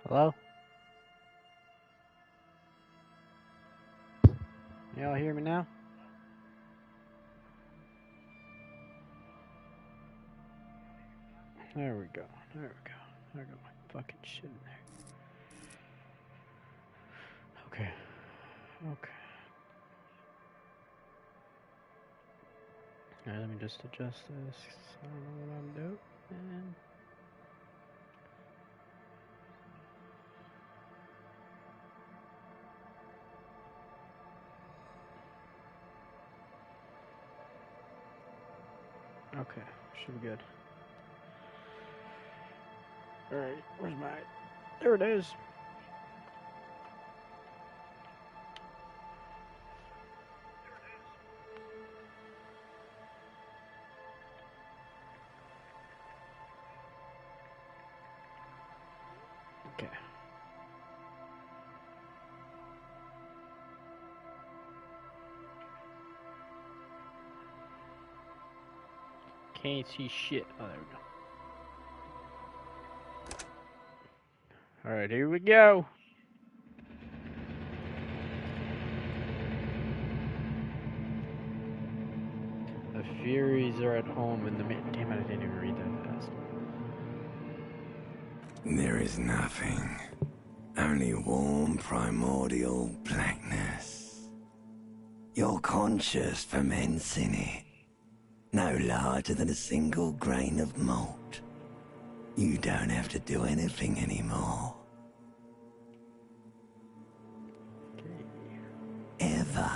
Hello? Y'all hear me now? There we go. There we go. There got my fucking shit in there. Okay. Okay. Alright, let me just adjust this. I don't know what I'm doing. Okay, should be good. Alright, where's my... There it is. Okay. Can't see shit. Oh, there we go. Alright, here we go. The Furies are at home in the... Damn it, I didn't even read that fast. There is nothing. Only warm primordial blackness. You're conscious ferments in it. No larger than a single grain of malt. You don't have to do anything anymore. Ever.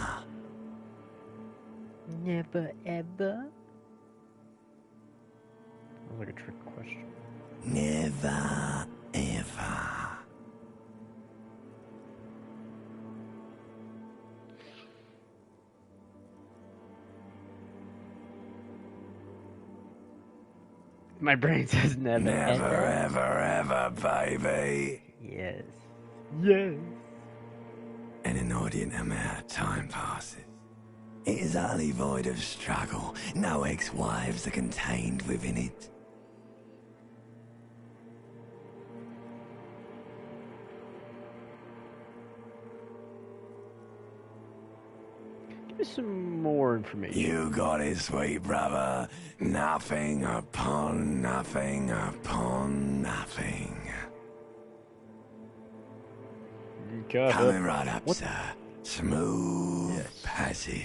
Never ever? That was like a trick question. Never ever. My brain says never, Never ever, baby. Yes. Yes. An inordinate amount of time passes. It is utterly void of struggle. No ex-wives are contained within it. Give me some more information. You got it, sweet brother. Nothing upon nothing upon nothing. Coming right up, what? sir. Smooth passage.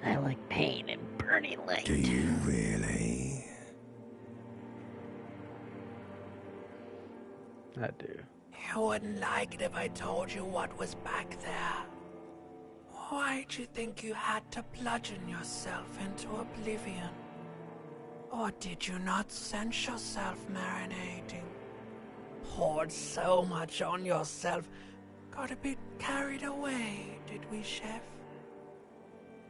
I like pain and burning light. Do you really? I do. You wouldn't like it if I told you what was back there. Why'd you think you had to bludgeon yourself into oblivion? Or did you not sense yourself marinating? Poured so much on yourself, got a bit carried away, did we, Chef?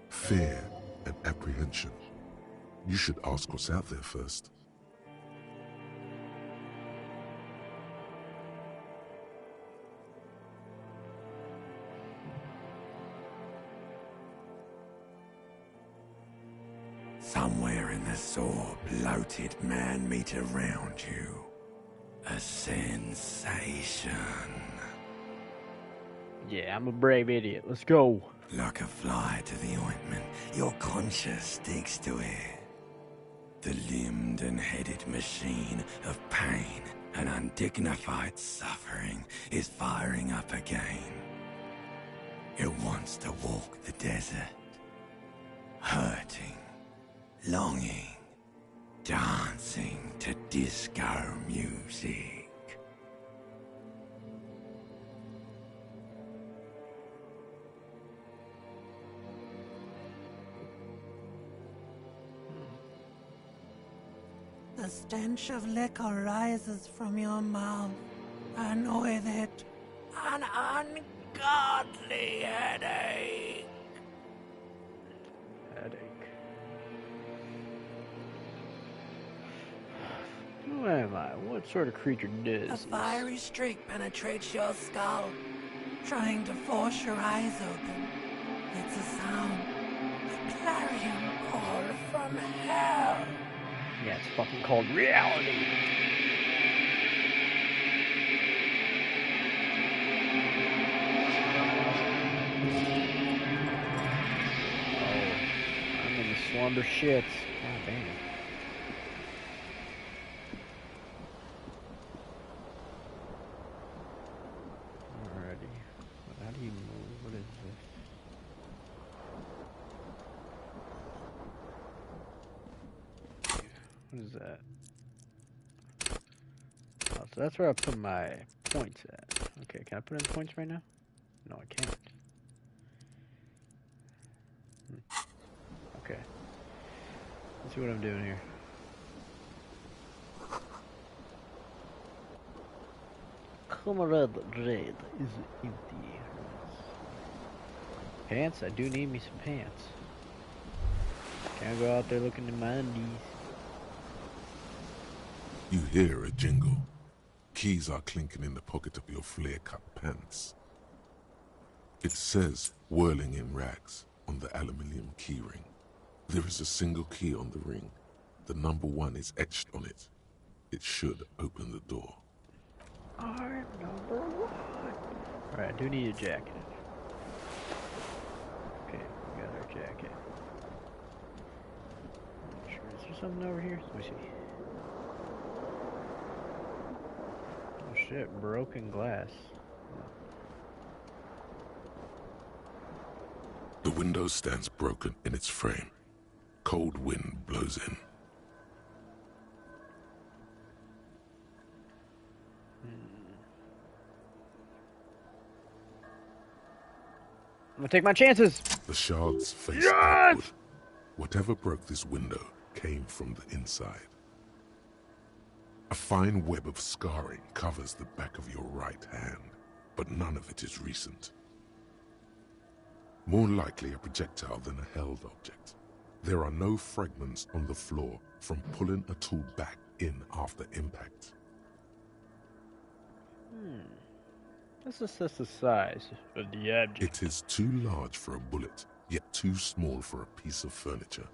Fear and apprehension. You should ask what's out there first. Somewhere in the sore, bloated man-meat around you. A sensation. Yeah, I'm a brave idiot. Let's go. Like a fly to the ointment, your conscience sticks to it. The limbed and headed machine of pain and undignified suffering is firing up again. It wants to walk the desert, hurting, longing, dancing to disco music. The stench of liquor rises from your mouth, and with it, an ungodly headache. Who am I? What What sort of creature A does this? fiery streak penetrates your skull, trying to force your eyes open. It's a sound. A clarion call from hell. Yeah, it's fucking called reality. Oh, I'm in the slumber shits. God damn. Alrighty. How do you move? What is this? What is that? Oh, so that's where I put my points at. Okay, can I put in points right now? No, I can't. Okay. Let's see what I'm doing here. Comrade Red is empty. Pants? I do need me some pants. Can't go out there looking in my undies. You hear a jingle. Keys are clinking in the pocket of your flare-cut pants. It says, whirling in rags, on the aluminium keyring. There is a single key on the ring. The number 1 is etched on it. It should open the door. I'm number 1. Alright, I do need a jacket. Okay, we got our jacket. Not sure, is there something over here? Let me see. Oh shit, broken glass. The window stands broken in its frame. Cold wind blows in. I'm gonna take my chances! The shards face Yes! outward. Whatever broke this window came from the inside. A fine web of scarring covers the back of your right hand, but none of it is recent. More likely a projectile than a held object. There are no fragments on the floor from pulling a tool back in after impact. Let's assess the size of the object. It is too large for a bullet, yet too small for a piece of furniture.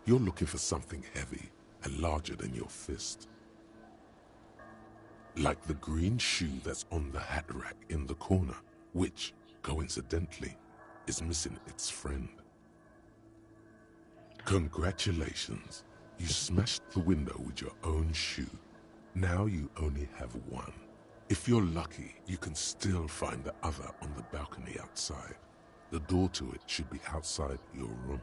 You're looking for something heavy and larger than your fist. Like the green shoe that's on the hat rack in the corner, which, coincidentally, is missing its friend. Congratulations, you smashed the window with your own shoe. Now you only have one. If you're lucky, you can still find the other on the balcony outside. The door to it should be outside your room.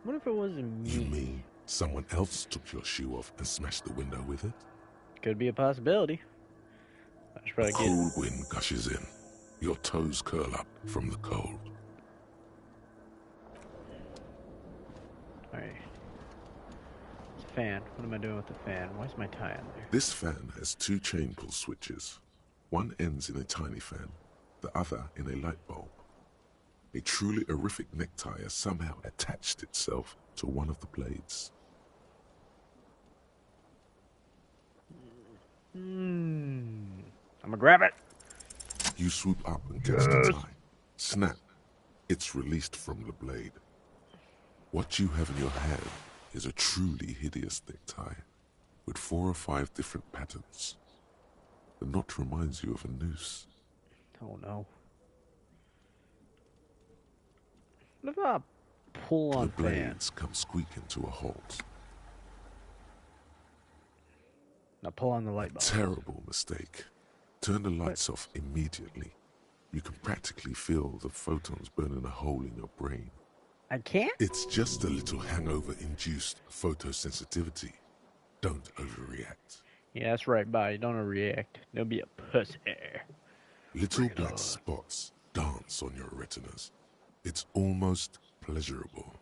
What if it wasn't me? You mean someone else took your shoe off and smashed the window with it? Could be a possibility. I should probably get... Cool wind gushes in. Your toes curl up from the cold. Alright. It's a fan. What am I doing with the fan? Why is my tie on there? This fan has 2 chain pull switches. One ends in a tiny fan, the other in a light bulb. A truly horrific necktie has somehow attached itself to one of the blades. I'm gonna grab it. You swoop up and catch the tie. Snap. It's released from the blade. What you have in your hand is a truly hideous necktie with 4 or 5 different patterns. The knot reminds you of a noose. Oh no. What about a pull-on The fan? blades come squeaking to a halt. Now pull on the light bulb. Terrible mistake. Turn the lights off immediately. You can practically feel the photons burning a hole in your brain. I can't? It's just a little hangover-induced photosensitivity. Don't overreact. Yeah, that's right, buddy. Don't react. There'll be a pussy. Little black spots dance on your retinas. It's almost pleasurable.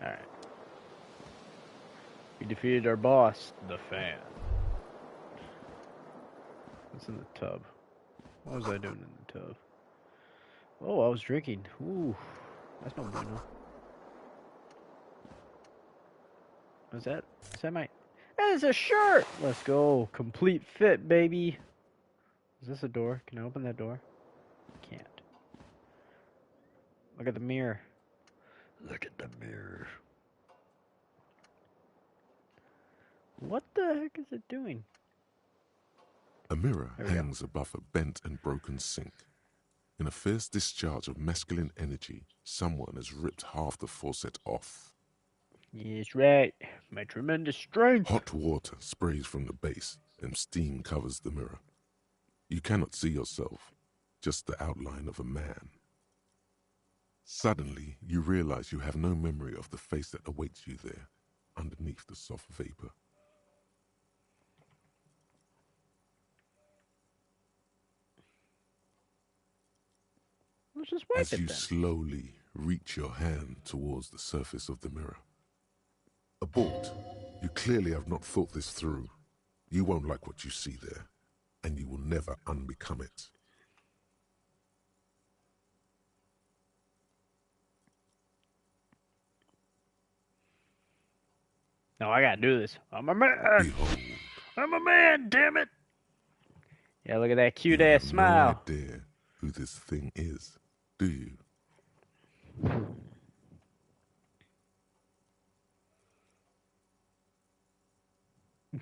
Alright. We defeated our boss, the fan. What's in the tub? What was I doing in the tub? Oh, I was drinking. Ooh, that's no bueno. Is that my? That is a shirt. Let's go. Complete fit, baby. Is this a door? Can I open that door? Can't. Look at the mirror. Look at the mirror. What the heck is it doing? A mirror There we go. hangs above a bent and broken sink. In a fierce discharge of masculine energy, someone has ripped half the faucet off. Yes, right. My tremendous strength. Hot water sprays from the base and steam covers the mirror. You cannot see yourself, just the outline of a man. Suddenly, you realize you have no memory of the face that awaits you there, underneath the soft vapor. Let's just wipe As it you then. slowly reach your hand towards the surface of the mirror. Abort. You clearly have not thought this through. You won't like what you see there, and you will never unbecome it. No, I gotta do this. I'm a man. Behold, I'm a man, damn it. Yeah, look at that cute you ass have smile. no idea who this thing is, do you?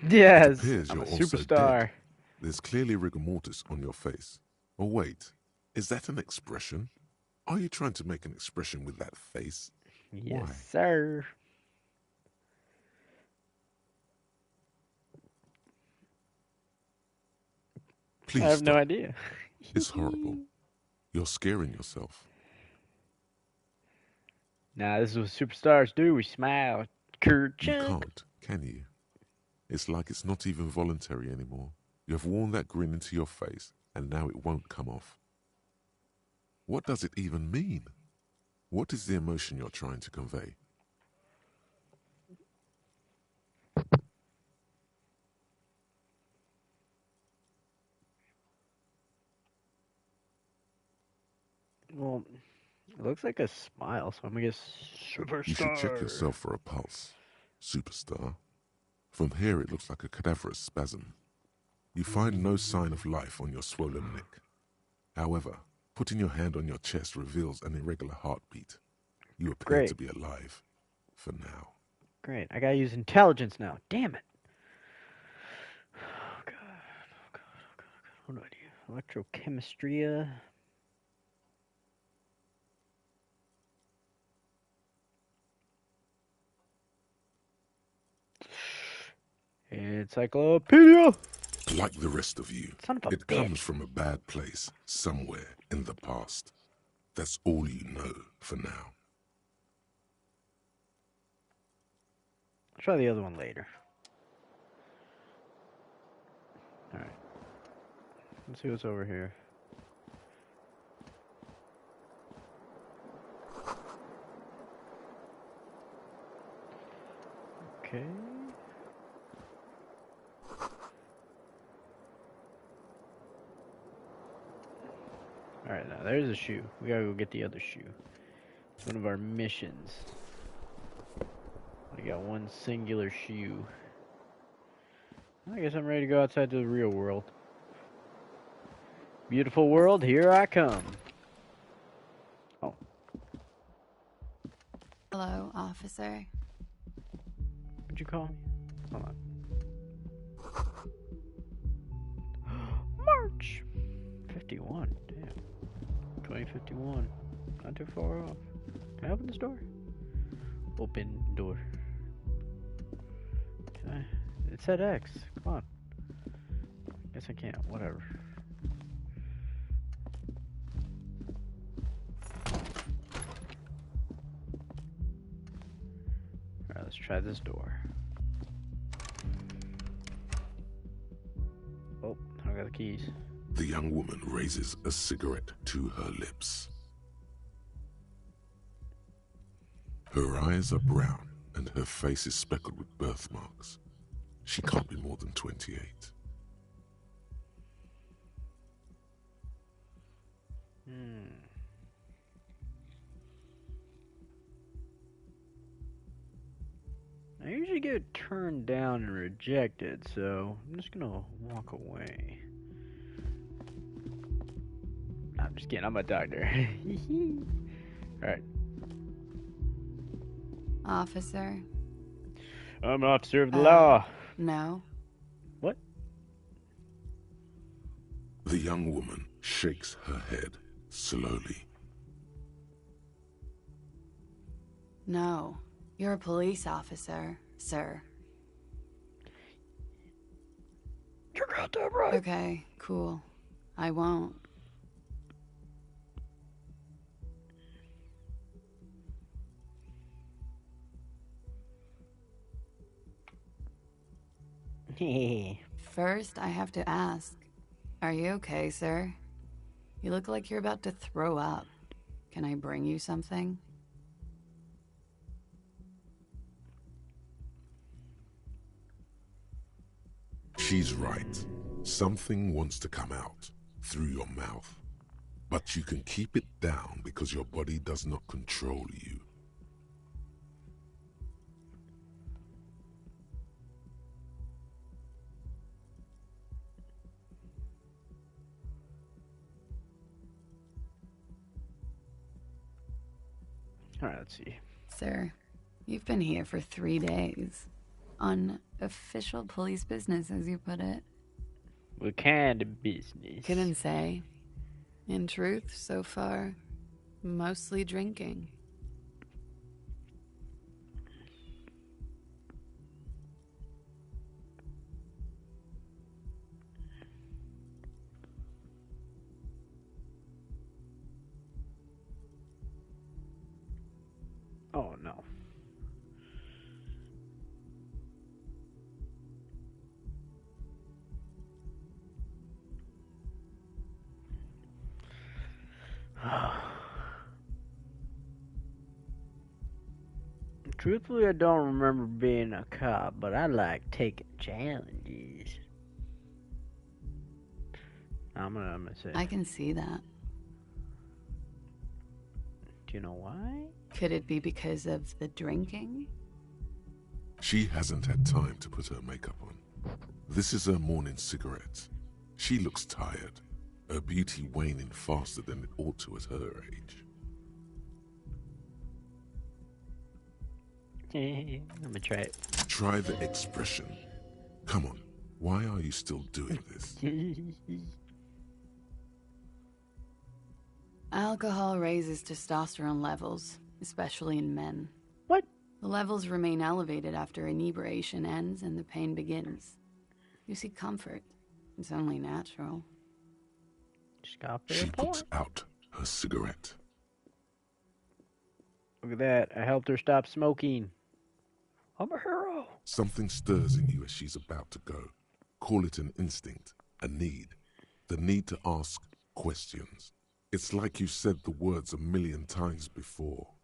Yes, appears I'm a you're also superstar. dead. There's clearly rigor mortis on your face. Oh wait, is that an expression? Are you trying to make an expression with that face? Yes, Why? sir. Please I have stop. no idea. It's horrible. You're scaring yourself. Nah, this is what superstars do. We smile. You Kerchunk. can't, can you? It's like it's not even voluntary anymore. You have worn that grin into your face, and now it won't come off. What does it even mean? What is the emotion you're trying to convey? Well, it looks like a smile, so I'm gonna guess superstar. You should check yourself for a pulse. Superstar. From here it looks like a cadaverous spasm. You find no sign of life on your swollen neck. However, putting your hand on your chest reveals an irregular heartbeat. You appear Great. to be alive. For now. Great. I gotta use intelligence now. Damn it. Oh god. Oh god. Oh god. Oh god. What do I do? Electrochemistry. Encyclopedia. Like the rest of you, Son of a it bitch. comes from a bad place, somewhere in the past. That's all you know for now. I'll try the other one later. Alright. Let's see what's over here. Okay. Alright, now there's a shoe. We gotta go get the other shoe. It's one of our missions. We got one singular shoe. I guess I'm ready to go outside to the real world. Beautiful world, here I come. Oh, Hello, officer. what'd you call me? Hold on. March 51. Damn. 2051. Not too far off. Can I open this door? Open door. Can I? It said X. Come on. Guess I can't. Whatever. Alright, let's try this door. Oh, I got the keys. The young woman raises a cigarette to her lips. Her eyes are brown and her face is speckled with birthmarks. She can't be more than 28. usually get turned down and rejected, so I'm just gonna walk away. Nah, I'm just kidding, I'm a doctor. Alright. Officer? I'm an officer of the law. No. What? The young woman shakes her head slowly. No. You're a police officer, sir. You got that right. Okay, cool. I won't. First, I have to ask, are you okay, sir? You look like you're about to throw up. Can I bring you something? She's right. Something wants to come out through your mouth. But you can keep it down because your body does not control you. Alright, let's see. Sir, you've been here for 3 days. On official police business, as you put it. What kind of business? Couldn't say. In truth, so far, mostly drinking. Oh no. Truthfully, I don't remember being a cop, but I like taking challenges. I'm gonna say. I can see that. Do you know why? Could it be because of the drinking? She hasn't had time to put her makeup on. This is her morning cigarette. She looks tired, her beauty waning faster than it ought to at her age. I'm gonna try it. Try the expression. Come on, why are you still doing this? Alcohol raises testosterone levels, especially in men. What? The levels remain elevated after inebriation ends and the pain begins. You seek comfort. It's only natural. Just got She puts out her cigarette. Look at that. I helped her stop smoking. I'm a hero. Something stirs in you as she's about to go. Call it an instinct, a need. The need to ask questions. It's like you said the words 1,000,000 times before.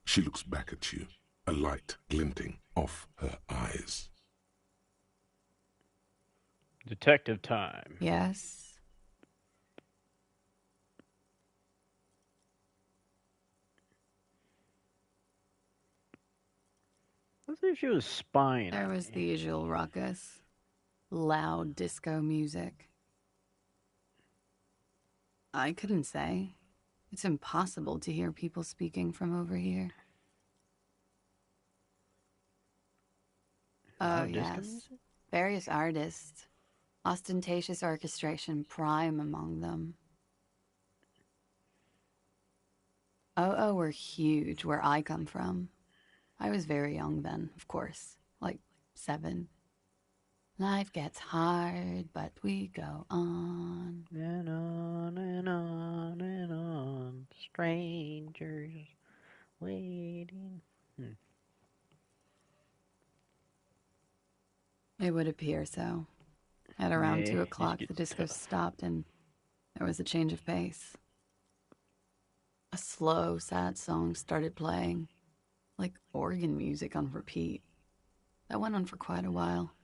She looks back at you, a light glinting off her eyes. Detective time. Yes. Let's see if she was spying. There on was me. the usual ruckus. Loud disco music. I couldn't say. It's impossible to hear people speaking from over here. Oh, Loud disco yes. music? Various artists. Ostentatious orchestration prime among them. Oh were huge where I come from. I was very young then, of course. Like 7. Life gets hard, but we go on. And on and on and on. Strangers waiting. It would appear so. At around Yeah, 2 it o'clock, the gets disco tough. stopped and there was a change of pace. A slow, sad song started playing, like organ music on repeat. That went on for quite a while.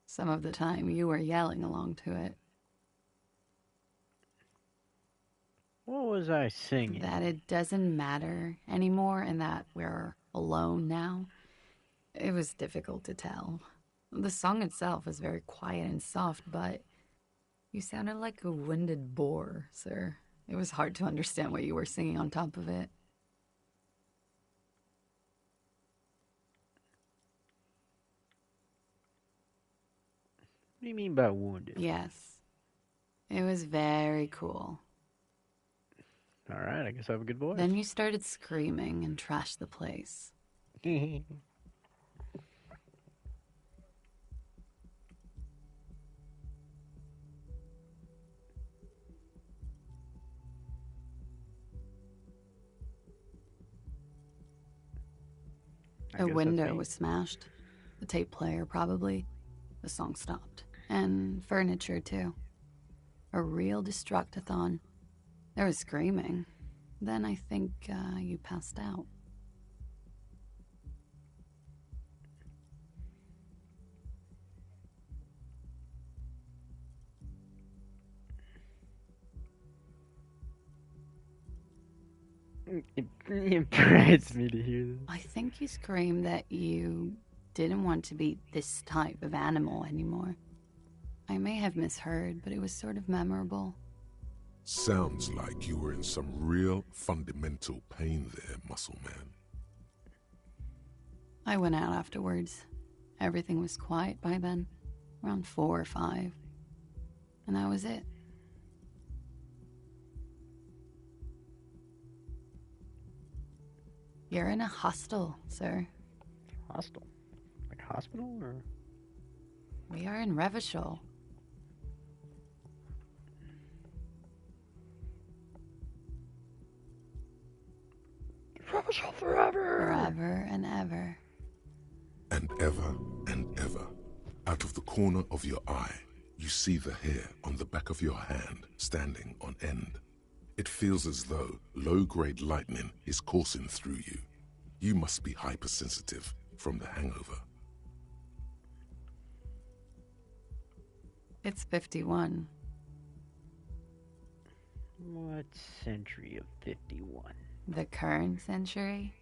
Some of the time, you were yelling along to it. What was I singing? That it doesn't matter anymore and that we're alone now. It was difficult to tell. The song itself was very quiet and soft, but you sounded like a winded boar, sir. It was hard to understand what you were singing on top of it. What do you mean by wounded? Yes. It was very cool. Alright, I guess I have a good voice. Then you started screaming and trashed the place. I A guess window that's me. was smashed. The tape player, probably. The song stopped. And furniture, too. A real destructathon. There was screaming. Then I think you passed out. It hurts me to hear this. I think you screamed that you didn't want to be this type of animal anymore. I may have misheard, but it was sort of memorable. Sounds like you were in some real fundamental pain there, Muscle Man. I went out afterwards. Everything was quiet by then, around 4 or 5. And that was it. You're in a hostel, sir. Hostel? Like hospital or? We are in Revachol. Revachol forever! Forever and ever. And ever and ever, out of the corner of your eye, you see the hair on the back of your hand standing on end. It feels as though low-grade lightning is coursing through you. You must be hypersensitive from the hangover. It's 51. What century of 51? The current century?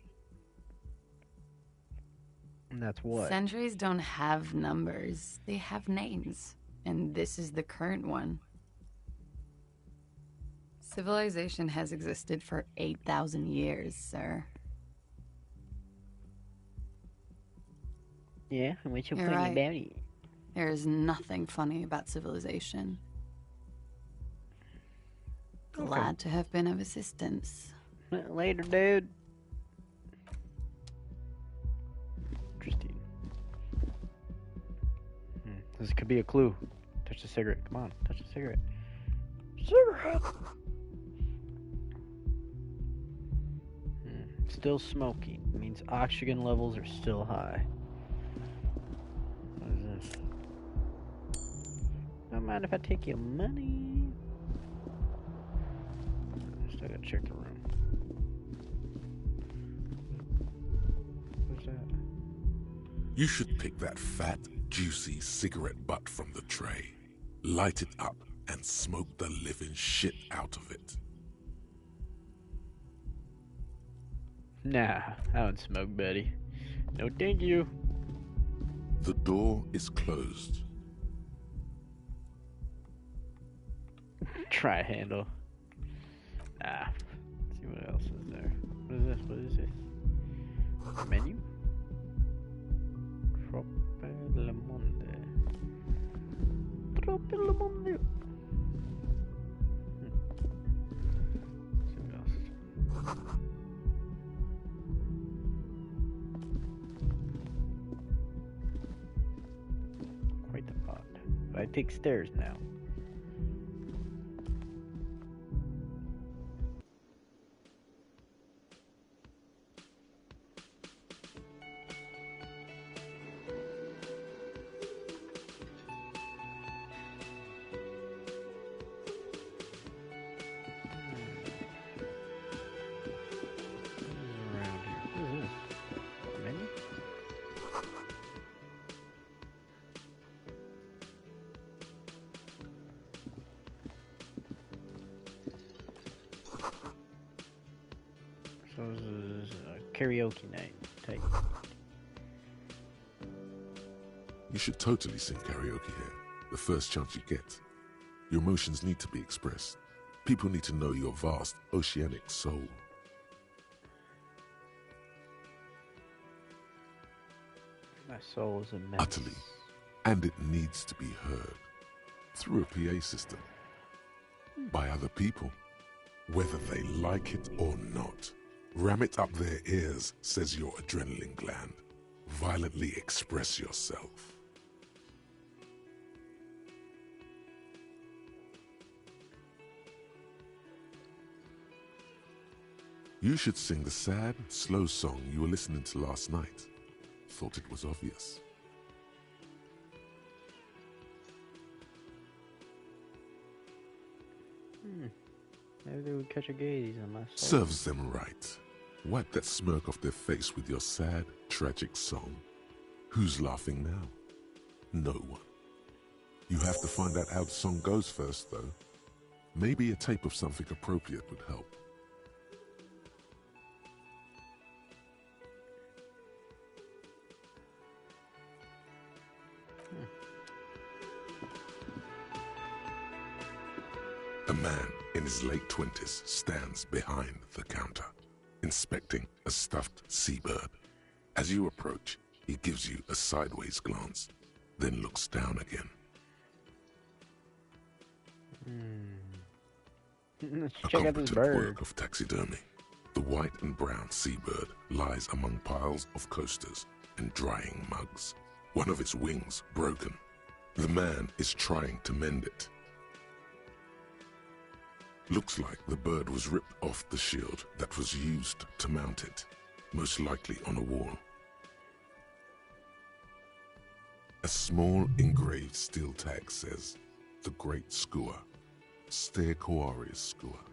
And that's what? Centuries don't have numbers. They have names. And this is the current one. Civilization has existed for 8,000 years, sir. Yeah, and what's your You're funny right. about it? There is nothing funny about civilization. Okay. Glad to have been of assistance. Later, dude. Interesting. This could be a clue. Touch the cigarette. Come on, touch the cigarette. Cigarette! Still smoking. Means oxygen levels are still high. What is this? Don't mind if I take your money. Still gotta check the room. What's that? You should pick that fat, juicy cigarette butt from the tray, light it up, and smoke the living shit out of it. Nah, I don't smoke, buddy. No, thank you. The door is closed. Try handle. Nah. Let's see what else is there. What is this? What is this? Menu? Troppilamonde. Troppilamonde. See what else. Quite the pot. But I take stairs now. Around here. What is this? Menu? So this is a karaoke night type. should totally sing karaoke here, the first chance you get. Your emotions need to be expressed. People need to know your vast, oceanic soul. my soul is immense. Utterly. And it needs to be heard. Through a PA system. By other people. Whether they like it or not. Ram it up their ears, says your adrenaline gland. Violently express yourself. You should sing the sad, slow song you were listening to last night. Thought it was obvious. Maybe they would catch a gaze on my soul. Serves them right. Wipe that smirk off their face with your sad, tragic song. Who's laughing now? No one. You have to find out how the song goes first, though. Maybe a tape of something appropriate would help. A man in his late 20s stands behind the counter, inspecting a stuffed seabird. As you approach, he gives you a sideways glance, then looks down again. Let's A check out this competent bird. work of taxidermy. The white and brown seabird lies among piles of coasters and drying mugs. One of its wings broken. The man is trying to mend it. Looks like the bird was ripped off the shield that was used to mount it, most likely on a wall. A small engraved steel tag says, "The Great Skua, Ste Koaris Skua."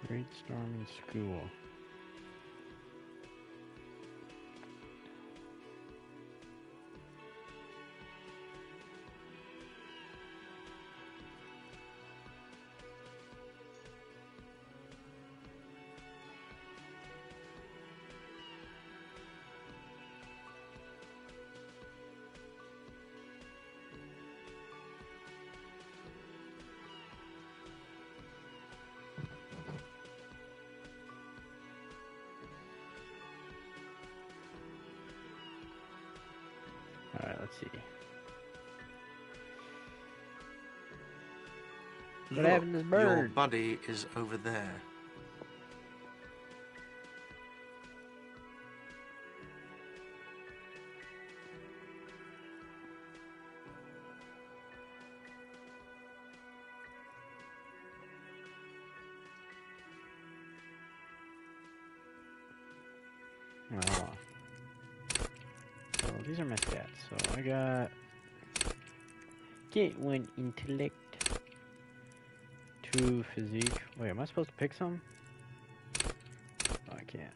Great Storming School. Alright, let's see. What happened to this Your bird? buddy is over there. Oh. So these are my stats. So I got get 1 intellect, 2 physique. Wait, am I supposed to pick some? Oh, I can't.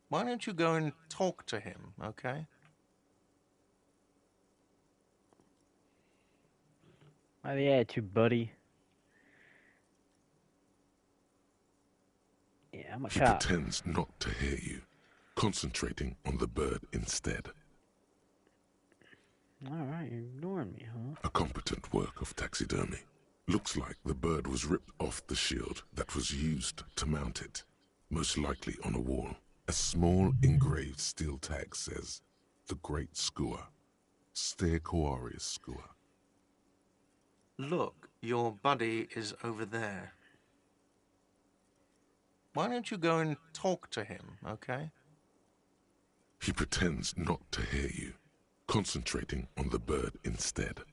Why don't you go and talk to him, okay? Why the attitude, buddy? Yeah, I'm a He cop. pretends not to hear you. concentrating on the bird instead. Alright, you're ignoring me, huh? A competent work of taxidermy. Looks like the bird was ripped off the shield that was used to mount it, most likely on a wall. A small engraved steel tag says, "The Great Skua, Stegoarius Skua." Look, your buddy is over there. Why don't you go and talk to him, okay? He pretends not to hear you, concentrating on the bird instead.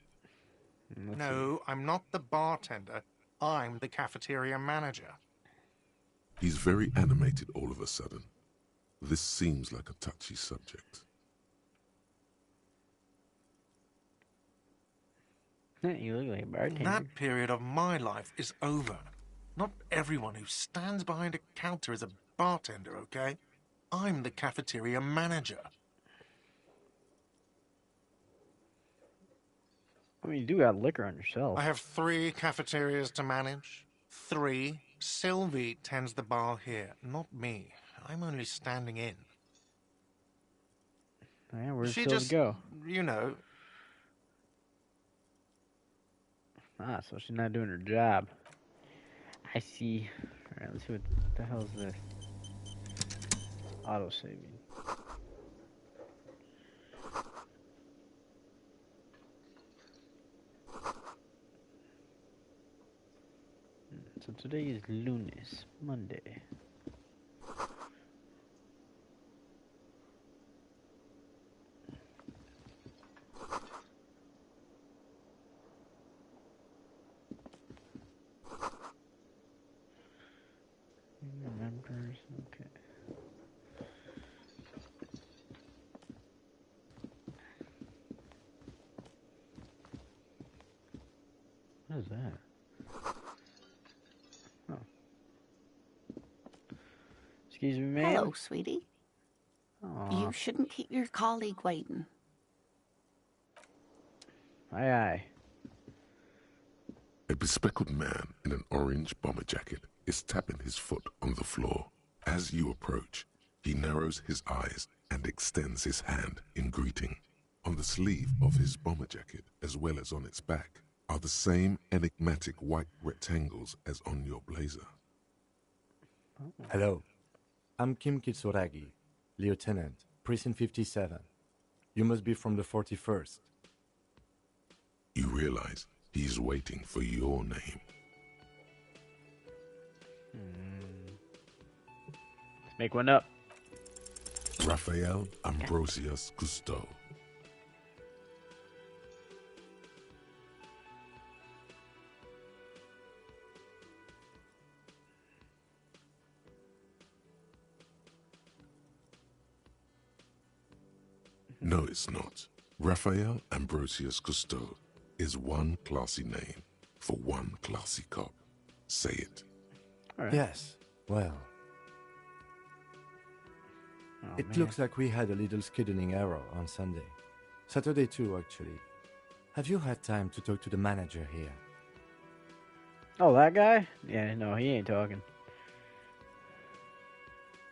No, I'm not the bartender. I'm the cafeteria manager. He's very animated all of a sudden. This seems like a touchy subject. You look like a bartender. That period of my life is over. Not everyone who stands behind a counter is a bartender, okay? I'm the cafeteria manager. I mean, you do got liquor on yourself. I have 3 cafeterias to manage. 3. Sylvie tends the bar here, not me. I'm only standing in. Yeah, where's She Sylvie just, go? you know, Ah, so she's not doing her job. I see. Alright, let's see what the hell is this. Auto saving. So today is Lunes, Monday. Members, okay. What is that? Oh. Excuse me, ma'am? Hello, sweetie. Aw. You shouldn't keep your colleague waiting. Aye, aye. A bespectacled man in an orange bomber jacket is tapping his foot on the floor. As you approach, he narrows his eyes and extends his hand in greeting. On the sleeve of his bomber jacket, as well as on its back, are the same enigmatic white rectangles as on your blazer. Hello, I'm Kim Kitsuragi, Lieutenant, Precinct 57. You must be from the 41st. You realize he's waiting for your name. Let's make one up. Raphael Ambrosius Cousteau. No, it's not. Raphael Ambrosius Cousteau is one classy name for one classy cop. Say it. All right. Yes, well, Oh, it man. looks like we had a little scheduling error on Sunday. Saturday too, actually. Have you had time to talk to the manager here? Oh, that guy? Yeah, no, he ain't talking.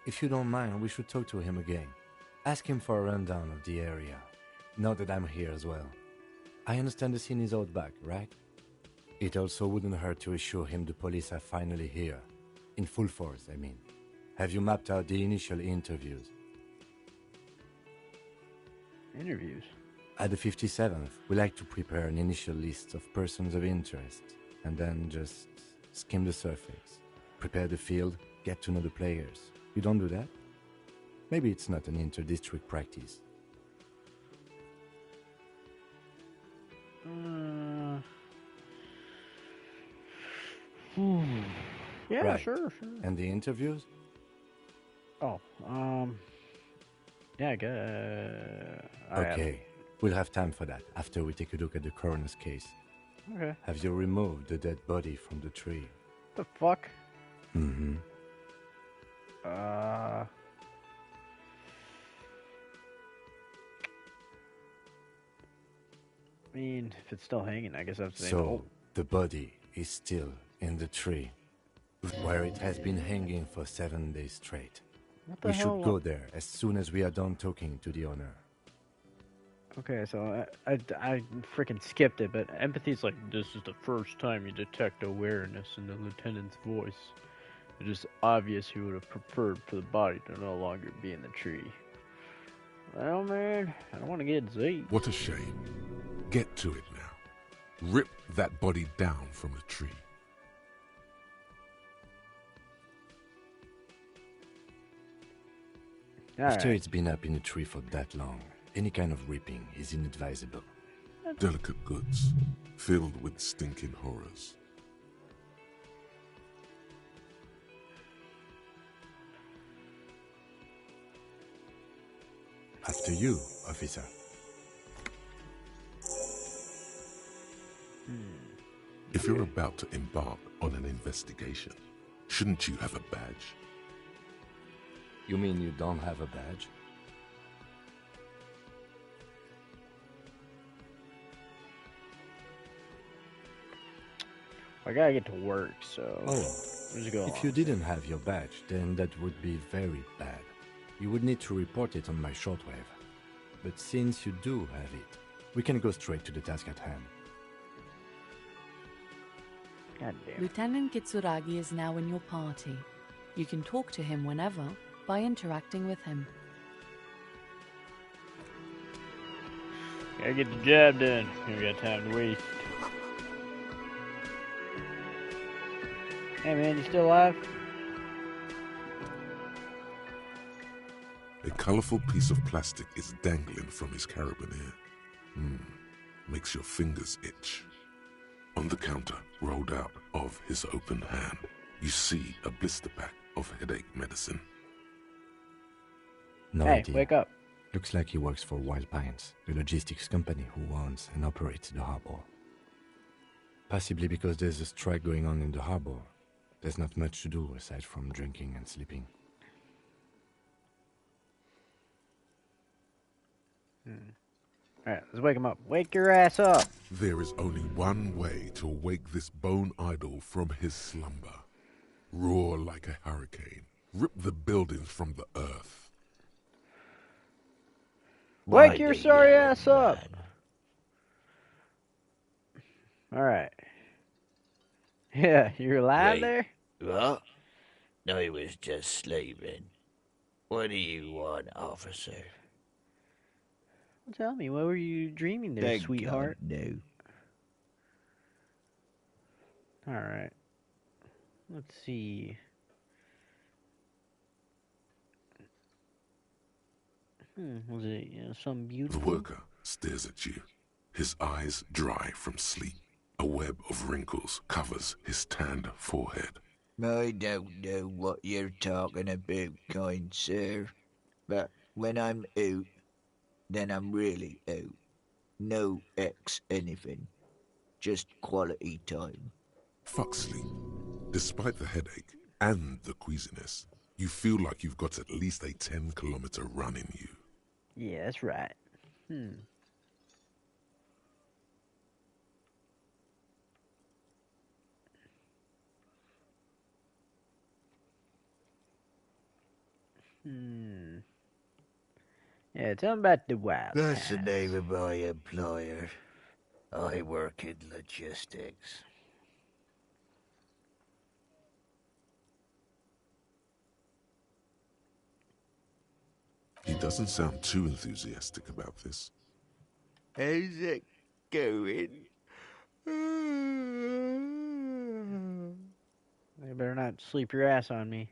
If you don't mind, we should talk to him again. Ask him for a rundown of the area. Now that I'm here as well. I understand the scene is out back, right? It also wouldn't hurt to assure him the police are finally here. In full force, I mean. Have you mapped out the initial interviews? Interviews. At the 57th, we like to prepare an initial list of persons of interest, and then just skim the surface. Prepare the field, get to know the players. You don't do that? Maybe it's not an inter-district practice. Yeah, Right. sure. And the interviews? Oh, yeah, I guess. Okay, we'll have time for that after we take a look at the coroner's case. Okay. Have you removed the dead body from the tree? The fuck? Mm-hmm. I mean, if it's still hanging, I guess that's the So, the body is still in the tree, where it has been hanging for 7 days straight. What the We hell? should go there as soon as we are done talking to the owner. Okay, so I freaking skipped it, but empathy's like, this is the first time you detect awareness in the lieutenant's voice. It is obvious he would have preferred for the body to no longer be in the tree. Well, man, I don't want to get zapped. What a shame. Get to it now. Rip that body down from the tree. After Alright. it's been up in the tree for that long, any kind of ripping is inadvisable. Delicate goods, filled with stinking horrors. After you, officer. If you're about to embark on an investigation, shouldn't you have a badge? You mean you don't have a badge? I gotta get to work, so. Oh, Let's go. if you didn't have your badge, then that would be very bad. You would need to report it on my shortwave. But since you do have it, we can go straight to the task at hand. God damn. Lieutenant Kitsuragi is now in your party. You can talk to him whenever by interacting with him. Gotta get the job done. We got time to waste. Hey man, you still alive? A colorful piece of plastic is dangling from his carabiner. Makes your fingers itch. On the counter, rolled out of his open hand, you see a blister pack of headache medicine. No Hey, idea. wake up. Looks like he works for Wild Pines, the logistics company who owns and operates the harbor. Possibly because there's a strike going on in the harbor. There's not much to do aside from drinking and sleeping. Alright, let's wake him up. Wake your ass up! There is only one way to wake this bone idol from his slumber. Roar like a hurricane. Rip the buildings from the earth. Wake your sorry ass up! Alright. Yeah, you're alive Wait. there? What? I was just sleeping. What do you want, officer? Well, tell me, what were you dreaming there, Thank sweetheart? God, no. Alright. Let's see. Was it some The beautiful? worker stares at you, his eyes dry from sleep. A web of wrinkles covers his tanned forehead. I don't know what you're talking about, kind sir. But when I'm out, then I'm really out. No X anything. Just quality time. Fuck sleep. Despite the headache and the queasiness, you feel like you've got at least a 10-kilometer run in you. Yeah, that's right. Yeah, tell him about the wild. That's the Pass. name of my employer. I work in logistics. He doesn't sound too enthusiastic about this. How's it going? You better not sleep your ass on me.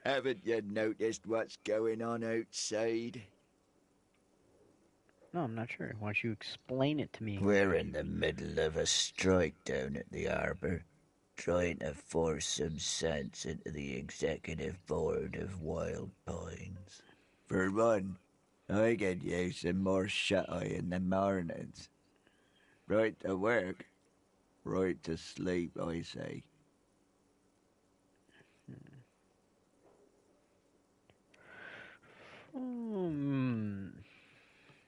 Haven't you noticed what's going on outside? No, I'm not sure. Why don't you explain it to me? We're in the middle of a strike down at the harbour, trying to force some sense into the executive board of Wild Pines. For one, I could use some more shut-eye in the mornings. Right to work, right to sleep, I say.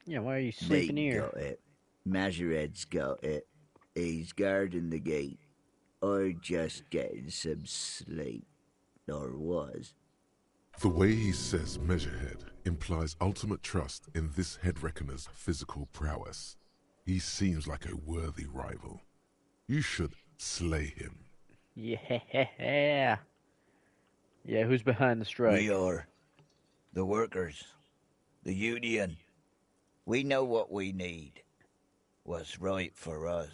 Yeah, why are you sleeping They here? got it. Majoret's got it. He's guarding the gate. I'm just getting some sleep. Or was. The way he says Measurehead implies ultimate trust in this head reckoner's physical prowess. He seems like a worthy rival. You should slay him. Yeah. Yeah, who's behind the strike? We are. The workers. The union. We know what we need. What's right for us.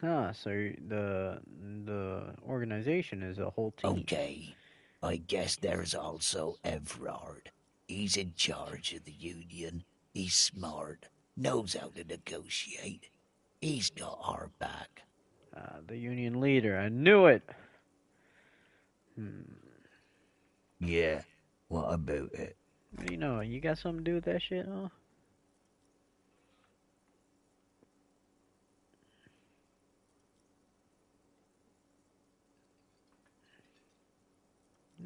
So the organization is a whole team. Okay. I guess there's also Everard. He's in charge of the union. He's smart. Knows how to negotiate. He's got our back. The union leader. I knew it. Yeah. What about it? What do you know? You got something to do with that shit, huh?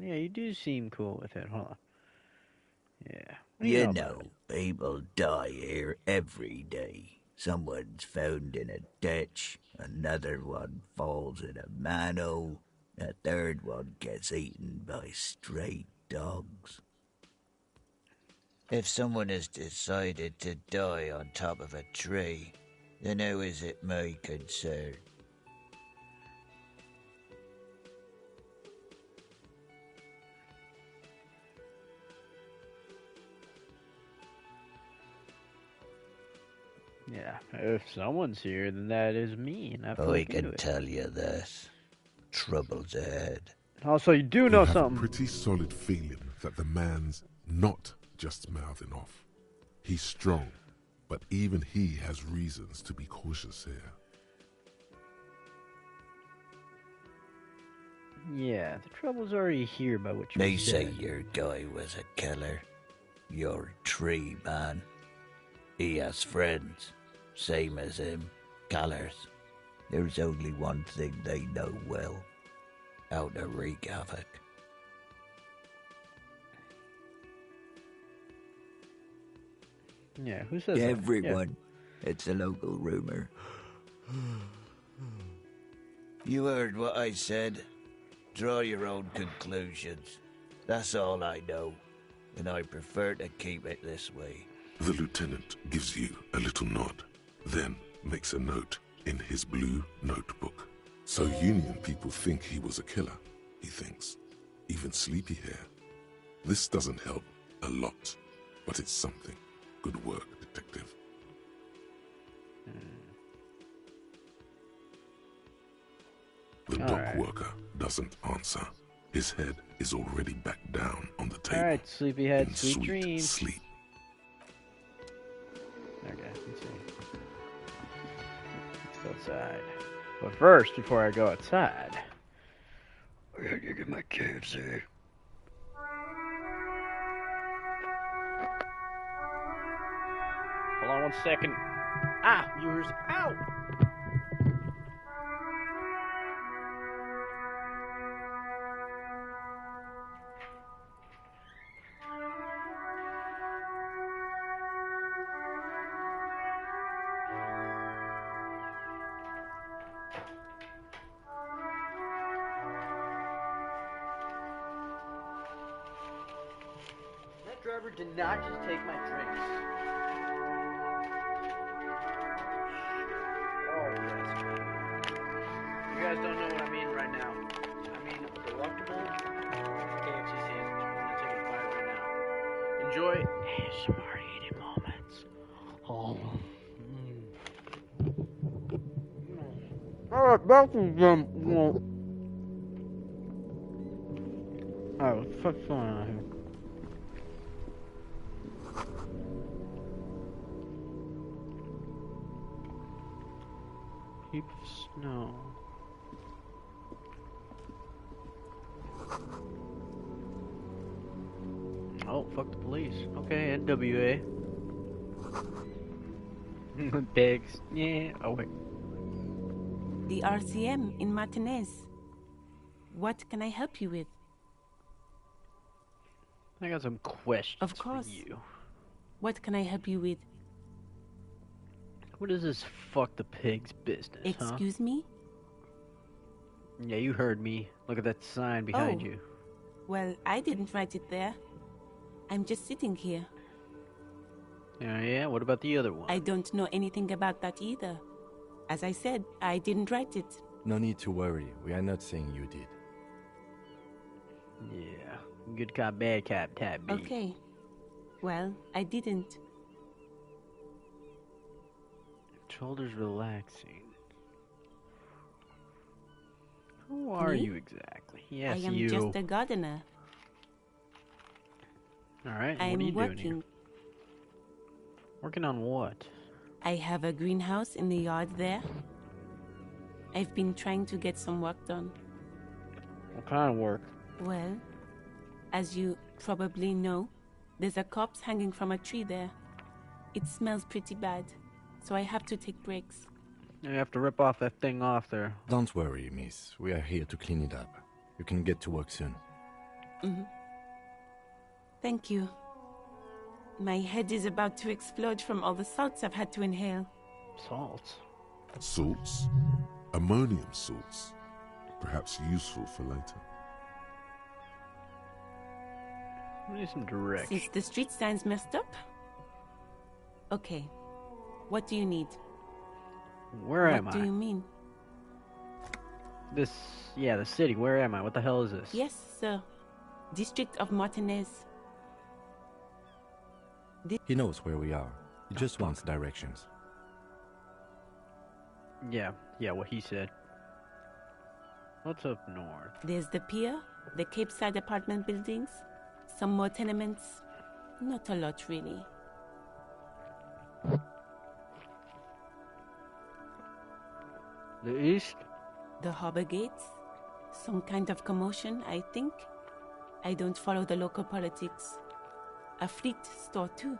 Yeah, you do seem cool with it, huh? Yeah. You know, people die here every day. Someone's found in a ditch, another one falls in a manhole, a third one gets eaten by stray dogs. If someone has decided to die on top of a tree, then how is it my concern? Yeah, if someone's here, then that is me, and I I can tell you this. Trouble's ahead. Also, you do know You have something. a pretty solid feeling that the man's not just mouthing off. He's strong, but even he has reasons to be cautious here. Yeah, the trouble's already here by what you They said. say your guy was a killer. Your tree man. He has friends, same as him, Callers. There's only one thing they know well. How to wreak havoc. Yeah, who says that? Everyone. It's a local rumor. You heard what I said. Draw your own conclusions. That's all I know, and I prefer to keep it this way. The lieutenant gives you a little nod, then makes a note in his blue notebook. So Union people think he was a killer, he thinks. Even Sleepy Hair. This doesn't help a lot, but it's something. Good work, detective. The dock worker doesn't answer. His head is already back down on the table. Alright, Sleepyhead, in sweet dreams. sleep. Okay, let's see. Let's go outside. But first, before I go outside, I gotta get my KFC. Hold on 1 second. Ah, viewers, ow! That driver did not just take my drinks. Oh, yes. You guys don't know what I mean right now. I mean a delectable KFC sandwich. I'm gonna take a bite right now. Enjoy ASMR eating moments. Oh. Alright, back to them. Alright, what the fuck's going on here? Heap of snow. Oh, fuck the police. Okay, NWA. Pigs. Yeah. Oh, wait. The RCM in Martinez. What can I help you with? I got some questions Of course. for you. What can I help you with? What is this fuck the pigs business, Excuse me? Yeah, you heard me. Look at that sign behind Oh. you. Well, I didn't write it there. I'm just sitting here. Yeah, what about the other one? I don't know anything about that either. As I said, I didn't write it. No need to worry. We are not saying you did. Yeah. Good cop, bad cop, type B. Okay. Well, I didn't. Shoulders relaxing. Who are Me? you exactly? Yes, I am you. just a gardener. Alright, what I'm are you working. doing here? Working on what? I have a greenhouse in the yard there. I've been trying to get some work done. What kind of work? Well, as you probably know, there's a corpse hanging from a tree there. It smells pretty bad, so I have to take breaks. You have to rip off that thing off there. Don't worry, miss. We are here to clean it up. You can get to work soon. Mm-hmm. Thank you. My head is about to explode from all the salts I've had to inhale. Salts? Salts? Ammonium salts. Perhaps useful for later. We need some direction. Since the street sign's messed up? Okay. What do you need? Where am I? What do you mean? The city. Where am I? What the hell is this? Yes, sir. District of Martinez. He knows where we are. He just wants directions. Yeah, what he said. What's up north? There's the pier, the Cape Side apartment buildings, some more tenements. Not a lot, really. The east? The harbor gates. Some kind of commotion, I think. I don't follow the local politics. A fleet store, too.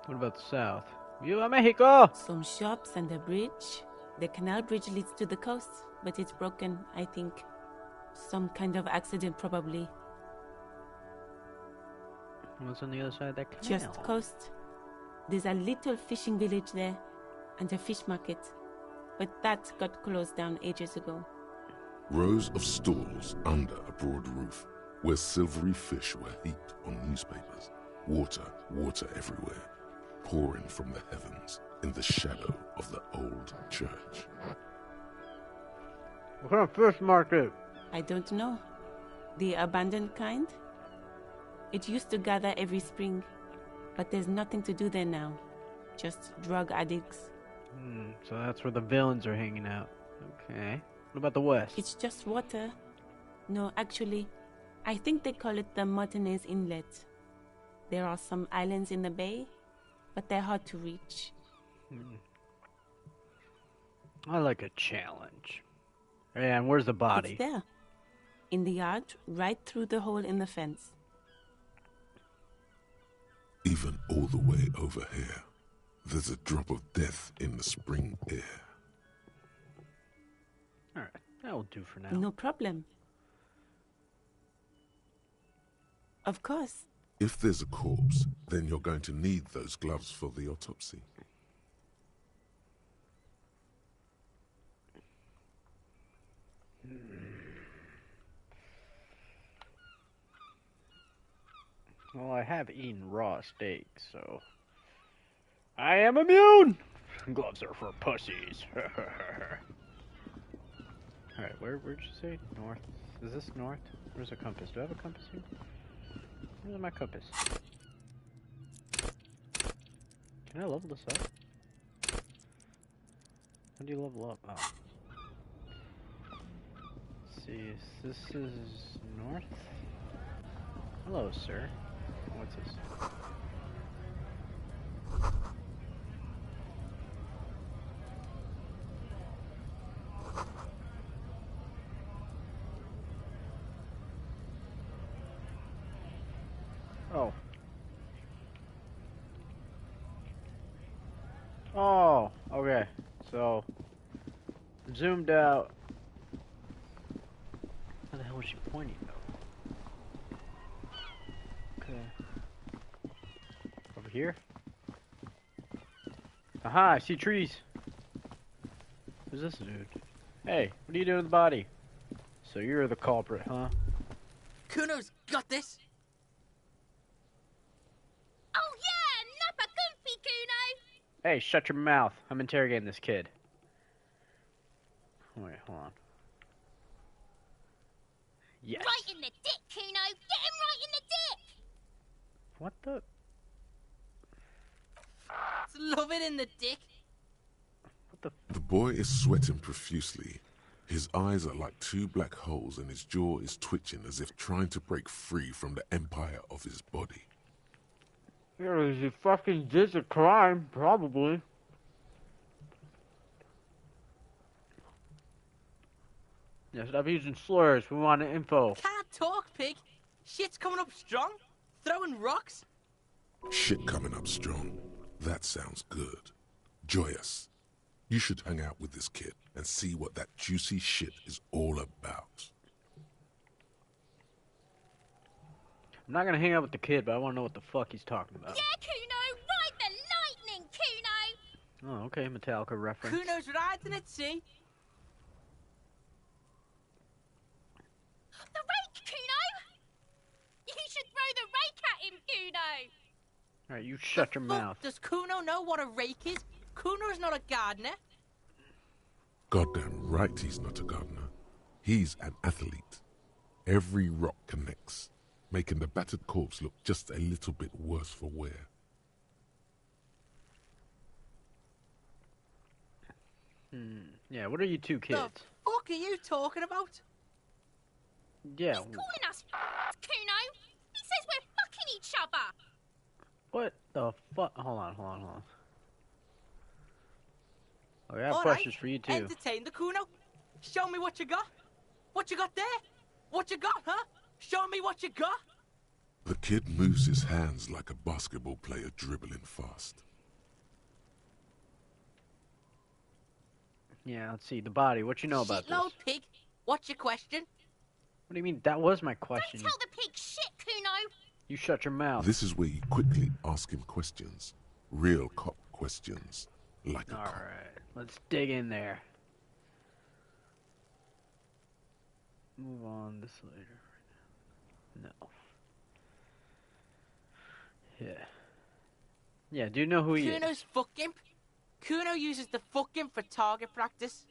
What about the south? Viva Mexico! Some shops and a bridge. The canal bridge leads to the coast, but it's broken, I think. Some kind of accident, probably. What's on the other side of that canal? Just coast. There's a little fishing village there, and a fish market. But that got closed down ages ago. Rows of stalls under a broad roof, where silvery fish were heaped on newspapers. Water everywhere, pouring from the heavens in the shadow of the old church. What kind of fish market? I don't know. The abandoned kind? It used to gather every spring, but there's nothing to do there now. Just drug addicts. So that's where the villains are hanging out. Okay. What about the west? It's just water. No, actually, I think they call it the Martinez Inlet. There are some islands in the bay, but they're hard to reach. I like a challenge. And where's the body? It's there. In the yard, right through the hole in the fence. Even all the way over here, there's a drop of death in the spring air. Alright, that'll do for now. No problem. Of course. If there's a corpse, then you're going to need those gloves for the autopsy. Well, I have eaten raw steak, so... I am immune! Gloves are for pussies. Alright, where'd you say? North? Is this north? Where's the compass? Do I have a compass here? Where's my compass? Can I level this up? How do you level up? Oh. Let's see, this is north? Hello, sir. What's this? Oh. Oh, okay. So, zoomed out. How the hell was she pointing though? Okay. Over here? Aha, I see trees. Who's this dude? Hey, what are you doing with the body? So you're the culprit, huh? Kuno's got this. Oh yeah, Nappa Goofy, Kuno! Hey, shut your mouth. I'm interrogating this kid. Wait, hold on. Yes. Right in the dick, Kuno! Get him right in the dick! What the? Love it in the dick. The boy is sweating profusely. His eyes are like two black holes and his jaw is twitching as if trying to break free from the empire of his body. Yeah, he fucking did a crime, probably. Yeah, stop using slurs. We want info. Can't talk, pig. Shit's coming up strong. Throwing rocks. Shit coming up strong. That sounds good. Joyous. You should hang out with this kid and see what that juicy shit is all about. I'm not gonna hang out with the kid, but I wanna know what the fuck he's talking about. Yeah, Kuno! Ride the lightning, Kuno! Oh, okay, Metallica reference. Kuno's riding at sea. The rake, Kuno! You should throw the rake at him, Kuno! Alright, you shut your mouth. Does Kuno know what a rake is? Kuno's not a gardener. Goddamn right he's not a gardener. He's an athlete. Every rock connects, making the battered corpse look just a little bit worse for wear. Yeah, what are you two kids? The fuck are you talking about? Yeah. He's calling us Kuno! He says we're fucking each other! What the fuck? Hold on. Oh, I have All questions right, for you too. Entertain the Kuno. Show me what you got. What you got there? What you got, huh? Show me what you got. The kid moves his hands like a basketball player dribbling fast. Yeah, let's see. The body. What you know about this? Shitload pig. What's your question? What do you mean? That was my question. Don't tell the pig shit, Kuno! You shut your mouth. This is where you quickly ask him questions. Real cop questions. Like a cop. Alright, let's dig in there. Move on this later. No. Yeah. Yeah, do you know who he is? Kuno's fuck imp. Kuno uses the fuck imp for target practice.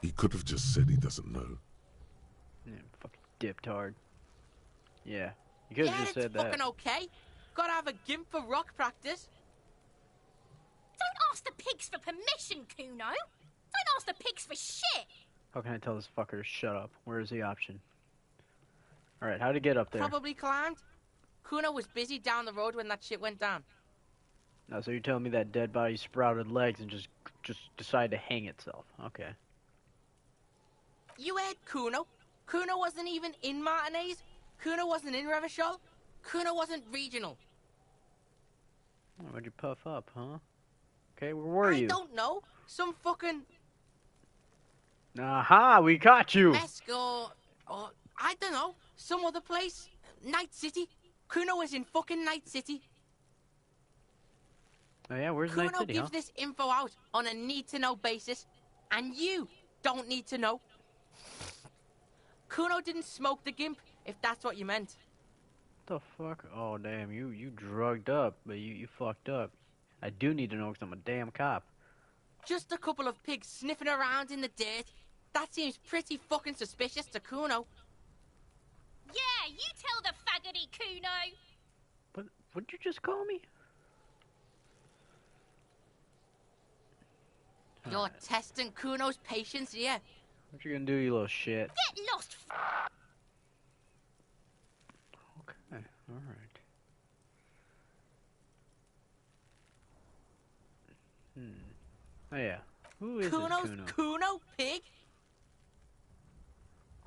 He could have just said he doesn't know. Yeah, fucking diptard. Yeah, you could have just said that. Fucking okay. Gotta have a gimp for rock practice. Don't ask the pigs for permission, Kuno! Don't ask the pigs for shit! How can I tell this fucker to shut up? Where is the option? Alright, how'd he get up there? Probably climbed. Kuno was busy down the road when that shit went down. No, so you're telling me that dead body sprouted legs and just decided to hang itself. Okay. You heard Kuno. Kuno wasn't even in Martinez. Kuno wasn't in Revachol. Kuno wasn't regional. Why'd you puff up, huh? Okay, where were you? I don't know. Some fucking... Aha, we caught you! Mesco, or I don't know. Some other place. Night City. Kuno was in fucking Night City. Oh yeah, where's Kuno Night City, gives this info out on a need-to-know basis, and you don't need to know. Kuno didn't smoke the gimp, if that's what you meant. What the fuck? Oh damn, you drugged up, but you fucked up. I do need to know because I'm a damn cop. Just a couple of pigs sniffing around in the dirt. That seems pretty fucking suspicious to Kuno. Yeah, you tell the faggoty, Kuno! What'd you just call me? You're testing Kuno's patience here. What you gonna do, you little shit? Get lost, Okay, alright. Oh yeah. Who is Kuno's Kuno? Kuno, pig?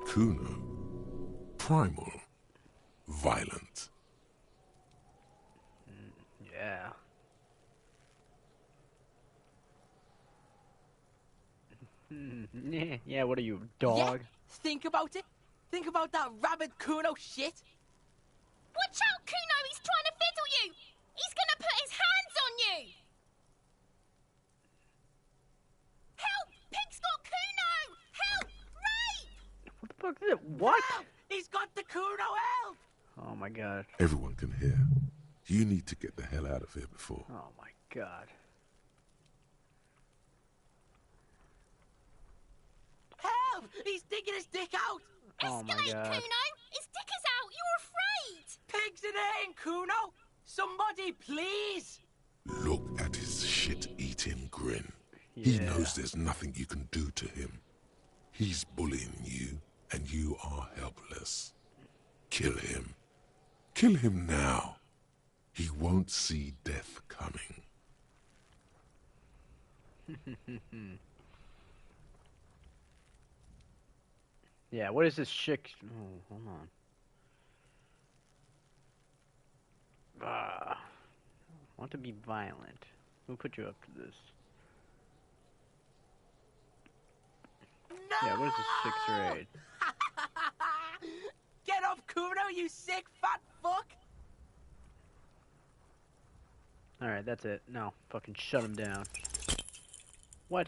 Kuno. Primal. Violent. Yeah. Yeah, what are you, dog? Yeah, think about it. Think about that rabid Kuno shit. Watch out, Kuno! He's trying to fiddle you! He's gonna put his hands on you! Help! Pig's got Kuno! Help! Rape! What Fuck is it? What? Help! He's got the Kuno elf! Oh my god. Everyone can hear. You need to get the hell out of here before. Oh my god. Help! He's digging his dick out! Oh my god. Kuno! His dick is out! You're afraid! Pigs in eating, Kuno! Somebody, please! Look at his shit-eating grin. He knows there's nothing you can do to him. He's bullying you, and you are helpless. Kill him. Kill him now. He won't see death coming. Yeah, what is this chick? Oh, hold on. Want to be violent. Who put you up to this? No! Yeah, what is this chick's raid? Get off, Kuno, you sick fat fuck! Alright, that's it. No, fucking shut him down. What?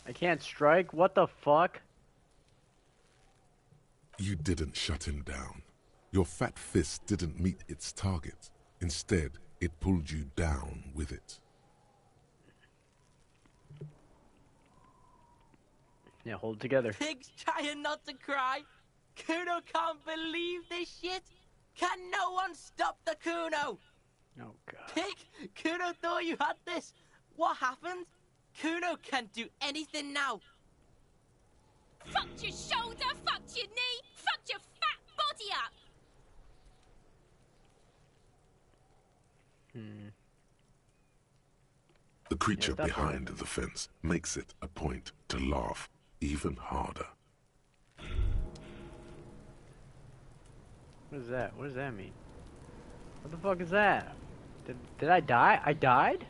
I can't strike? What the fuck? You didn't shut him down. Your fat fist didn't meet its target. Instead, it pulled you down with it. Yeah, hold it together. Pig's trying not to cry. Kuno can't believe this shit. Can no one stop the Kuno? Oh god. Pig, Kuno thought you had this. What happened? Kuno can't do anything now. Fucked your shoulder, fucked your knee, fucked your fat body up! The creature behind the fence makes it a point to laugh even harder. What is that? What does that mean? What the fuck is that? Did I die? I died?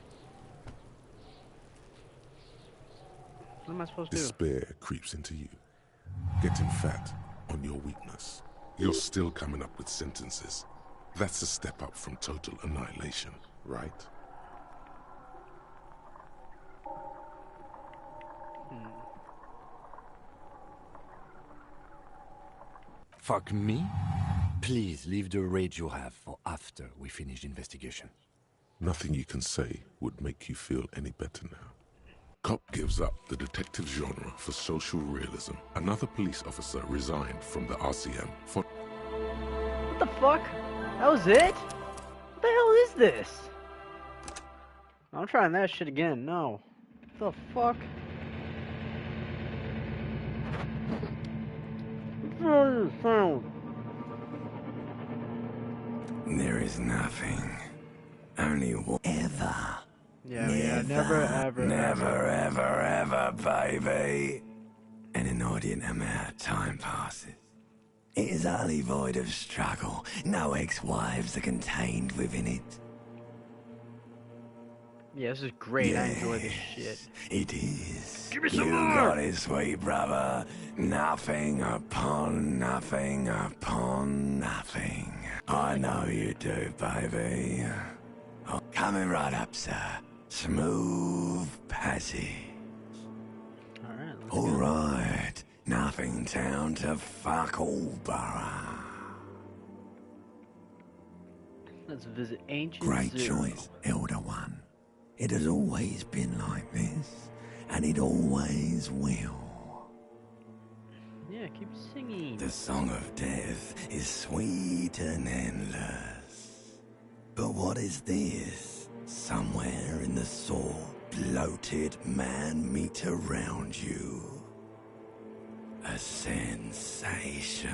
What am I supposed to do? Despair creeps into you, getting fat on your weakness. You're still coming up with sentences. That's a step up from total annihilation, right? Fuck me? Please leave the rage you have for after we finish the investigation. Nothing you can say would make you feel any better now. Cop gives up the detective genre for social realism. Another police officer resigned from the RCM for... What the fuck? That was it? What the hell is this? I'm trying that shit again. No. What the fuck? There is nothing. Only ever. Yeah, never, ever, never, ever, baby. An inordinate amount of time passes. It is utterly void of struggle. No ex-wives are contained within it. Yeah, this is great. I enjoy this shit. It is. Give me some you more! got it, sweet brother. Nothing upon nothing upon nothing. I know you do, baby. Oh, coming right up, sir. Smooth passage. All right. Nothing town to fuck all borough. Let's visit ancient Great Zero. choice, Elder One. It has always been like this, and it always will. Yeah, keep singing. The song of death is sweet and endless. But what is this? Somewhere in the sore, bloated man meet around you. A sensation.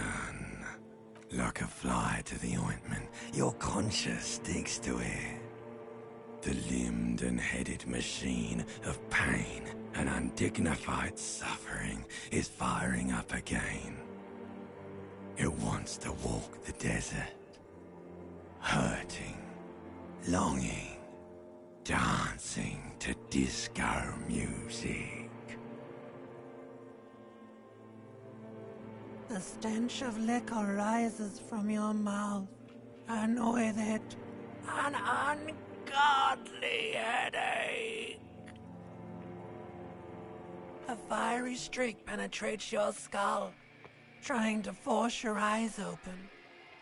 Like a fly to the ointment, your conscience sticks to it. The limbed and headed machine of pain and undignified suffering is firing up again. It wants to walk the desert, hurting, longing, dancing to disco music. The stench of liquor rises from your mouth, and with it, an ungodly headache. A fiery streak penetrates your skull, trying to force your eyes open.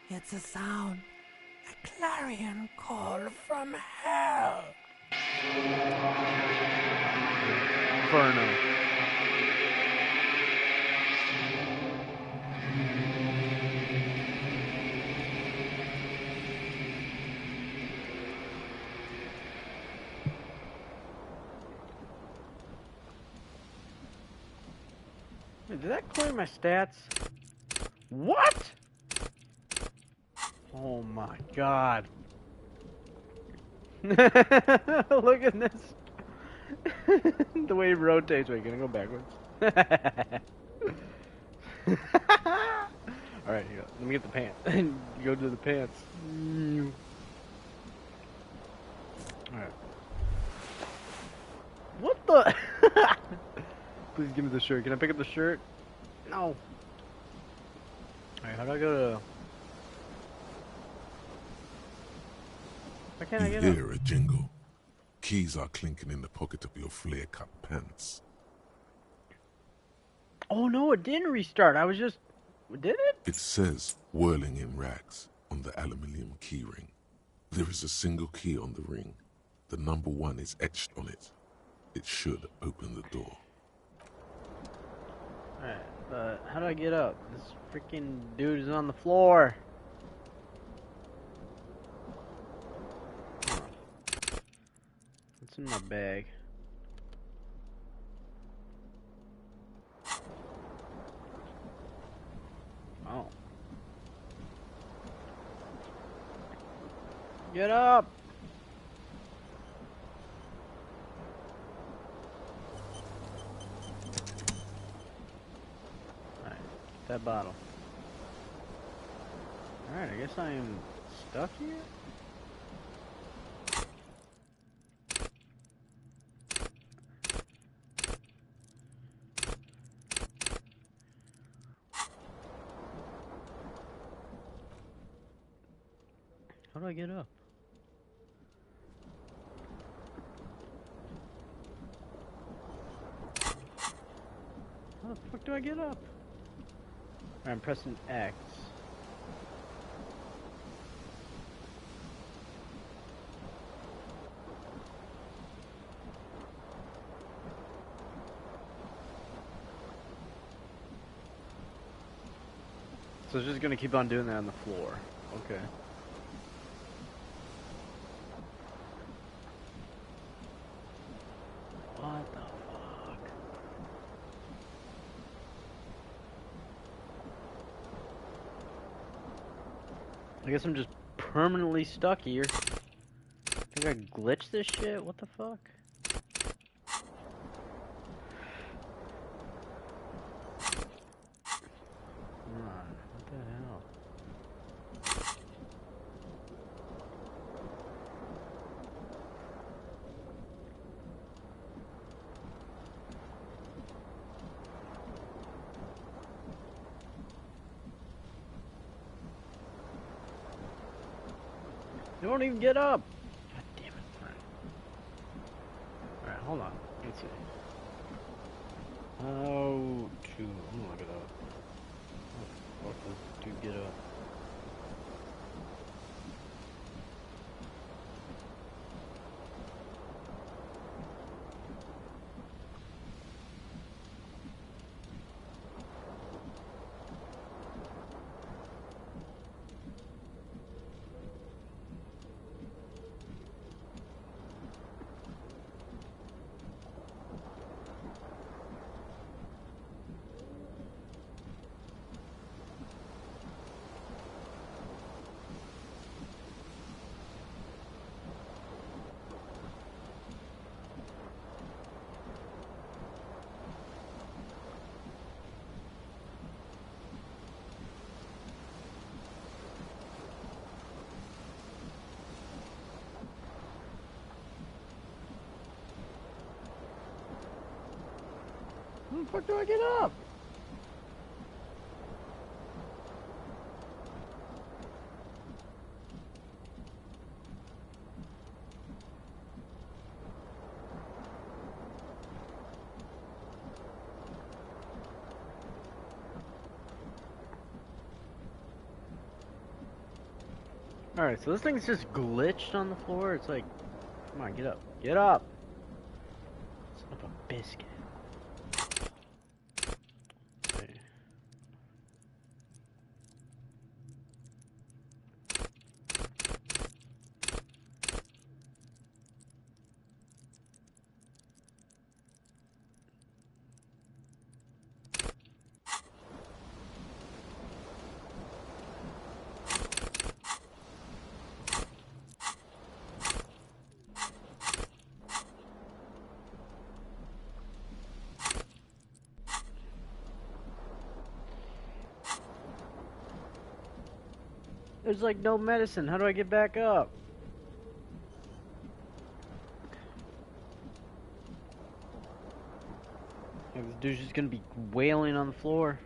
It's a sound, a clarion call from hell. Inferno. Wait, did that clear my stats? What? Oh my god. Look at this. The way he rotates. Wait, can I go backwards? Alright, here you go. Let me get the pants. Go to the pants. Alright. What the? Please give me the shirt. Can I pick up the shirt? No. Alright, how do I go to... Why can't I get You up? hear a jingle. Keys are clinking in the pocket of your flare-cut pants. Oh no, it didn't restart. I was just... Did it? It says whirling in rags on the aluminium keyring. There is a single key on the ring. The number 1 is etched on it. It should open the door. Alright, but how do I get up? This freaking dude is on the floor. What's in my bag? Oh. Get up! Alright, that bottle. Alright, I guess I am stuck here? How do I get up? How the fuck do I get up? I'm pressing X. So it's just gonna keep on doing that on the floor. Okay. What the fuck? I guess I'm just permanently stuck here. Think I glitched this shit? What the fuck? Come on, what the hell? They won't even get up. God damn it. Alright, hold on. Let's see. How to... I'm gonna look it up. How the fuck does dude get up? How the fuck do I get up? Alright, so this thing's just glitched on the floor. It's like, come on, get up. Get up! Son of a biscuit. Okay. There's like no medicine. How do I get back up? Like, this dude's just gonna be wailing on the floor.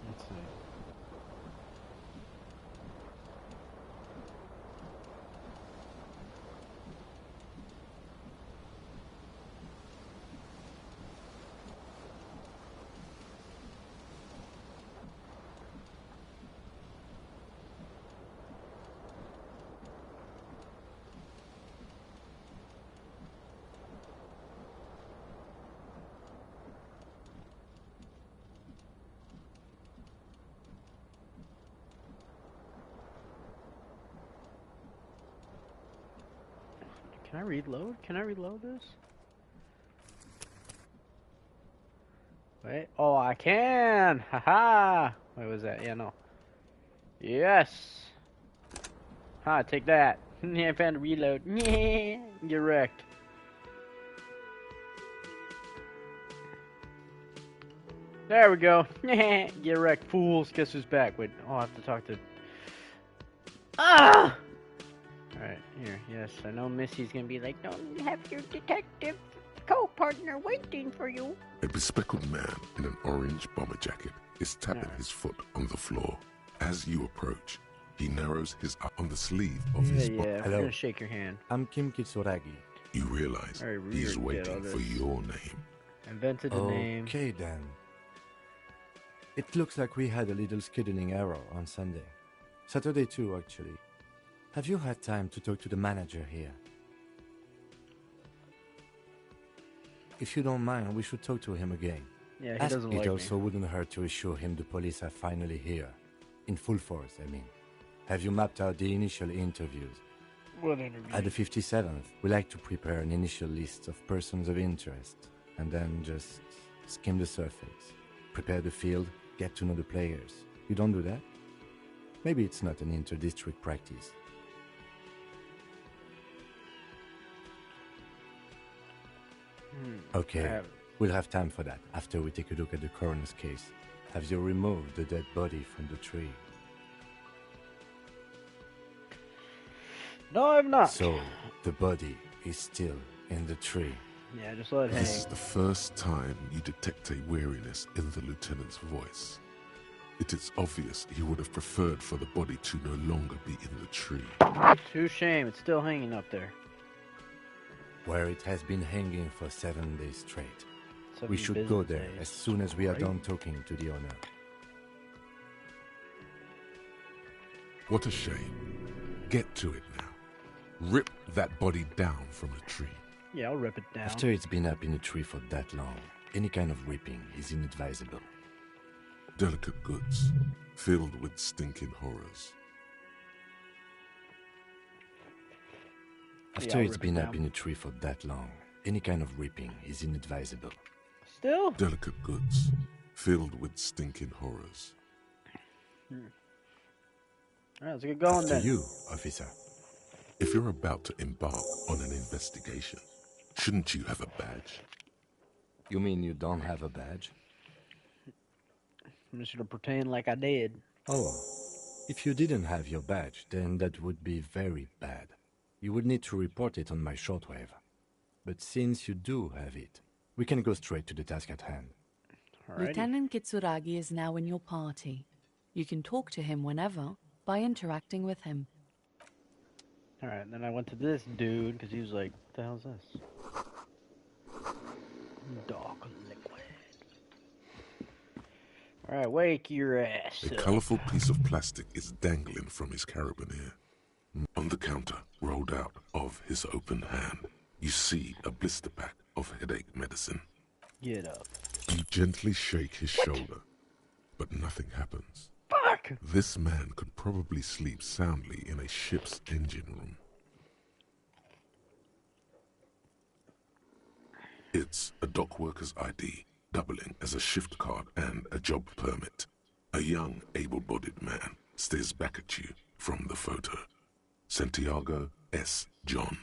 Let's see. Can I reload? Can I reload this? Wait. Oh, I can! Haha! Wait, was that? Yeah, no. Yes! Ha, take that. I found a reload. Get wrecked. There we go. Get wrecked, fools. Guess who's back? Wait, oh, I have to talk to... Ah! Alright, here, yes, I know Missy's gonna be like, don't have your detective co-partner waiting for you. A bespectacled man in an orange bomber jacket is tapping his foot on the floor. As you approach, he narrows his eye on the sleeve of his Yeah, I'm Hello. gonna shake your hand. I'm Kim Kitsuragi. You realize Alright, we he's already did all waiting for this. your name. Invented a name. Okay then. It looks like we had a little scheduling error on Sunday. Saturday too, actually. Have you had time to talk to the manager here? If you don't mind, we should talk to him again. Yeah, he doesn't like It also me. wouldn't hurt to assure him the police are finally here. In full force, I mean. Have you mapped out the initial interviews? What interview? At the 57th, we like to prepare an initial list of persons of interest, and then just skim the surface. Prepare the field, get to know the players. You don't do that? Maybe it's not an inter-district practice. Okay, we'll have time for that after we take a look at the coroner's case. Have you removed the dead body from the tree? No, I've not. So, the body is still in the tree. Yeah, just let it hang. This is the first time you detect a weariness in the lieutenant's voice. It is obvious he would have preferred for the body to no longer be in the tree. Too shame, it's still hanging up there. Where it has been hanging for 7 days straight. 7 We should go business there days. as soon as we are Right. done talking to the owner. What a shame. Get to it now. Rip that body down from the tree. Yeah, I'll rip it down. After it's been up in a tree for that long, any kind of ripping is inadvisable. Delicate goods, filled with stinking horrors. After I'll it's rip been it up down. in a tree for that long, any kind of ripping is inadvisable. Still? Delicate goods, filled with stinking horrors. Alright, let's get going After then. you, officer. If you're about to embark on an investigation, shouldn't you have a badge? You mean you don't have a badge? I'm just gonna pretend like I did. Oh, if you didn't have your badge, then that would be very bad. You would need to report it on my shortwave. But since you do have it, we can go straight to the task at hand. Alrighty. Lieutenant Kitsuragi is now in your party. You can talk to him whenever by interacting with him. Alright, then I went to this dude because he was like, what the hell is this? Dark liquid. Alright, wake your ass A up. colorful piece of plastic is dangling from his carabiner. On the counter, rolled out of his open hand, you see a blister pack of headache medicine. Get up. You gently shake his shoulder, but nothing happens. Fuck! This man could probably sleep soundly in a ship's engine room. It's a dock worker's ID, doubling as a shift card and a job permit. A young, able-bodied man stares back at you from the photo. Santiago S. John.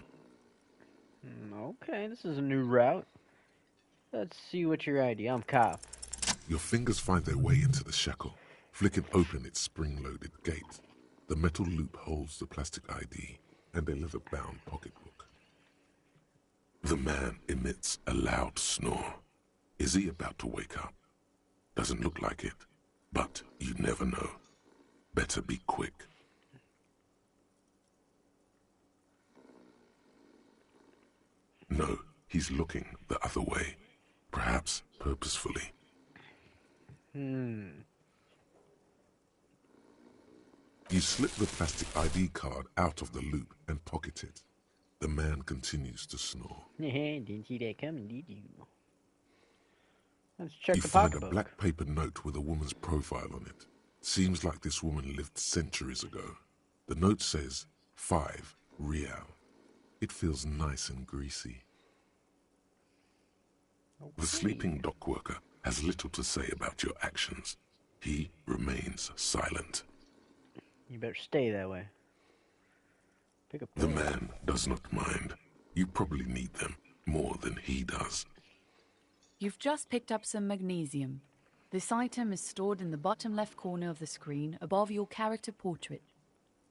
Okay, this is a new route. Let's see what your ID. I'm cop. Your fingers find their way into the shackle, flicking open its spring-loaded gate. The metal loop holds the plastic ID and a leather-bound pocketbook. The man emits a loud snore. Is he about to wake up? Doesn't look like it, but you never know. Better be quick. No, he's looking the other way, perhaps purposefully. You slip the plastic ID card out of the loop and pocket it. The man continues to snore. Didn't see that coming, did you? Let's check You the find pocketbook. a black paper note with a woman's profile on it. Seems like this woman lived centuries ago. The note says 5 real. It feels nice and greasy. The sleeping dock worker has little to say about your actions. He remains silent. You better stay that way. Pick up The man does not mind. You probably need them more than he does. You've just picked up some magnesium. This item is stored in the bottom left corner of the screen above your character portrait.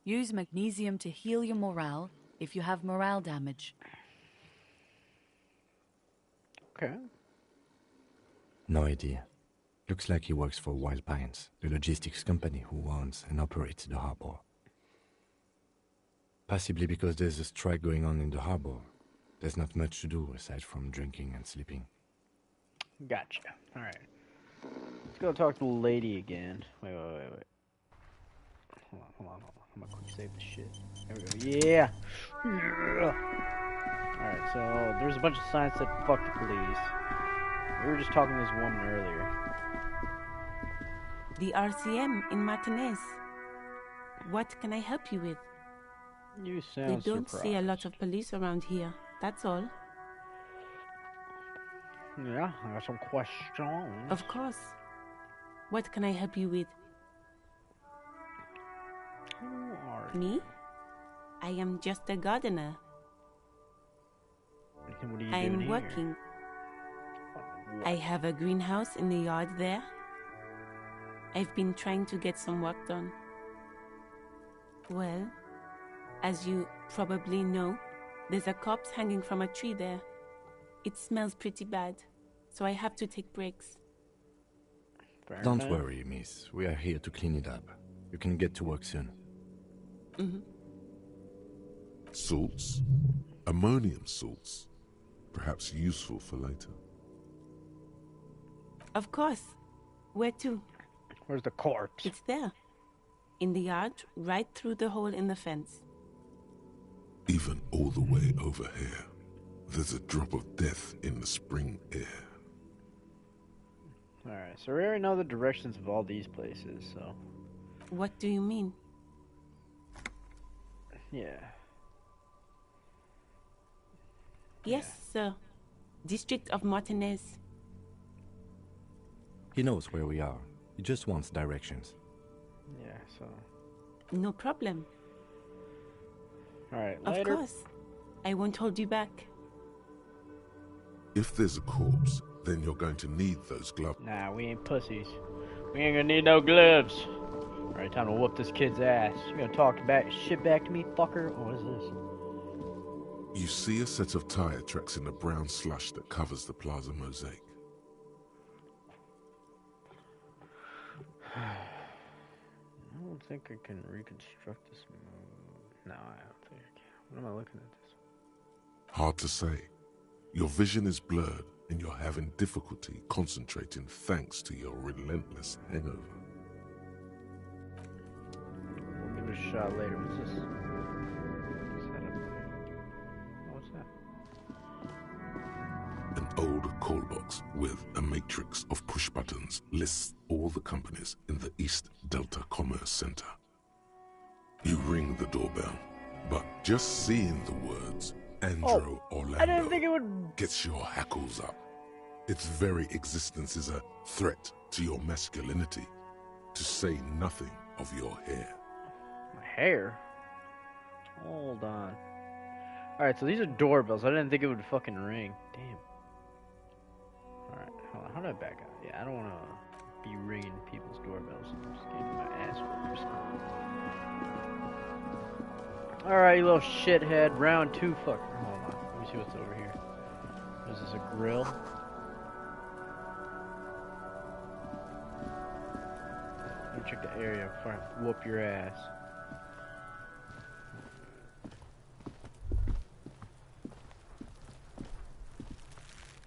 Use magnesium to heal your morale if you have morale damage. Okay. No idea. Looks like he works for Wild Pines, the logistics company who owns and operates the harbor. Possibly because there's a strike going on in the harbor. There's not much to do aside from drinking and sleeping. Gotcha. Alright. Let's go talk to the lady again. Wait. Hold on. I'm gonna quick save this shit. There we go. Yeah! Alright, so there's a bunch of signs that fuck the police. We were just talking to this woman earlier. The RCM in Martinez. What can I help you with? You They sound don't surprised. see a lot of police around here. That's all. Yeah, I got some questions. Of course. What can I help you with? Who are you? Me? I am just a gardener. And what are you doing I'm here? working. What? I have a greenhouse in the yard there. I've been trying to get some work done. Well, as you probably know, there's a corpse hanging from a tree there. It smells pretty bad, so I have to take breaks. Fair Don't enough. worry, miss. We are here to clean it up. You can get to work soon. Salts? Ammonium salts. Perhaps useful for later. Of course. Where to? Where's the corpse? It's there. In the yard, right through the hole in the fence. Even all the way over here, there's a drop of death in the spring air. Alright, so we already know the directions of all these places, so... What do you mean? Yeah. Yes, sir. District of Martinez. He knows where we are. He just wants directions. Yeah, so... No problem. Alright, Of later. course. I won't hold you back. If there's a corpse, then you're going to need those gloves. Nah, we ain't pussies. We ain't gonna need no gloves. Alright, time to whoop this kid's ass. You gonna talk shit back to me, fucker? Or what is this? You see a set of tire tracks in the brown slush that covers the plaza mosaic. I don't think I can reconstruct this move. No, I don't think I can. What am I looking at this? Hard to say. Your vision is blurred, and you're having difficulty concentrating thanks to your relentless hangover. We'll give it a shot later. What's this? What's that? An old call box with a matrix of push buttons lists all the companies in the East Delta Commerce Center. You ring the doorbell, but just seeing the words Andrew Orlando I didn't think it would... gets your hackles up. Its very existence is a threat to your masculinity, to say nothing of your hair. My hair? Hold on. Alright, so these are doorbells. I didn't think it would fucking ring. Damn. Alright, hold on. How do I back up? Yeah, I don't want to be ringing people's doorbells. I'm just getting my ass whipped or something. Alright, you little shithead. Round 2, fucker. Hold on. Let me see what's over here. Is this a grill? Let me check the area before I whoop your ass.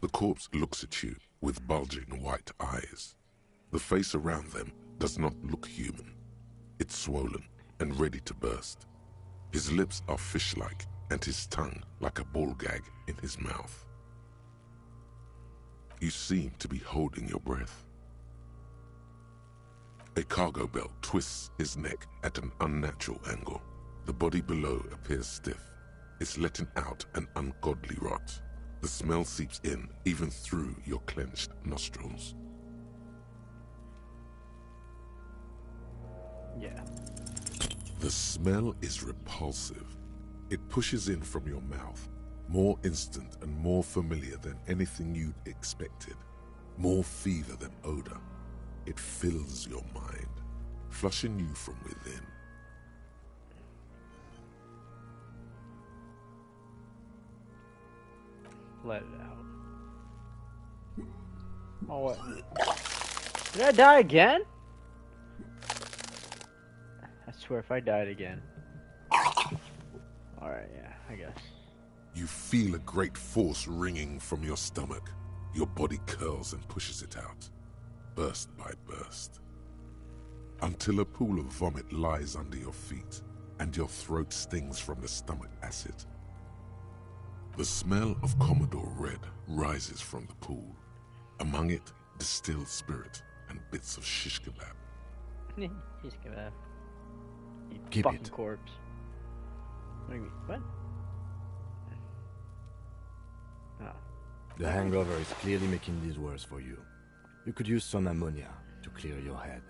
The corpse looks at you with bulging white eyes. The face around them does not look human. It's swollen and ready to burst. His lips are fish-like and his tongue like a ball gag in his mouth. You seem to be holding your breath. A cargo belt twists his neck at an unnatural angle. The body below appears stiff. It's letting out an ungodly rot. The smell seeps in even through your clenched nostrils. Yeah. The smell is repulsive. It pushes in from your mouth, more instant and more familiar than anything you'd expected, more fever than odor. It fills your mind, flushing you from within. Let it out. Oh, what? Did I die again? I swear if I died again. Alright, yeah, I guess. You feel a great force ringing from your stomach. Your body curls and pushes it out, burst by burst, until a pool of vomit lies under your feet and your throat stings from the stomach acid. The smell of Commodore Red rises from the pool. Among it, distilled spirit and bits of shish kebab. Shish kebab. You Keep fucking it. corpse. What do you mean? What? Oh. The hangover is clearly making this worse for you. You could use some ammonia to clear your head.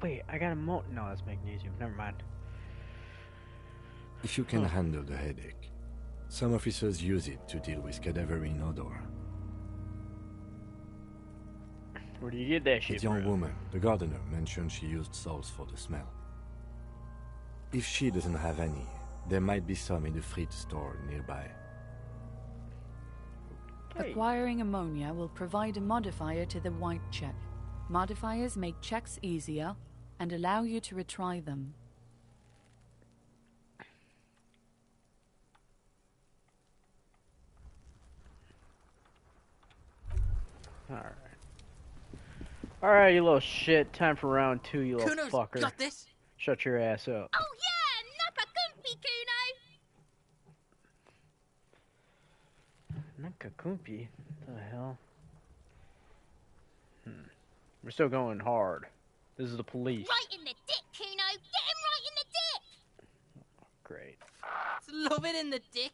Wait, I got a No, that's magnesium. Never mind. If you can handle the headache, some officers use it to deal with cadaverine odor. Where do you get that shit That young from? woman, the gardener, mentioned she used salts for the smell. If she doesn't have any, there might be some in the fridge store nearby. Hey. Acquiring ammonia will provide a modifier to the white check. Modifiers make checks easier and allow you to retry them. Alright. Alright, you little shit. Time for round 2, you little Kuno's fucker. got this. Shut your ass up. Oh yeah, Nappa Gumpy, Kuno! Nakakumpi? What the hell? We're still going hard. This is the police. Right in the dick, Kuno! Get him right in the dick! Great. Love it in the dick.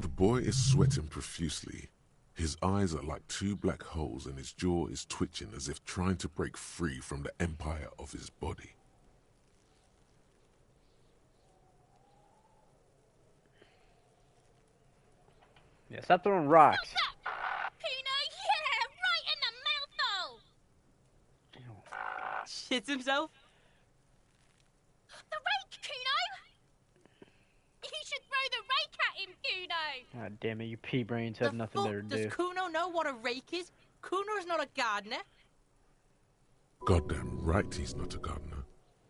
The boy is sweating profusely. His eyes are like two black holes and his jaw is twitching as if trying to break free from the empire of his body. Yeah, stop throwing rocks. Kuno, yeah! Right in the mouth hole! Shits himself. The rake, Kuno! You should throw the rake at him, Kuno! God damn it, you pea brains have nothing better to Does do. Kuno know what a rake is? Kuno's not a gardener. Goddamn right he's not a gardener.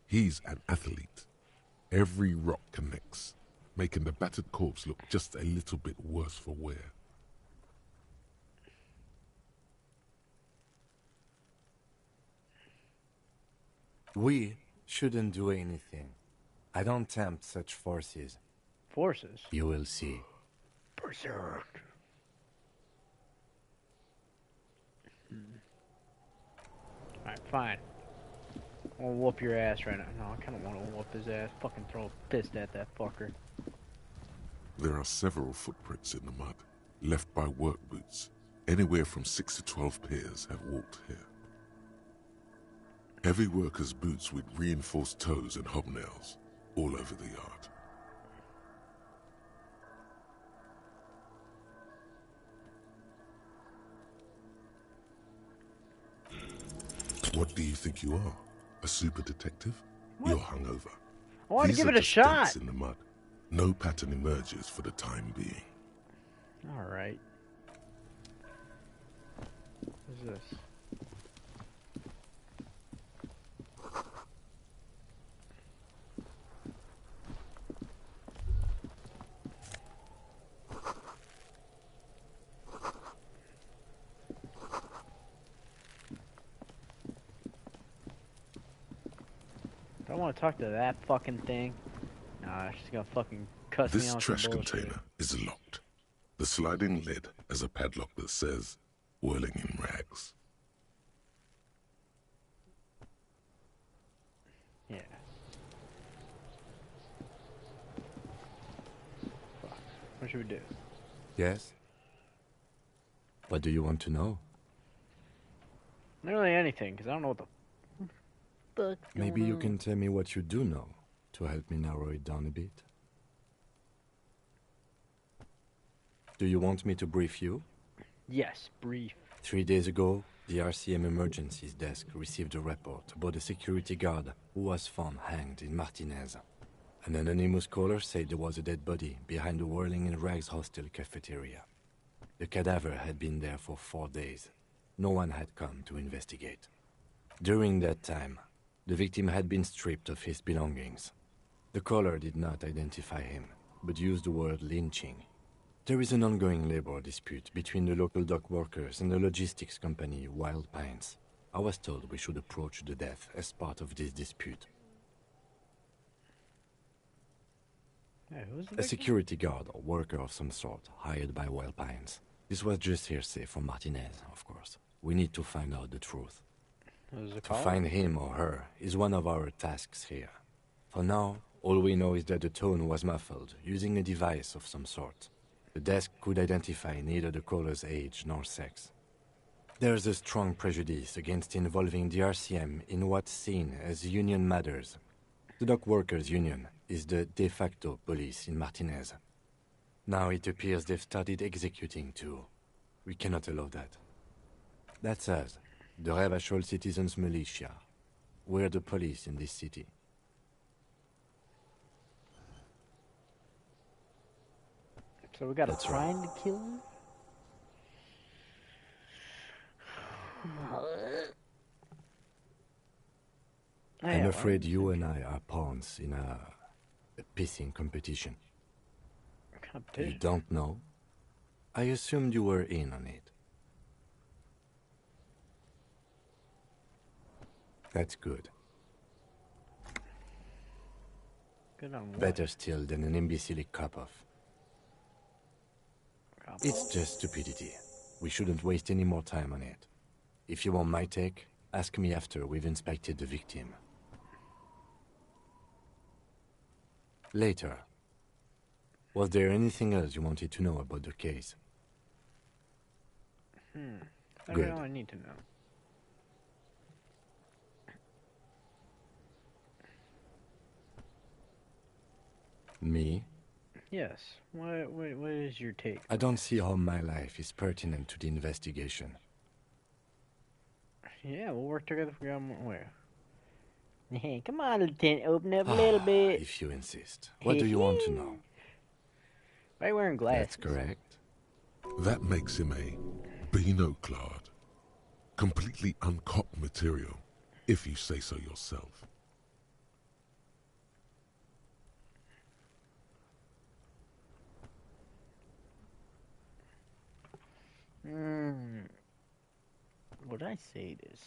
He's an athlete. Every rock connects. making the battered corpse look just a little bit worse for wear. We shouldn't do anything. I don't tempt such forces. Forces? You will see. Berserk. Alright, fine. I'll whoop your ass right now. No, I kinda wanna whoop his ass. Fucking throw a fist at that fucker. There are several footprints in the mud, left by work boots. Anywhere from 6 to 12 pairs have walked here. Heavy workers' boots with reinforced toes and hobnails, all over the yard. What do you think you are? A super detective? What? You're hungover. I want to These give are it a just shot. dents in the mud. No pattern emerges for the time being. Alright. What's this? Do I want to talk to that fucking thing? Nah, she's gonna fucking cuss me This out. trash container is locked. The sliding lid has a padlock that says, "Whirling in rags." Yeah. Fuck. What should we do? Yes? What do you want to know? Literally anything, because I don't know what the fuck. Maybe you can tell me what you do know to help me narrow it down a bit. Do you want me to brief you? Yes, brief. 3 days ago, the RCM Emergencies Desk received a report about a security guard who was found hanged in Martinez. An anonymous caller said there was a dead body behind the Whirling in Rags hostel cafeteria. The cadaver had been there for 4 days. No one had come to investigate. During that time, the victim had been stripped of his belongings. The caller did not identify him, but used the word lynching. There is an ongoing labor dispute between the local dock workers and the logistics company Wild Pines. I was told we should approach the death as part of this dispute. Hey, who's the A victim? security guard or worker of some sort, hired by Wild Pines. This was just hearsay from Martinez, of course. We need to find out the truth. To find him or her is one of our tasks here. For now, all we know is that the tone was muffled, using a device of some sort. The desk could identify neither the caller's age nor sex. There's a strong prejudice against involving the RCM in what's seen as union matters. The dock workers' union is the de facto police in Martinez. Now it appears they've started executing too. We cannot allow that. That's us, the Revachol Citizens Militia. We're the police in this city. So we gotta That's find to kill him? I'm afraid you and I are pawns in a pissing competition. You don't know? I assumed you were in on it. That's good. Good on what? Better still than an imbecilic cop-off. It's just stupidity. We shouldn't waste any more time on it. If you want my take, ask me after we've inspected the victim. Later. Was there anything else you wanted to know about the case? That's Good. all I need to know. Me? Yes. What is your take? I don't see how my life is pertinent to the investigation. Yeah, we'll work together for where? Hey, come on, Lieutenant, open up a little bit. If you insist. What do you want to know? Why are you wearing glasses? That's correct. That makes him a Beano-clad. Completely uncocked material, if you say so yourself. Would I say this?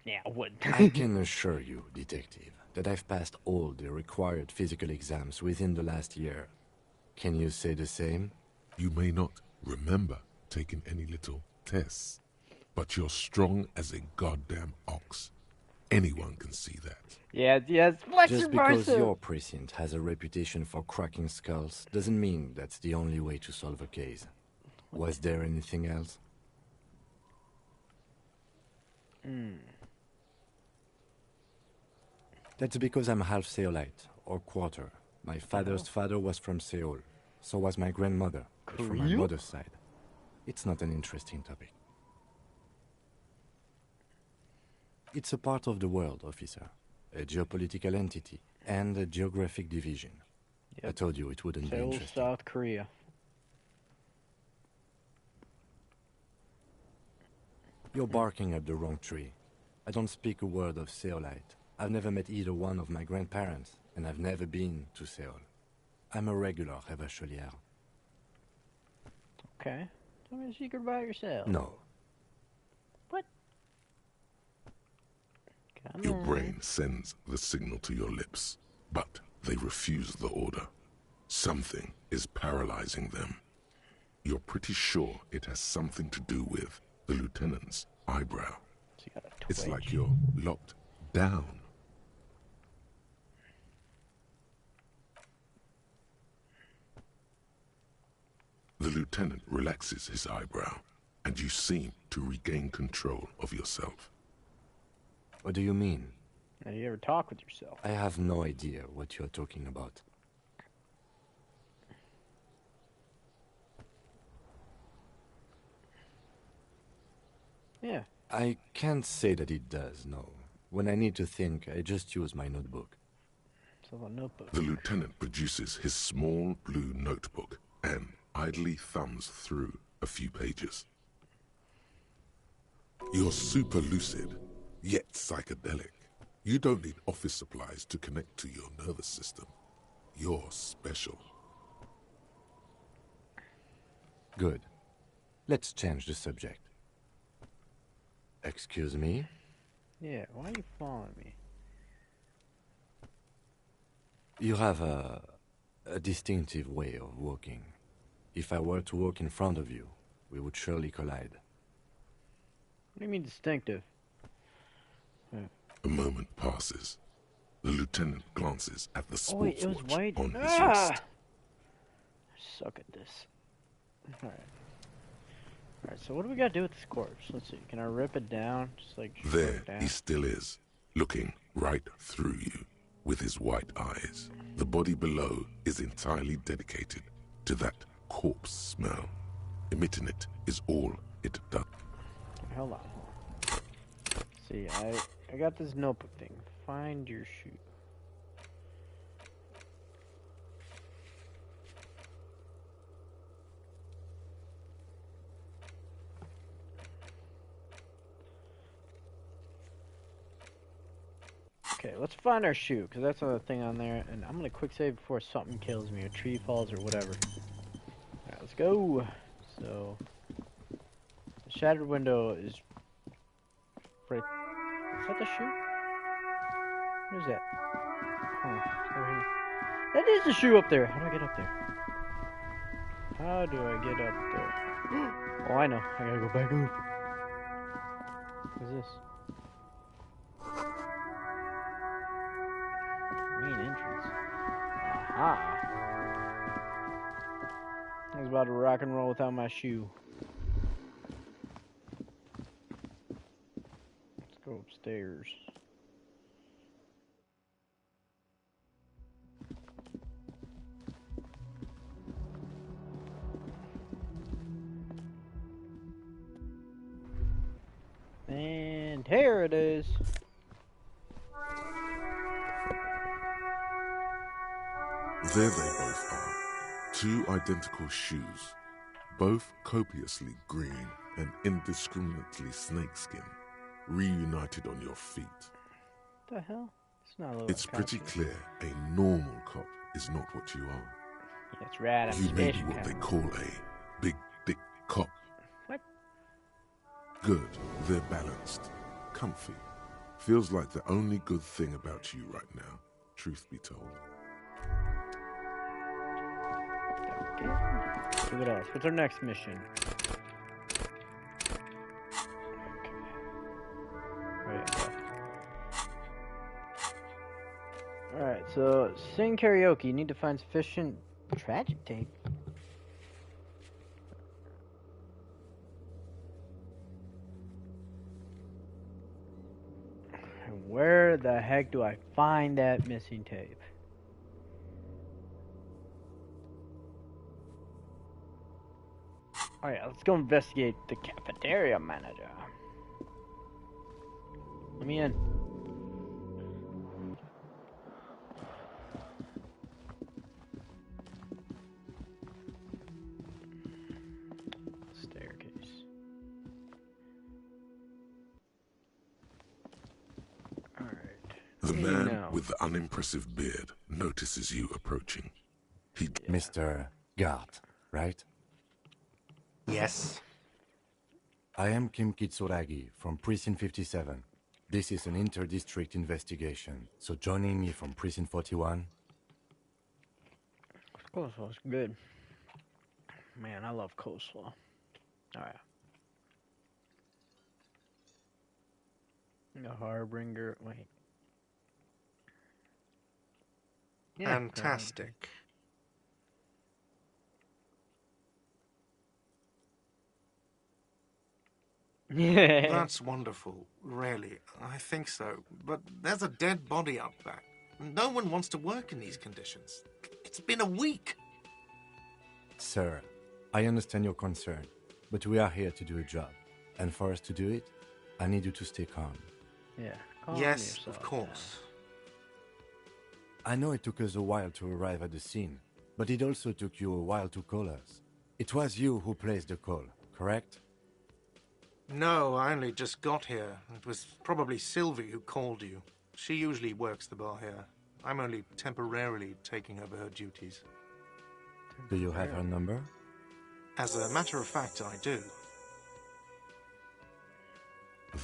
Yeah, I would. I can assure you, Detective, that I've passed all the required physical exams within the last year. Can you say the same? You may not remember taking any little tests, but you're strong as a goddamn ox. Anyone can see that. Yes, Just because your precinct has a reputation for cracking skulls doesn't mean that's the only way to solve a case. Was there anything else? That's because I'm half Seolite, or quarter. My father's father was from Seoul. So was my grandmother, but from my mother's side. It's not an interesting topic. It's a part of the world, officer. A geopolitical entity and a geographic division. Yep. I told you it wouldn't be interesting. South Korea. You're barking up the wrong tree. I don't speak a word of Seolite. I've never met either one of my grandparents, and I've never been to Seoul. I'm a regular Revacholière. Okay. Tell me a secret about yourself. No. What? Your brain sends the signal to your lips, but they refuse the order. Something is paralyzing them. You're pretty sure it has something to do with the lieutenant's eyebrow. It's like you're locked down. The lieutenant relaxes his eyebrow, and you seem to regain control of yourself. What do you mean? Have you ever talk with yourself? I have no idea what you're talking about. Yeah. I can't say that it does, no. When I need to think, I just use my notebook. So a notebook. The lieutenant produces his small blue notebook and idly thumbs through a few pages. You're super lucid, yet psychedelic. You don't need office supplies to connect to your nervous system. You're special. Good. Let's change the subject. Excuse me? Yeah, why are you following me? You have a distinctive way of walking. If I were to walk in front of you, we would surely collide. What do you mean distinctive? A moment passes. The lieutenant glances at the sports watch white. on his wrist. I suck at this. Alright. Alright, so what do we gotta do with this corpse? Let's see. Can I rip it down? Just like there it down? He still is, looking right through you with his white eyes. The body below is entirely dedicated to that corpse smell. Emitting it is all it does. Hold on. See, I got this notebook thing. Find your shoe. Okay, let's find our shoe, because that's another thing on there. And I'm going to quick save before something kills me, a tree falls or whatever. Alright, let's go. So, the shattered window is right. Is that the shoe? What is that? Huh, it's over here. That is the shoe up there. How do I get up there? How do I get up there? Oh, I know. I gotta go back up. What's this? Main entrance. Aha. I was about to rock and roll without my shoe. Let's go upstairs. And here it is. There they both are. Two identical shoes, both copiously green and indiscriminately snakeskin, reunited on your feet. What the hell? It's not a little It's pretty clear a normal cop is not what you are. That's right, I'm You may be special what kind they of- call a Good. They're balanced. Comfy. Feels like the only good thing about you right now, truth be told. Okay. What else? What's our next mission? Alright, so sing karaoke. You need to find sufficient tragic tape. Where the heck do I find that missing tape? Alright, let's go investigate the cafeteria manager. Let me in. Staircase. Alright. The man with the unimpressive beard notices you approaching. Mr. Gart, right? Yes. I am Kim Kitsuragi from Precinct 57. This is an inter-district investigation, so joining me from Precinct 41... Coleslaw's good. Man, I love coleslaw. Alright. The Harbinger, wait. Yeah, fantastic. Yeah. That's wonderful, really. I think so. But there's a dead body up back. No one wants to work in these conditions. It's been a week. Sir, I understand your concern, but we are here to do a job. And for us to do it, I need you to stay calm. Yeah. Yes, of course. I know it took us a while to arrive at the scene, but it also took you a while to call us. It was you who placed the call, correct? No, I only just got here. It was probably Sylvie who called you. She usually works the bar here. I'm only temporarily taking over her duties. Do you have her number? As a matter of fact, I do.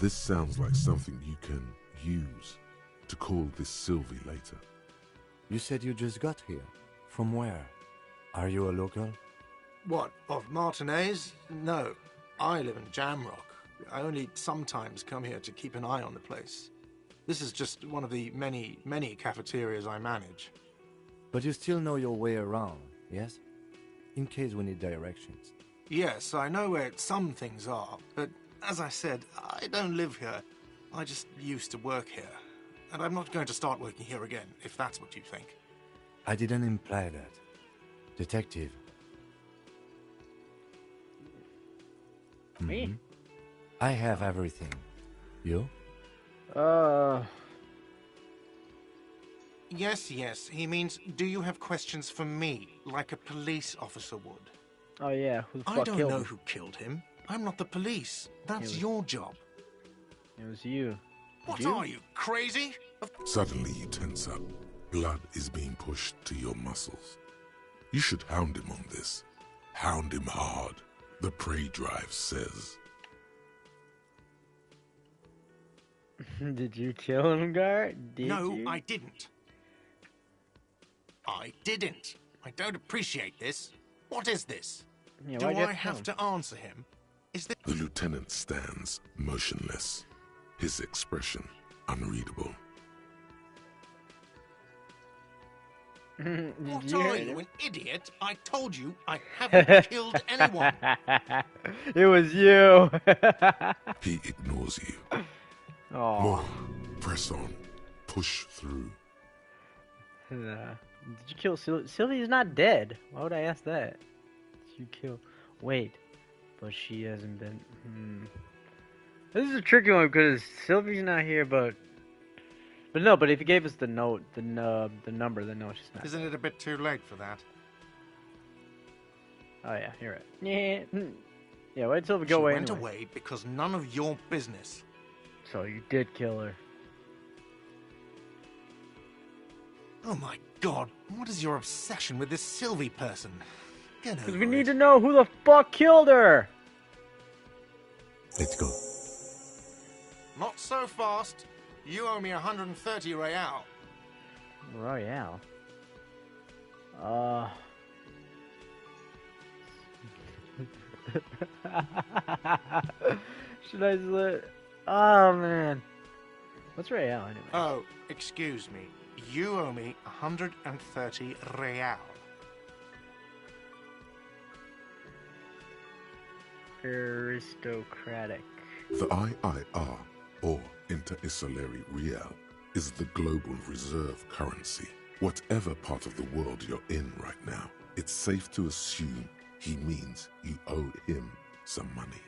This sounds like something you can use to call this Sylvie later. You said you just got here. From where? Are you a local? What, of Martinez? No, I live in Jamrock. I only sometimes come here to keep an eye on the place. This is just one of the many, many cafeterias I manage. But you still know your way around, yes? In case we need directions. Yes, I know where some things are, but as I said, I don't live here. I just used to work here. And I'm not going to start working here again, if that's what you think. I didn't imply that. Detective. Me? I have everything. You? Yes, he means, do you have questions for me, like a police officer would? Oh yeah, who the fuck I don't killed know him? who killed him. I'm not the police. That's your job. It was you. What are you, crazy? Suddenly you tense up. Blood is being pushed to your muscles. You should hound him on this. Hound him hard. The prey drive says. Did you kill him, Gart? No, I didn't. I didn't. I don't appreciate this. What is this? Yeah, Do why'd you I have have to answer him? Is this... The lieutenant stands motionless, his expression unreadable. What are you, an idiot? I told you I haven't killed anyone. It was you. He ignores you. Oh. More. Press on. Push through. Did you kill Sylvie? Sylvie's not dead. Why would I ask that? Did you kill... Wait. But she hasn't been... This is a tricky one because Sylvie's not here, but... But no, but if you gave us the note, the number, then no, she's not. Isn't it a bit too late for that? Oh yeah, you're right. Yeah. Yeah, why'd Sylvie go away She went anyway? away because none of your business. So you did kill her. Oh my god, what is your obsession with this Sylvie person? Get Because over we it. need to know who the fuck killed her! Let's go. not so fast. You owe me 130 real. Royale. Should I let? Oh man, what's Real anyway? Oh, excuse me. You owe me 130 real. Aristocratic. The IIR, or Inter-Isolari Real, is the global reserve currency. Whatever part of the world you're in right now, it's safe to assume he means you owe him some money.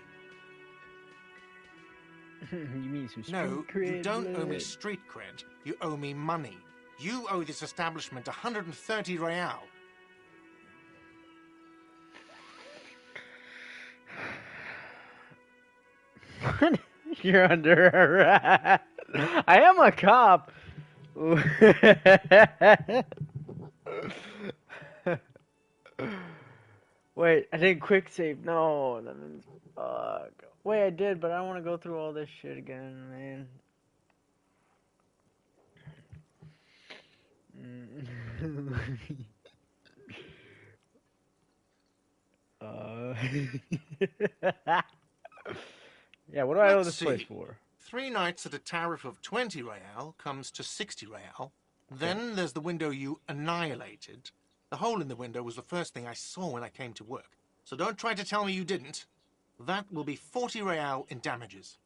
You mean some street No, cred? you don't owe me blood? street cred. You owe me money. You owe this establishment 130 real. You're under arrest. I am a cop. Wait, I didn't quick save. No, that means fuck. Wait, I did, but I don't want to go through all this shit again, man. Yeah, what do I owe this place for? 3 nights at a tariff of 20 real comes to 60 real. Then there's the window you annihilated. The hole in the window was the first thing I saw when I came to work. So don't try to tell me you didn't. That will be 40 real in damages.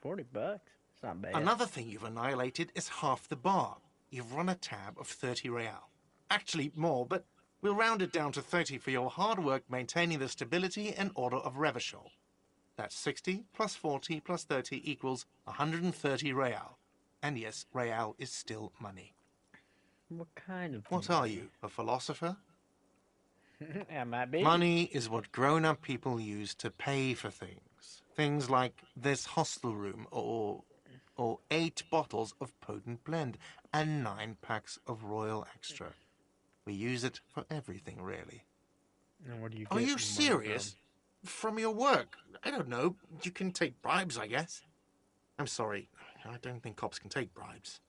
40 bucks? It's not bad. Another thing you've annihilated is half the bar. You've run a tab of 30 real. Actually, more, but we'll round it down to 30 for your hard work maintaining the stability and order of Revachol. That's 60 plus 40 plus 30 equals 130 real. And yes, real is still money. What kind of... What are you, a philosopher? I might be. Money is what grown-up people use to pay for things. Things like this hostel room, or 8 bottles of potent blend, and 9 packs of Royal Extra. We use it for everything, really. And what do you Are get you from serious? From your work? I don't know. You can take bribes, I guess. I'm sorry. I don't think cops can take bribes.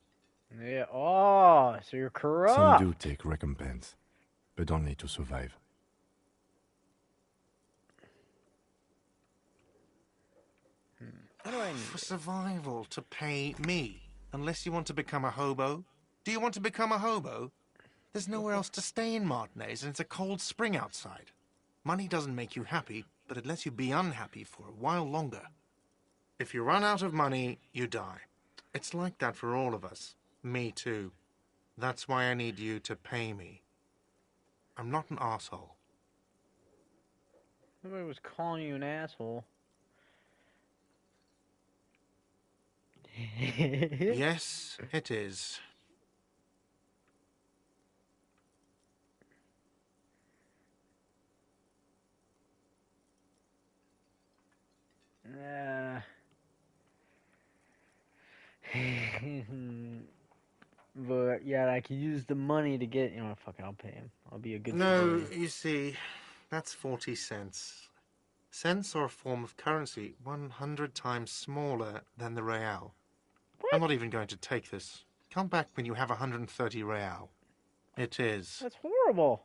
Yeah. Oh, so you're corrupt. Some do take recompense, but only to survive. What do I need? For survival, to pay me. Unless you want to become a hobo. Do you want to become a hobo? There's nowhere else to stay in Martinez, and it's a cold spring outside. Money doesn't make you happy, but it lets you be unhappy for a while longer. If you run out of money, you die. It's like that for all of us. Me too. That's why I need you to pay me. I'm not an asshole. Nobody was calling you an asshole. Yes, it is. But yeah, I can use the money to get. You know, fuck it, I'll pay him. I'll be a good. No, citizen. you see, that's 40 cents. Cents are a form of currency 100 times smaller than the real. What? I'm not even going to take this. Come back when you have 130 real. It is. That's horrible.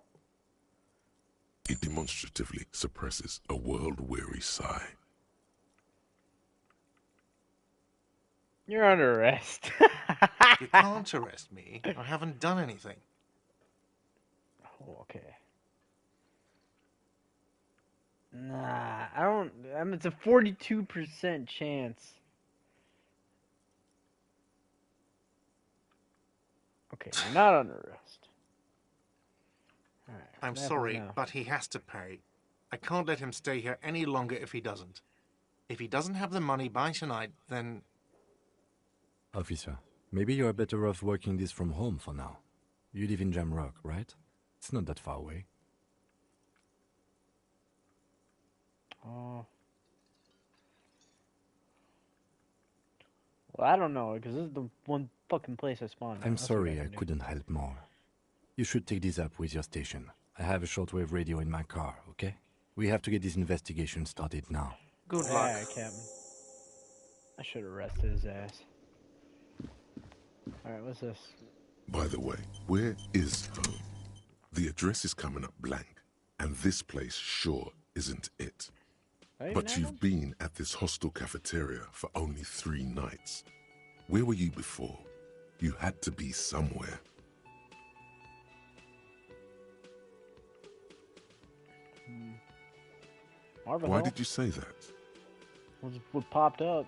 He demonstratively suppresses a world-weary sigh. You're under arrest. You can't arrest me. I haven't done anything. Oh, okay. Nah, I don't. I mean, it's a 42% chance. Okay, you're not under arrest. All right, I'm that sorry, now. but he has to pay. I can't let him stay here any longer if he doesn't. If he doesn't have the money by tonight, then... Officer, maybe you're better off working this from home for now. You live in Jamrock, right? It's not that far away. Oh. Well, I don't know, because this is the one fucking place I spawned. I'm That's what sorry I can do. couldn't help more. You should take this up with your station. I have a shortwave radio in my car, okay? We have to get this investigation started now. Good luck, Captain. I should arrested his ass. Alright, what's this? By the way, where is home? The address is coming up blank, and this place sure isn't it. But you've been at this hostel cafeteria for only 3 nights. Where were you before? You had to be somewhere. Why did you say that? What popped up?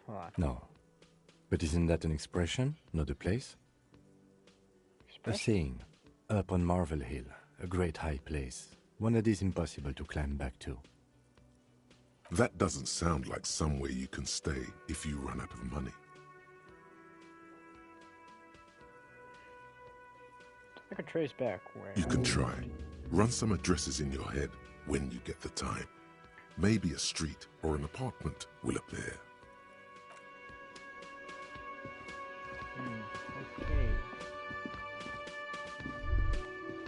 Hold on. No. But isn't that an expression, not a place? A saying. Up on Marvel Hill, a great high place. One that is impossible to climb back to. That doesn't sound like somewhere you can stay if you run out of money. I could trace back where... You can try. Run some addresses in your head when you get the time. Maybe a street or an apartment will appear. Okay.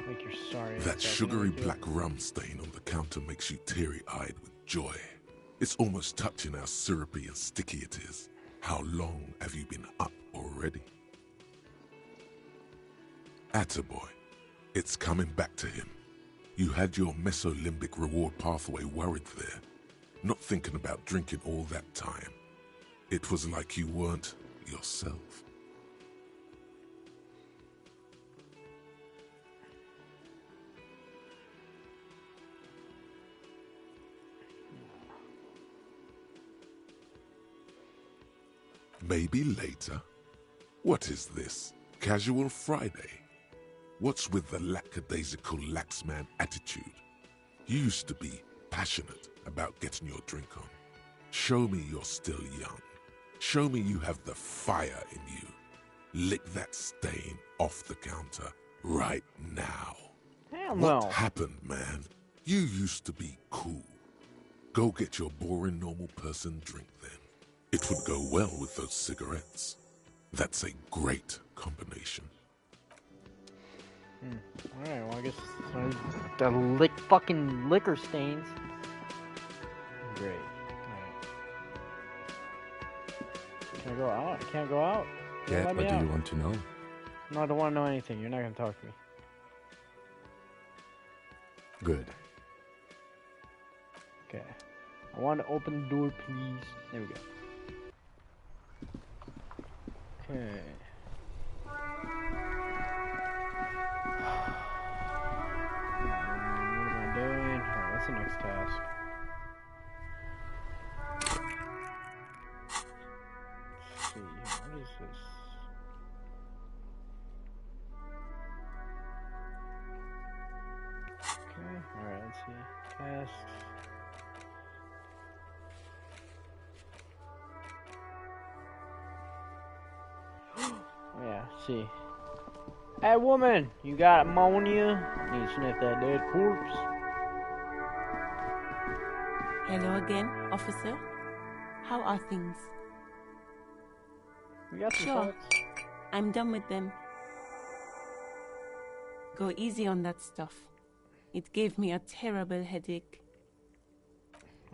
Like you're sorry. That sugary black rum stain on the counter makes you teary-eyed with joy. It's almost touching how syrupy and sticky it is. How long have you been up already? Attaboy. It's coming back to him. You had your mesolimbic reward pathway worried there, not thinking about drinking all that time. It was like you weren't yourself. Maybe later. What is this? Casual Friday? What's with the lackadaisical laxman attitude? You used to be passionate about getting your drink on. Show me you're still young. Show me you have the fire in you. Lick that stain off the counter right now. Hell What no. happened, man? You used to be cool. Go get your boring normal person drink then. It would go well with those cigarettes. That's a great combination. Alright, well I guess the fucking liquor stains. Great. Alright. Can I go out? I can't go out? Yeah, Let me what do out. you want to know? No, I don't want to know anything. You're not gonna talk to me. Good. Okay. I want to open the door, please. There we go. Okay. What am I doing? Alright, what's the next task? Let's see, what is this? Okay, alright, let's see. Tasks. Yeah, see. Hey woman, you got ammonia? Need to sniff that dead corpse. Hello again, officer. How are things? You got some Sure. salts? I'm done with them. Go easy on that stuff. It gave me a terrible headache.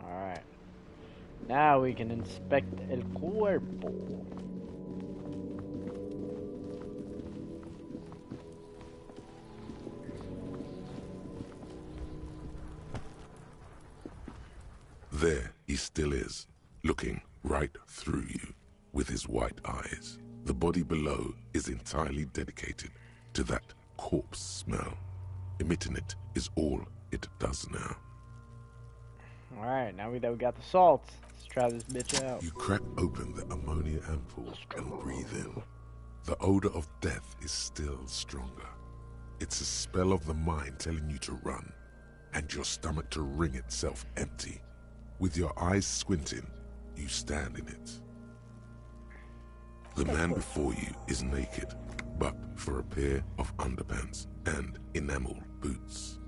Alright. Now we can inspect el cuerpo. There he still is, looking right through you with his white eyes. The body below is entirely dedicated to that corpse smell. Emitting it is all it does now. Alright, now that we got the salts, let's try this bitch out. You crack open the ammonia ampoule and breathe in. The odor of death is still stronger. It's a spell of the mind telling you to run, and your stomach to wring itself empty. With your eyes squinting, you stand in it. The man before you is naked, but for a pair of underpants and enameled boots.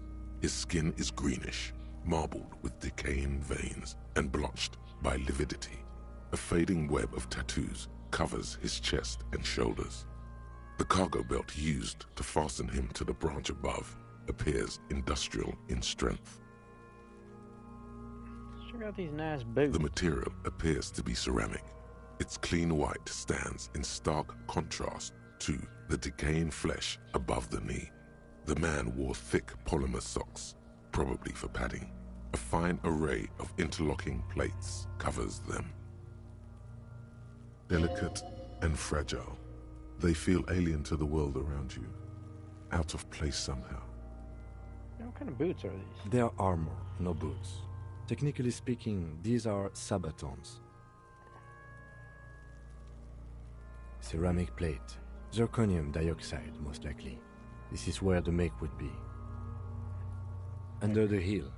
His skin is greenish, marbled with decaying veins and blotched by lividity. A fading web of tattoos covers his chest and shoulders. The cargo belt used to fasten him to the branch above appears industrial in strength. Check out these nice boots. The material appears to be ceramic. Its clean white stands in stark contrast to the decaying flesh above the knee. The man wore thick polymer socks, probably for padding. A fine array of interlocking plates covers them. Delicate and fragile, they feel alien to the world around you, out of place somehow. What kind of boots are these? They are armor, no boots. Technically speaking, these are sabatons. Ceramic plate. Zirconium dioxide, most likely. This is where the make would be. Under the heel.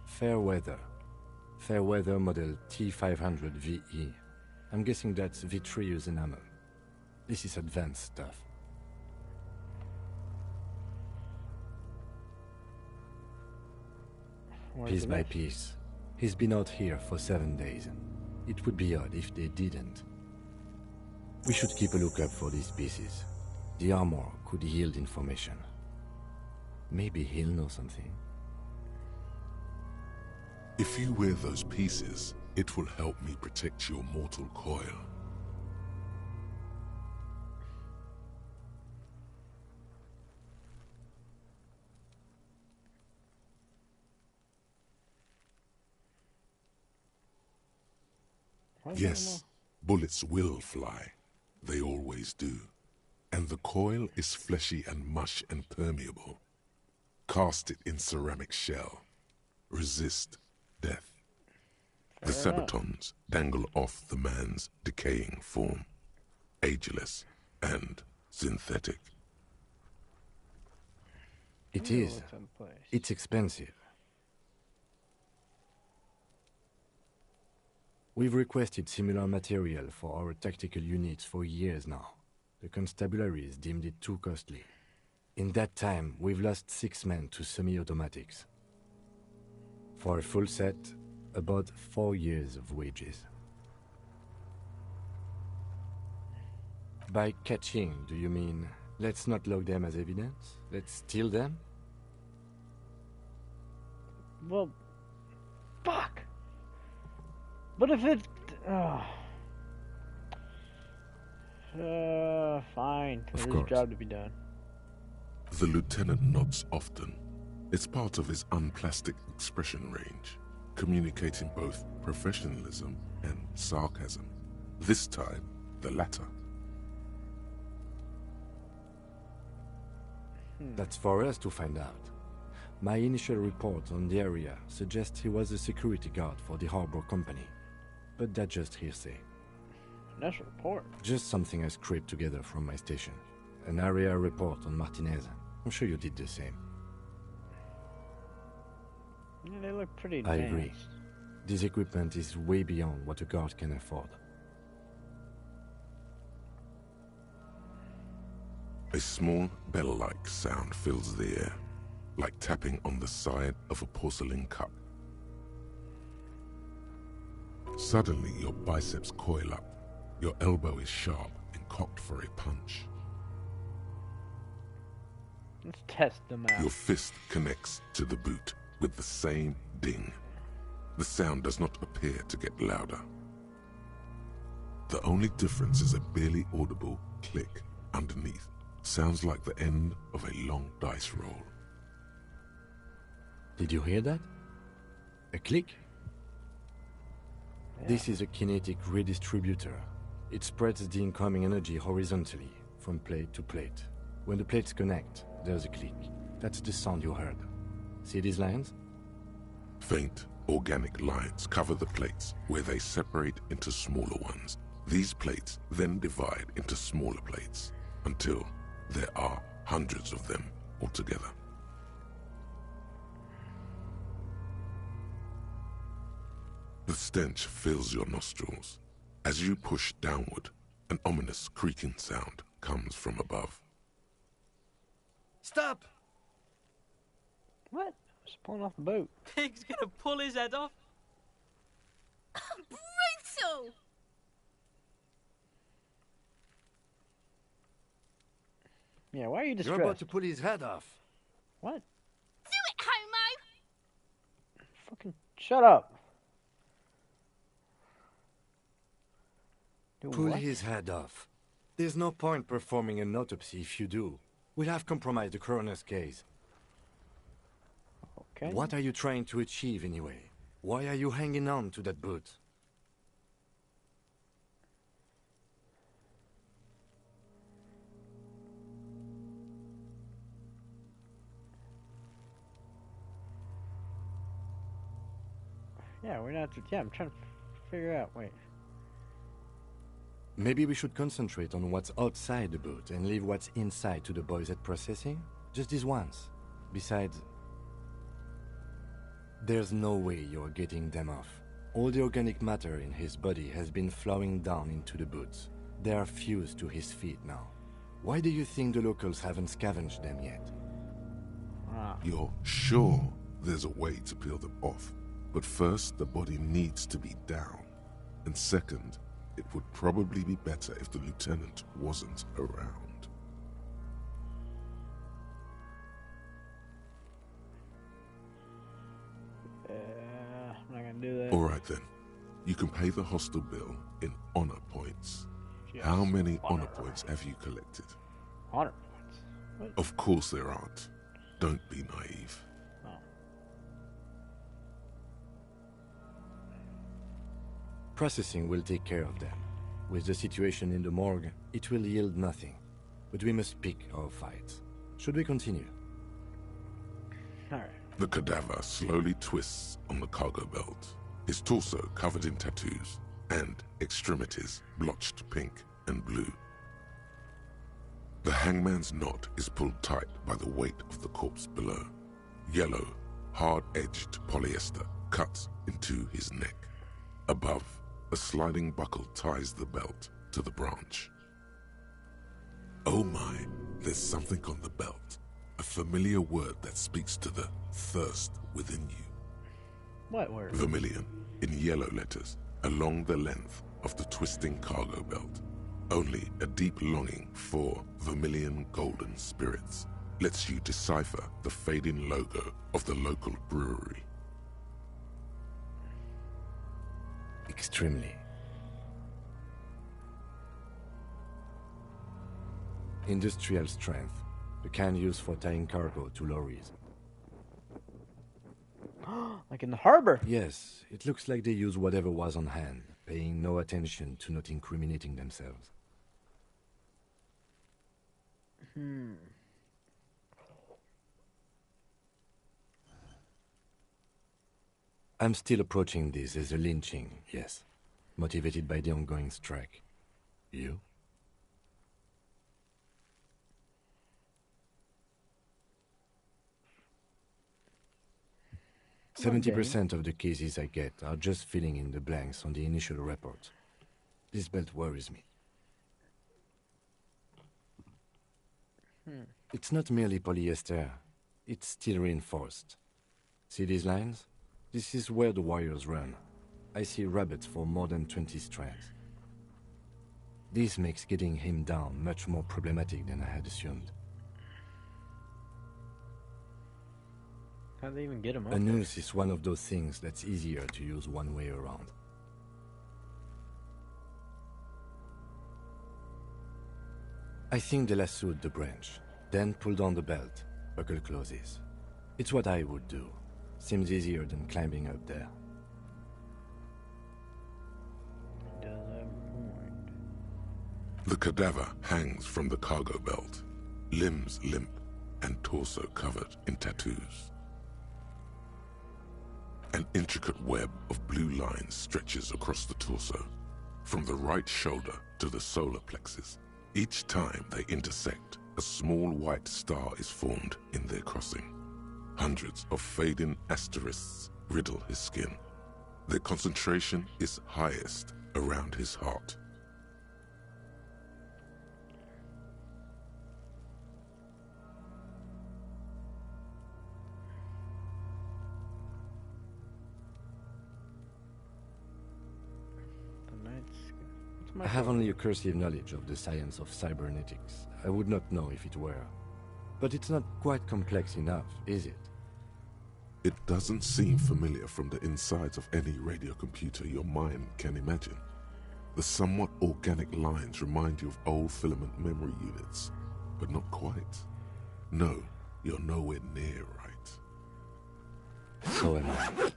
Fairweather. Fairweather model T500 VE. I'm guessing that's vitreous enamel. This is advanced stuff. Piece by piece. He's been out here for 7 days. It would be odd if they didn't. We should keep a lookout for these pieces. The armor could yield information. Maybe he'll know something. If you wear those pieces, it will help me protect your mortal coil. Yes, bullets will fly. They always do. And the coil is fleshy and mush and permeable. Cast it in ceramic shell. Resist death. The sabatons dangle off the man's decaying form. Ageless and synthetic. It is. It's expensive. We've requested similar material for our tactical units for years now. The constabularies deemed it too costly. In that time, we've lost 6 men to semi-automatics. For a full set, about 4 years of wages. By catching, do you mean, let's not log them as evidence? Let's steal them? Well, fuck! But if it... fine. There's a job to be done. The lieutenant nods often. It's part of his unplastic expression range, communicating both professionalism and sarcasm. This time, the latter. That's for us to find out. My initial report on the area suggests he was a security guard for the harbor company. But that's just hearsay. Initial report? Just something I scraped together from my station. An area report on Martinez. I'm sure you did the same. Yeah, they look pretty I advanced. agree. This equipment is way beyond what a guard can afford. A small bell-like sound fills the air, like tapping on the side of a porcelain cup. Suddenly, your biceps coil up. Your elbow is sharp and cocked for a punch. Let's test them out. Your fist connects to the boot with the same ding. The sound does not appear to get louder. The only difference is a barely audible click underneath. Sounds like the end of a long dice roll. Did you hear that? A click? Yeah. This is a kinetic redistributor. It spreads the incoming energy horizontally, from plate to plate. When the plates connect, there's a click. That's the sound you heard. See these lines? Faint, organic lines cover the plates where they separate into smaller ones. These plates then divide into smaller plates until there are hundreds of them altogether. The stench fills your nostrils. As you push downward, an ominous creaking sound comes from above. Stop! What? Just pulling off the boat. Pig's gonna pull his head off. Brutal! Yeah, why are you distressed? You're about to pull his head off. What? Do it, Homo! Fucking shut up. Pull his head off. There's no point performing an autopsy if you do. We'll have compromised the coroner's case. Okay. What are you trying to achieve anyway? Why are you hanging on to that boot? Yeah, we're not. Yeah, I'm trying to figure out. Wait. Maybe we should concentrate on what's outside the boot and leave what's inside to the boys at processing? Just this once. Besides, there's no way you're getting them off. All the organic matter in his body has been flowing down into the boots. They are fused to his feet now. Why do you think the locals haven't scavenged them yet? You're sure there's a way to peel them off? But first, the body needs to be down. And second, it would probably be better if the lieutenant wasn't around. I'm not gonna do that. Alright then. You can pay the hostel bill in honor points. Yes, How many honor points have you collected? Honor points? What? Of course there aren't. Don't be naive. Processing will take care of them. With the situation in the morgue, it will yield nothing. But we must pick our fights. Should we continue? Alright. The cadaver slowly twists on the cargo belt, his torso covered in tattoos, and extremities blotched pink and blue. The hangman's knot is pulled tight by the weight of the corpse below. Yellow, hard-edged polyester cuts into his neck. Above, a sliding buckle ties the belt to the branch. Oh my, there's something on the belt. A familiar word that speaks to the thirst within you. What word? Vermilion, in yellow letters, along the length of the twisting cargo belt. Only a deep longing for vermilion golden spirits lets you decipher the fading logo of the local brewery. Extremely. Industrial strength. The kind used for tying cargo to lorries. Like in the harbor? Yes, it looks like they use whatever was on hand, paying no attention to not incriminating themselves. I'm still approaching this as a lynching, yes. Motivated by the ongoing strike. You? Come on, 70% of the cases I get are just filling in the blanks on the initial report. This belt worries me. It's not merely polyester. It's steel reinforced. See these lines? This is where the wires run. I see rabbits for more than 20 strands. This makes getting him down much more problematic than I had assumed. How'd they even get him up? A noose is one of those things that's easier to use one way around. I think they lassoed the branch, then pulled on the belt. Buckle closes. It's what I would do. Seems easier than climbing up there. Does have a point. The cadaver hangs from the cargo belt, limbs limp and torso covered in tattoos. An intricate web of blue lines stretches across the torso, from the right shoulder to the solar plexus. Each time they intersect, a small white star is formed in their crossing. Hundreds of fading asterisks riddle his skin. Their concentration is highest around his heart. I have only a cursive knowledge of the science of cybernetics. I would not know if it were. But it's not quite complex enough, is it? It doesn't seem familiar from the insides of any radio computer your mind can imagine. The somewhat organic lines remind you of old filament memory units, but not quite. No, you're nowhere near right. So am I.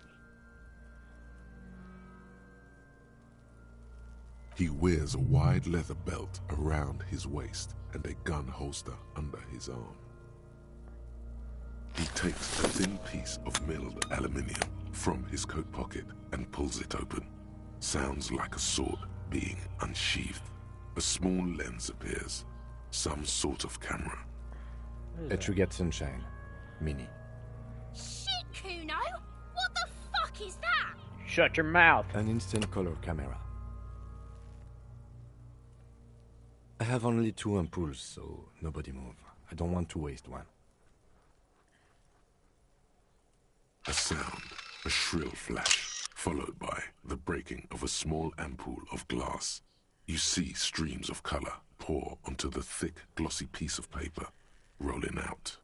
He wears a wide leather belt around his waist and a gun holster under his arm. He takes a thin piece of milled aluminium from his coat pocket and pulls it open. Sounds like a sword being unsheathed. A small lens appears. Some sort of camera. A Trigat Sunshine. Mini. Shit, Kuno! What the fuck is that? Shut your mouth. An instant color camera. I have only 2 ampoules, so nobody move. I don't want to waste one. A sound, a shrill flash, followed by the breaking of a small ampoule of glass. You see streams of color pour onto the thick, glossy piece of paper, rolling out.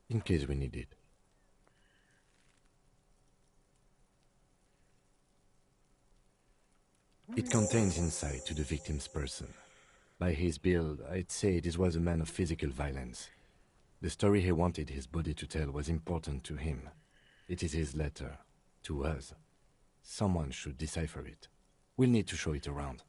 In case we need it. It contains insight to the victim's person. By his build, I'd say this was a man of physical violence. The story he wanted his body to tell was important to him. It is his letter, to us. Someone should decipher it. We'll need to show it around.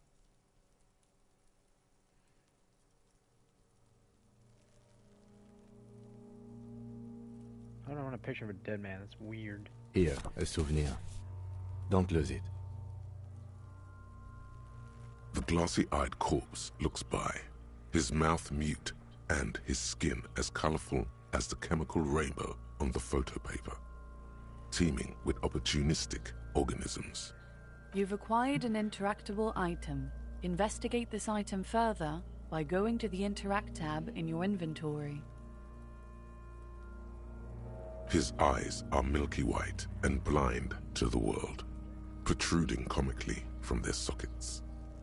I don't want a picture of a dead man. That's weird. Here, a souvenir. Don't lose it. The glossy-eyed corpse looks by, his mouth mute and his skin as colorful as the chemical rainbow on the photo paper, teeming with opportunistic organisms. You've acquired an interactable item. Investigate this item further by going to the Interact tab in your inventory. His eyes are milky white and blind to the world, protruding comically from their sockets.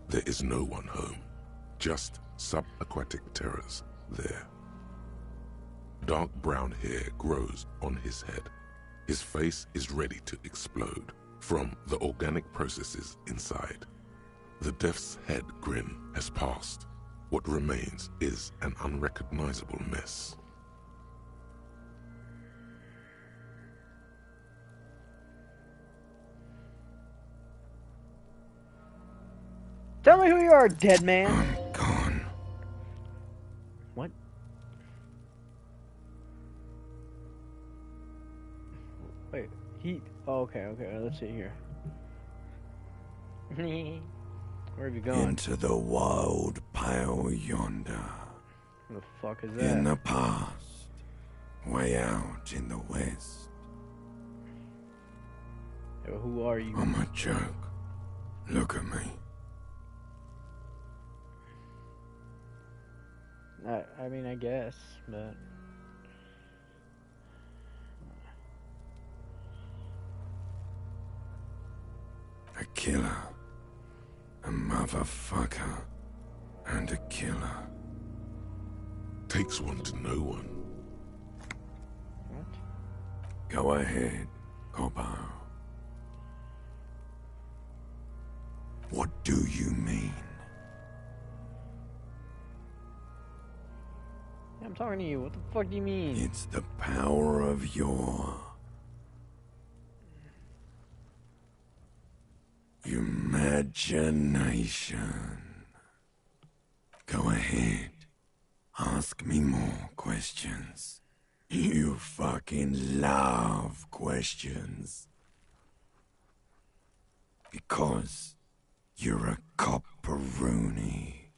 There is no one home, just subaquatic terrors there. Dark brown hair grows on his head. His face is ready to explode from the organic processes inside. The death's head grin has passed. What remains is an unrecognizable mess. Tell me who you are, dead man. I'm gone. What? Wait, he... Oh, okay, let's see here. Where have you gone? Into the wild pale yonder. What the fuck is that? In the past. Way out in the west. Yo, who are you? I'm a joke. Look at me. I mean, I guess, but... A killer. A motherfucker. And a killer. Takes one to know one. What? Go ahead, Coppo. What do you mean? I'm talking to you. What the fuck do you mean? It's the power of your imagination. Go ahead. Ask me more questions. You fucking love questions. Because you're a copperoonie.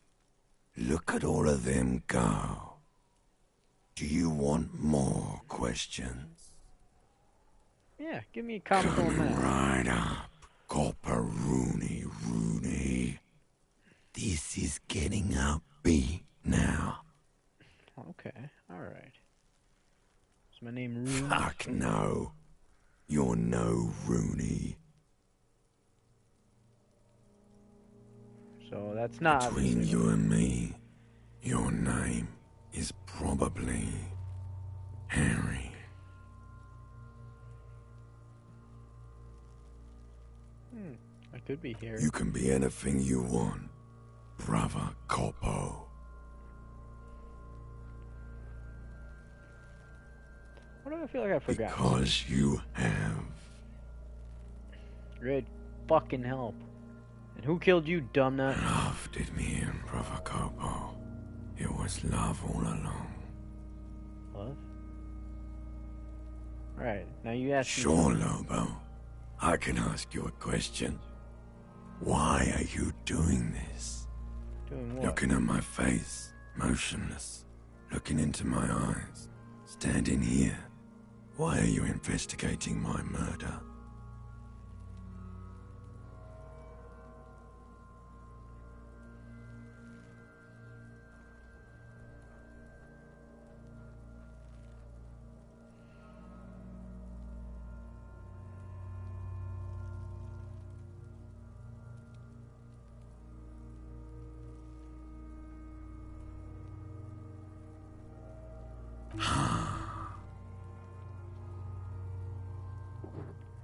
Look at all of them go. Do you want more questions? Yeah, give me a comical Coming right up, Copperoonie. This is getting upbeat now. Okay, alright. Is my name Rooney? Fuck no. You're no Rooney. So that's not... Between you and me, your name is probably Harry. I could be here. You can be anything you want, Brother Corpo. What do I feel like I forgot? Because you have. Great fucking help. And who killed you, dumbnut? Love did me in, Brother Corpo. It was love all along. Love? Alright, now you ask me. Sure, Lobo. I can ask you a question. Why are you doing this? Doing what? Looking at my face, motionless. Looking into my eyes. Standing here. Why are you investigating my murder?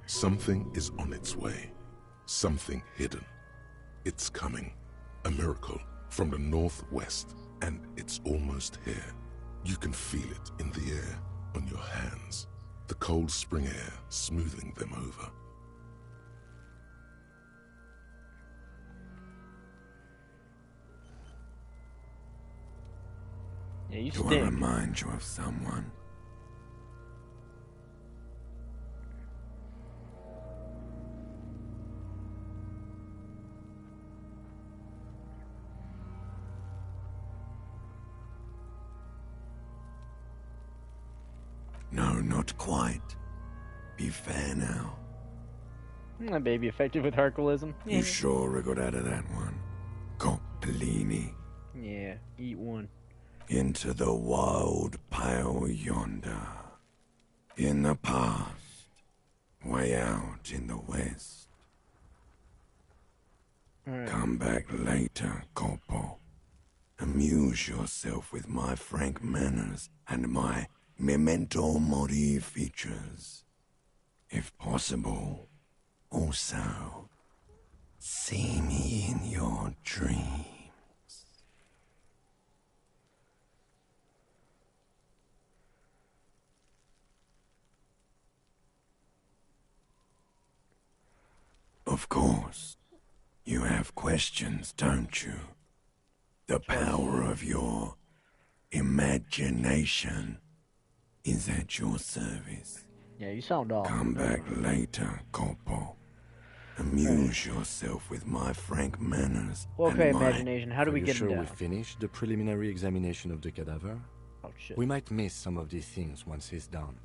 Something is on its way. Something hidden. It's coming. A miracle from the northwest, and it's almost here. You can feel it in the air, on your hands. The cold spring air smoothing them over. Yeah, you Do I stink. remind you of someone? No, not quite. Be fair now. My baby effective with Herculism. You sure I got out of that one? Coppellini. Yeah, eat one. Into the wild pale yonder. In the past. Way out in the west. Right. Come back later, Corpo. Amuse yourself with my frank manners and my memento mori features. If possible, also, see me in your dreams. Of course, you have questions, don't you? The power of your imagination is at your service. Yeah, you sound off. Come back later, Corpo. Amuse yourself with my frank manners. Okay, and my... imagination, how do we get sure him we down? finished the preliminary examination of the cadaver? Oh, shit. We might miss some of these things once he's done.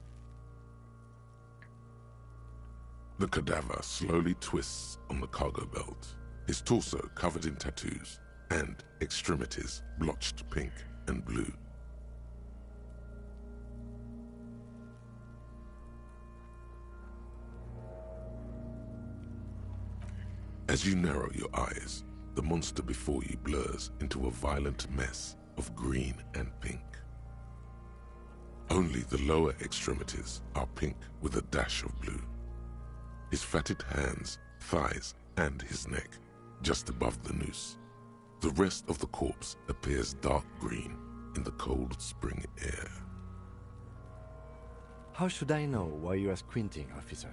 The cadaver slowly twists on the cargo belt, his torso covered in tattoos, and extremities blotched pink and blue. As you narrow your eyes, the monster before you blurs into a violent mess of green and pink. Only the lower extremities are pink with a dash of blue. His fatted hands, thighs, and his neck, just above the noose. The rest of the corpse appears dark green in the cold spring air. How should I know why you are squinting, officer?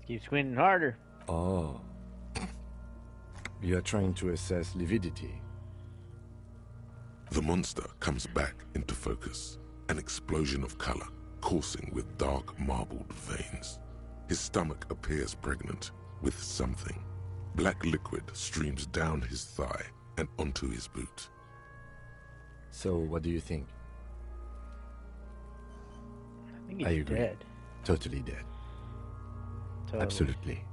Keep squinting harder. Oh. You are trying to assess lividity. The monster comes back into focus, an explosion of color, coursing with dark marbled veins. His stomach appears pregnant with something. Black liquid streams down his thigh and onto his boot. So, what do you think? I think he's I agree. dead. Totally dead. Totally. Absolutely.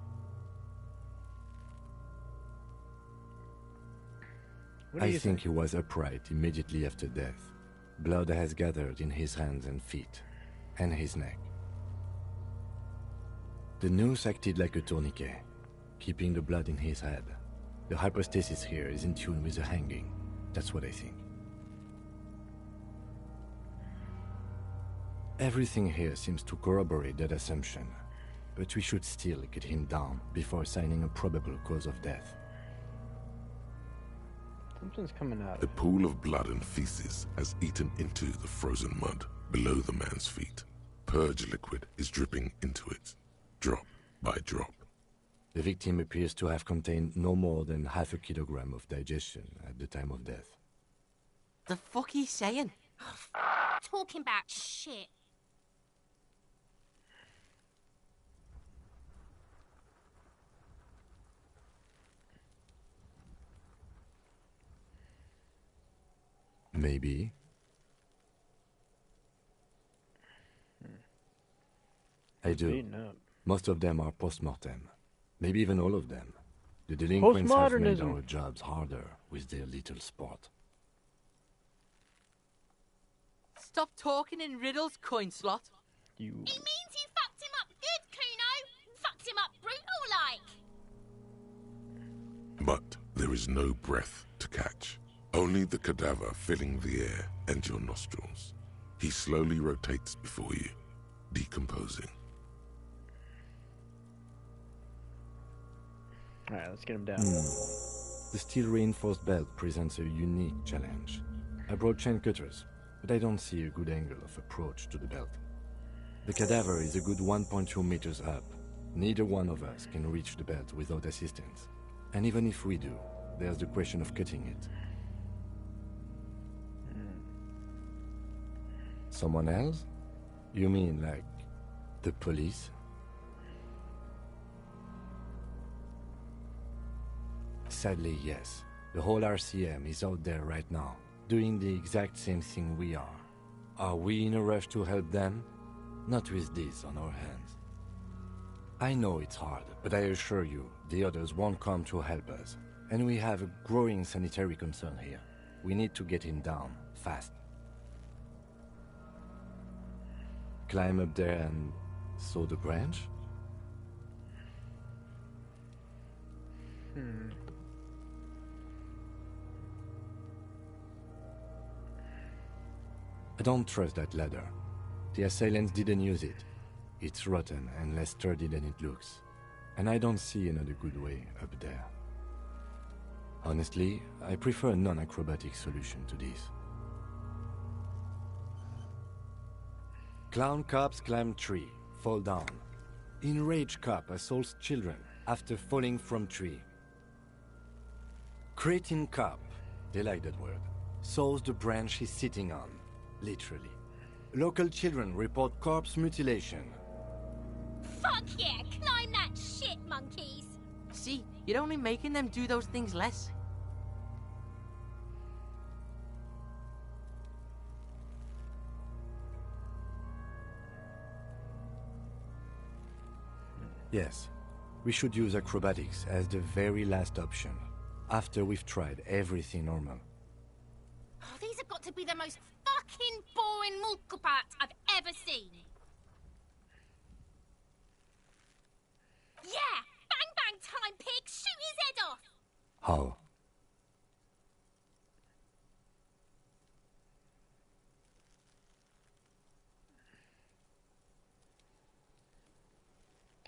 What do I you think he was upright immediately after death. Blood has gathered in his hands and feet, and his neck. The noose acted like a tourniquet, keeping the blood in his head. The hypostasis here is in tune with the hanging. That's what I think. Everything here seems to corroborate that assumption, but we should still get him down before assigning a probable cause of death. Something's coming out. A pool of blood and feces has eaten into the frozen mud below the man's feet. Purge liquid is dripping into it, drop by drop. The victim appears to have contained no more than half a kilogram of digestion at the time of death. The fuck he's saying? Talking about shit. Maybe. I do. Most of them are post-mortem. Maybe even all of them. The delinquents have made our jobs harder with their little sport. Stop talking in riddles, coin slot. He means you fucked him up good, Kuno. Fucked him up brutal like. But there is no breath to catch. Only the cadaver filling the air and your nostrils. He slowly rotates before you, decomposing. Alright, let's get him down. The steel-reinforced belt presents a unique challenge. I brought chain cutters, but I don't see a good angle of approach to the belt. The cadaver is a good 1.2 meters up. Neither one of us can reach the belt without assistance. And even if we do, there's the question of cutting it. Someone else? You mean like the police? Sadly, yes. The whole RCM is out there right now, doing the exact same thing we are. Are we in a rush to help them? Not with this on our hands. I know it's hard, but I assure you, the others won't come to help us. And we have a growing sanitary concern here. We need to get him down, fast. Climb up there and saw the branch? I don't trust that ladder. The assailants didn't use it. It's rotten and less sturdy than it looks. And I don't see another good way up there. Honestly, I prefer a non-acrobatic solution to this. Clown cops climb tree, fall down. Enraged cop assaults children after falling from tree. Cretin cop, they like that word, saws the branch he's sitting on, literally. Local children report corpse mutilation. Fuck yeah, climb that shit, monkeys. See, you're only making them do those things less. Yes, we should use acrobatics as the very last option, after we've tried everything normal. Oh, these have got to be the most fucking boring mulkupats I've ever seen. Yeah! Bang bang time, pig! Shoot his head off! How?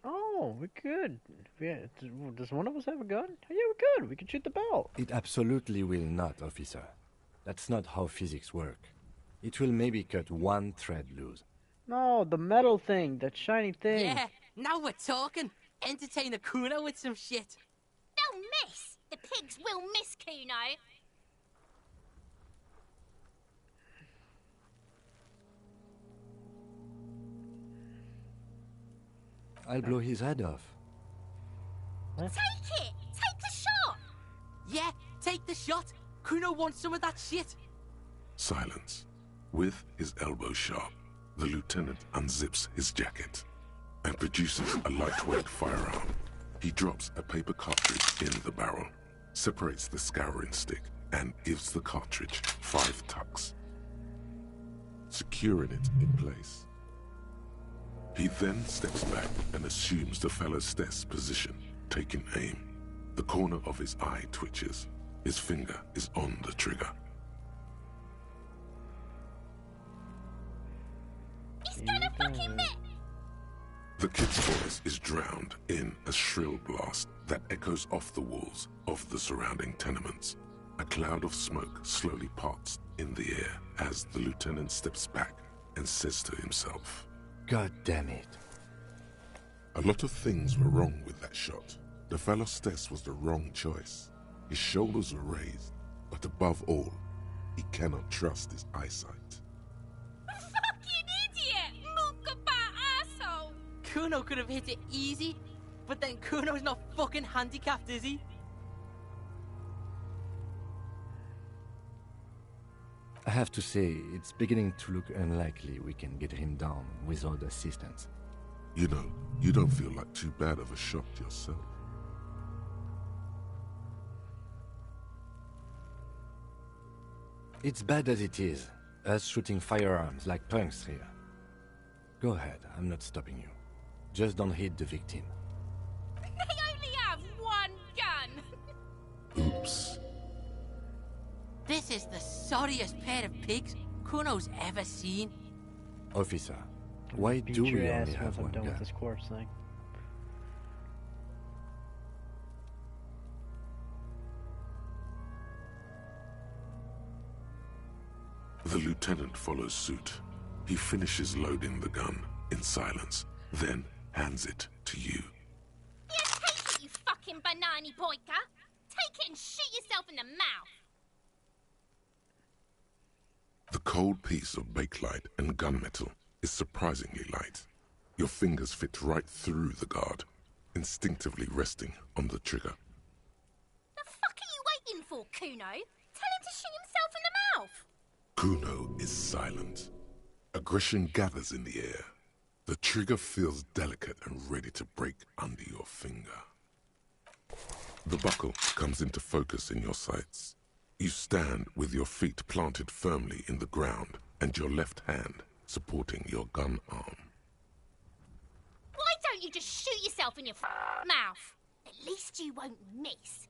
Oh, we could. Yeah, does one of us have a gun? Yeah, we could. We could shoot the belt. It absolutely will not, officer. That's not how physics work. It will maybe cut one thread loose. No, the metal thing, that shiny thing. Yeah, now we're talking. Entertain a Kuno with some shit. They'll miss. The pigs will miss Kuno. I'll blow his head off. Take it! Take the shot! Yeah, take the shot. Kuno wants some of that shit. Silence. With his elbow sharp, the lieutenant unzips his jacket and produces a lightweight firearm. He drops a paper cartridge in the barrel, separates the scouring stick, and gives the cartridge 5 tucks, securing it in place. He then steps back and assumes the fellow's stess position, taking aim. The corner of his eye twitches. His finger is on the trigger. He's gonna fucking bit! The kid's voice is drowned in a shrill blast that echoes off the walls of the surrounding tenements. A cloud of smoke slowly parts in the air as the lieutenant steps back and says to himself, God damn it. A lot of things were wrong with that shot. The Phalostes was the wrong choice. His shoulders were raised, but above all, he cannot trust his eyesight. Fucking idiot! Mookabat asshole! Kuno could have hit it easy, but then Kuno's not fucking handicapped, is he? I have to say, it's beginning to look unlikely we can get him down without assistance. You know, you don't feel like too bad of a shot yourself. It's bad as it is, us shooting firearms like punks here. Go ahead, I'm not stopping you. Just don't hit the victim. They only have one gun! Oops. This is the sorriest pair of pigs Kuno's ever seen. Officer, why Beat do your we ass only have once I'm one done with gun? this corpse thing. The lieutenant follows suit. He finishes loading the gun in silence, then hands it to you. Yeah, take it, you fucking banana boyka! Take it and shoot yourself in the mouth! The cold piece of bakelite and gunmetal is surprisingly light. Your fingers fit right through the guard, instinctively resting on the trigger. The fuck are you waiting for, Kuno? Tell him to shoot himself in the mouth! Kuno is silent. Aggression gathers in the air. The trigger feels delicate and ready to break under your finger. The buckle comes into focus in your sights. You stand with your feet planted firmly in the ground and your left hand supporting your gun arm. Why don't you just shoot yourself in your mouth? At least you won't miss.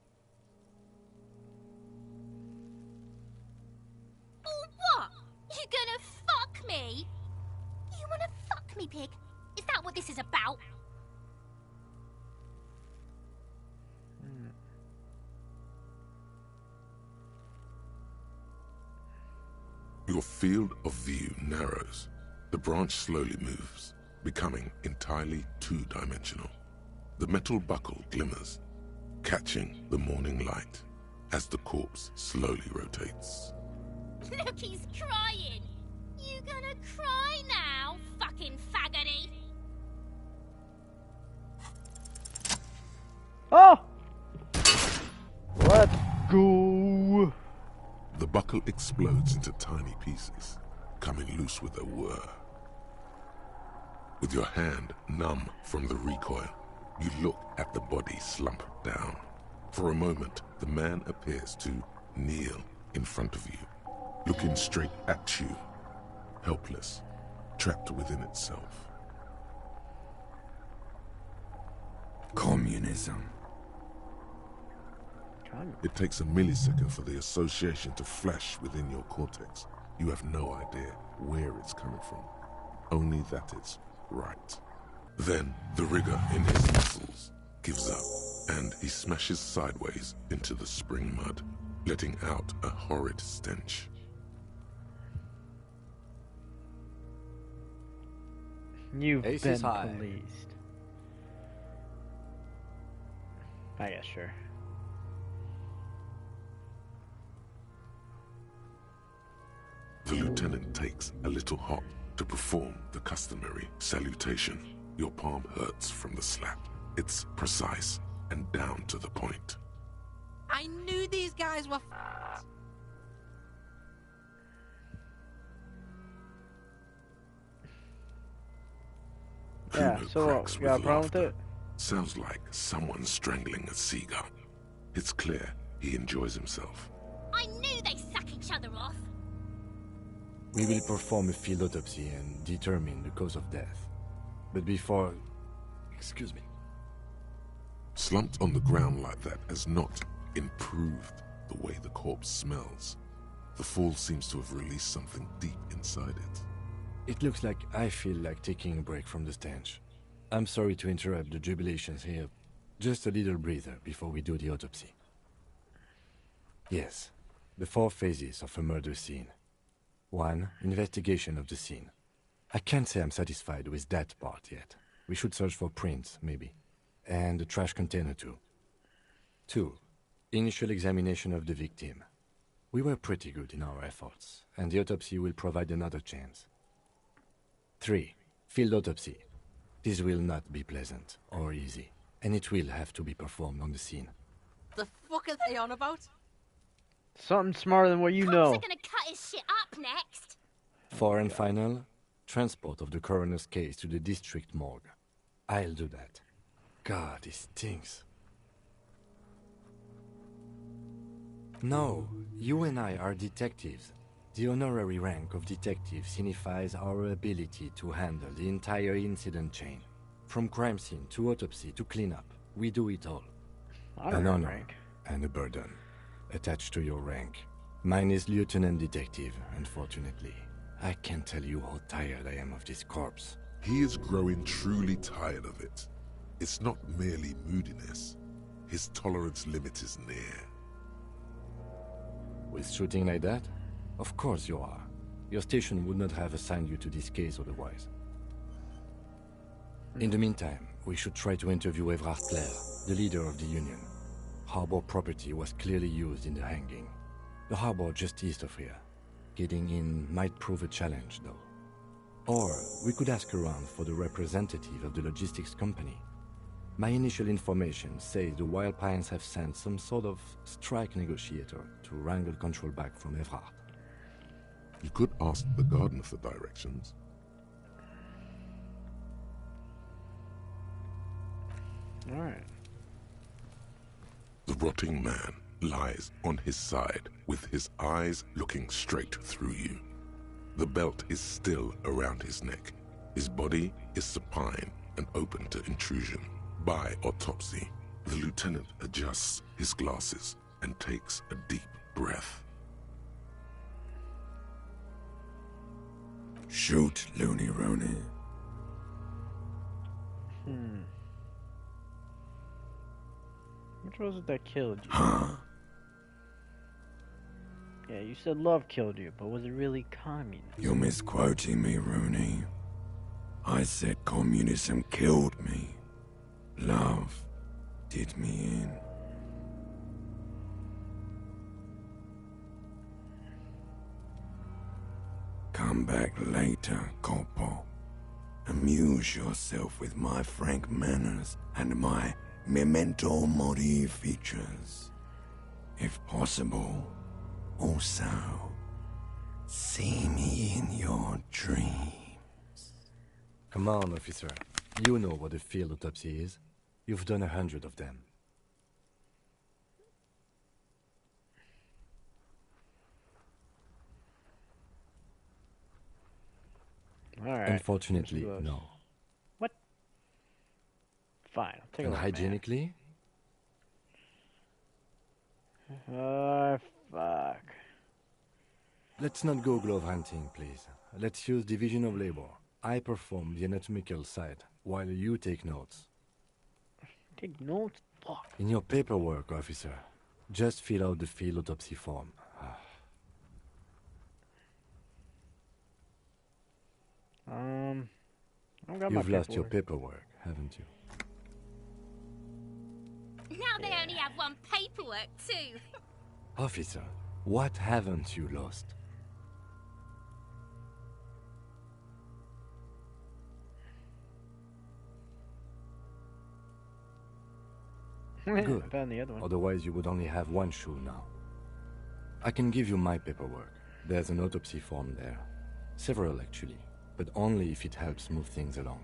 Or what? You gonna fuck me? You wanna fuck me, pig? Is that what this is about? Your field of view narrows. The branch slowly moves, becoming entirely two-dimensional. The metal buckle glimmers, catching the morning light as the corpse slowly rotates. Look, he's crying. You gonna cry now, fucking faggoty? Oh! Let's go! The buckle explodes into tiny pieces, coming loose with a whir. With your hand numb from the recoil, you look at the body slump down. For a moment, the man appears to kneel in front of you, looking straight at you, helpless, trapped within itself. Communism. It takes a millisecond for the association to flash within your cortex. You have no idea where it's coming from, only that it's right. Then the rigor in his muscles gives up, and he smashes sideways into the spring mud, letting out a horrid stench. You've Ace been is high. policed. I guess, sure. The lieutenant takes a little hop to perform the customary salutation. Your palm hurts from the slap. It's precise and down to the point. I knew these guys were Yeah, Kuno so cracks you got a with problem with laughter. it? Sounds like someone strangling a seagull. It's clear he enjoys himself. I knew they suck each other off. We will perform a field autopsy and determine the cause of death. But before... Excuse me. Slumped on the ground like that has not improved the way the corpse smells. The fall seems to have released something deep inside it. It looks like I feel like taking a break from the stench. I'm sorry to interrupt the jubilations here. Just a little breather before we do the autopsy. Yes, the 4 phases of a murder scene. 1. Investigation of the scene. I can't say I'm satisfied with that part yet. We should search for prints, maybe. And the trash container too. 2. Initial examination of the victim. We were pretty good in our efforts, and the autopsy will provide another chance. 3. Field autopsy. This will not be pleasant or easy, and it will have to be performed on the scene. The fuck are they on about? Something smarter than what you know. They're gonna cut his shit up next. 4 and final, transport of the coroner's case to the district morgue. I'll do that. God, it stinks. No, you and I are detectives. The honorary rank of detective signifies our ability to handle the entire incident chain. From crime scene to autopsy to cleanup, we do it all. An honor rank. and a burden attached to your rank. Mine is Lieutenant Detective, unfortunately. I can't tell you how tired I am of this corpse. He is growing truly tired of it. It's not merely moodiness. His tolerance limit is near. With shooting like that? Of course you are. Your station would not have assigned you to this case otherwise. In the meantime, we should try to interview Evrard Clare, the leader of the Union. Harbor property was clearly used in the hanging. The harbor just east of here. Getting in might prove a challenge, though. Or we could ask around for the representative of the logistics company. My initial information says the Wild Pines have sent some sort of strike negotiator to wrangle control back from Evrard. You could ask the gardener for directions. Alright. The rotting man lies on his side with his eyes looking straight through you. The belt is still around his neck. His body is supine and open to intrusion. By autopsy, the lieutenant adjusts his glasses and takes a deep breath. Shoot, Looney Rooney. Which was it that killed you? Huh? Yeah, you said love killed you, but was it really communism? You're misquoting me, Rooney. I said communism killed me. Love did me in. Come back later, Corpo. Amuse yourself with my frank manners and my memento mori features. If possible, also, see me in your dreams. Come on, officer. You know what a field autopsy is. You've done 100 of them. Alright. Unfortunately, no. What? Fine, I'll take a And look, hygienically? Fuck. Let's not go glove hunting, please. Let's use division of labor. I perform the anatomical side, while you take notes. Take notes? Fuck. In your paperwork, officer, just fill out the field autopsy form. I've got my You've lost your paperwork. paperwork, haven't you? Now they only have one paperwork, too. Officer, what haven't you lost? Good. Found the other one. Otherwise, you would only have one shoe now. I can give you my paperwork. There's an autopsy form there. Several, actually. But only if it helps move things along.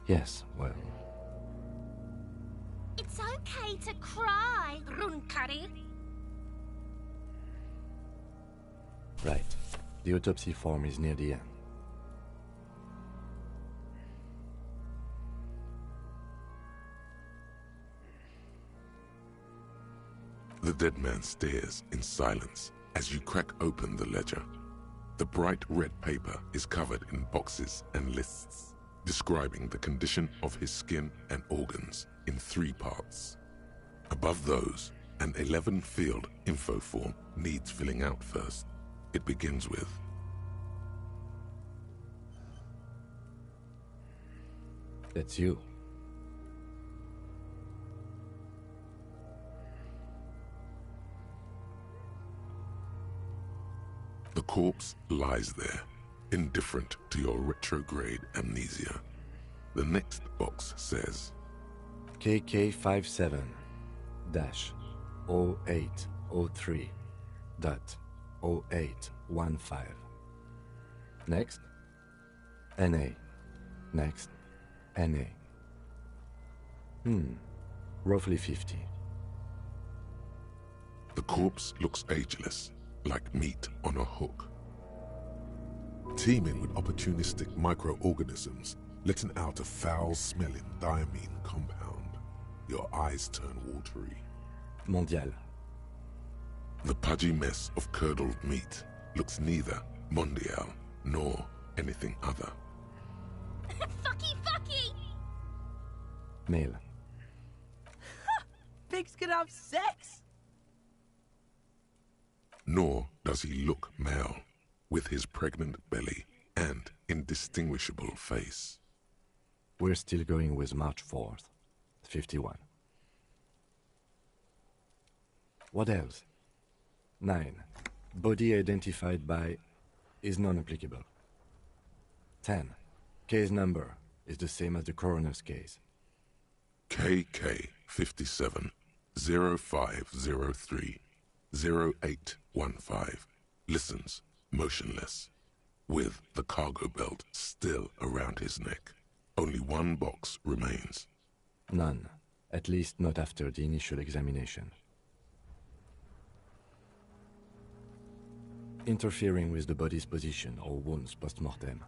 Yes, well... It's okay to cry, Runkari. Right. The autopsy form is near the end. The dead man stares in silence as you crack open the ledger. The bright red paper is covered in boxes and lists, describing the condition of his skin and organs in 3 parts. Above those, an 11-field info form needs filling out first. It begins with, That's you. The corpse lies there, indifferent to your retrograde amnesia. The next box says, KK57-0803.0815. Next, NA. Next, NA. Roughly 50. The corpse looks ageless, like meat on a hook. Teeming with opportunistic microorganisms, letting out a foul-smelling diamine compound. Your eyes turn watery. Mondial. The pudgy mess of curdled meat looks neither mondial nor anything other. Fucky, fucky! Male. Pigs can have sex! Nor does he look male, with his pregnant belly and indistinguishable face. We're still going with March 4th, 51. What else? 9. Body identified by is non-applicable. 10. Case number is the same as the coroner's case. KK 57 0503 0815 listens motionless, with the cargo belt still around his neck. Only 1 box remains. None, at least not after the initial examination. Interfering with the body's position or wounds post-mortem.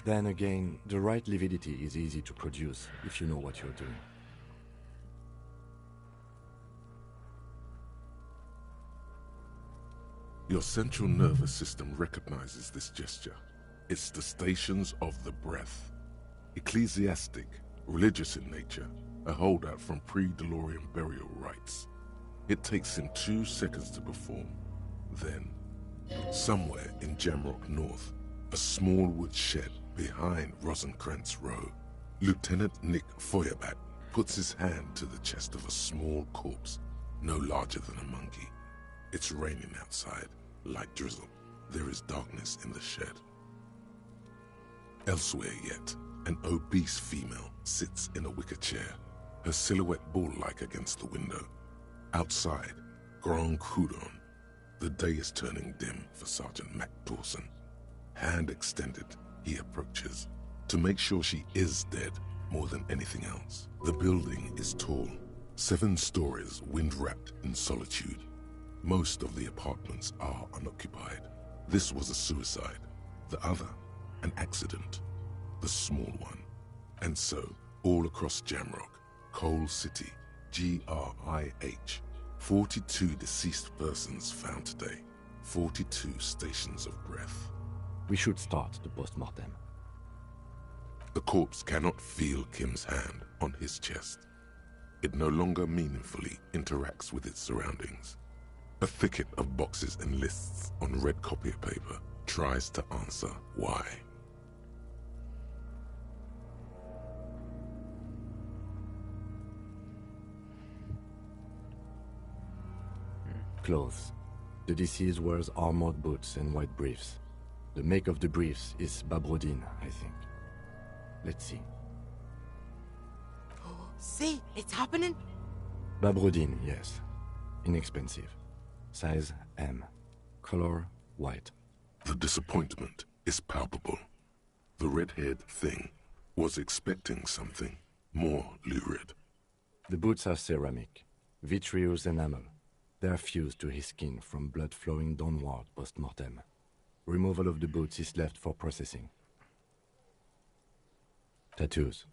Then again, the right lividity is easy to produce if you know what you're doing. Your central nervous system recognizes this gesture. It's the stations of the breath. Ecclesiastic, religious in nature, a holdout from pre-Delorian burial rites. It takes him 2 seconds to perform. Then, somewhere in Jamrock North, a small wood shed behind Rosencrantz Row, Lieutenant Nick Feuerbat puts his hand to the chest of a small corpse, no larger than a monkey. It's raining outside, light drizzle. There is darkness in the shed. Elsewhere yet, an obese female sits in a wicker chair, her silhouette bull-like against the window. Outside, Grand Coudon. The day is turning dim for Sergeant Mac Dawson. Hand extended, he approaches, to make sure she is dead more than anything else. The building is tall, 7 stories wind-wrapped in solitude. Most of the apartments are unoccupied. This was a suicide. The other, an accident. The small one. And so, all across Jamrock, Coal City, GRIH, 42 deceased persons found today. 42 stations of breath. We should start the post-mortem. The corpse cannot feel Kim's hand on his chest. It no longer meaningfully interacts with its surroundings. A thicket of boxes and lists on red copier paper tries to answer why. Clothes. The deceased wears armored boots and white briefs. The make of the briefs is Babrodine, I think. Let's see. See, it's happening. Babrodine, yes. Inexpensive. Size M. Color white. The disappointment is palpable. The red-haired thing was expecting something more lurid. The boots are ceramic, vitreous enamel. They are fused to his skin from blood flowing downward post-mortem. Removal of the boots is left for processing. Tattoos.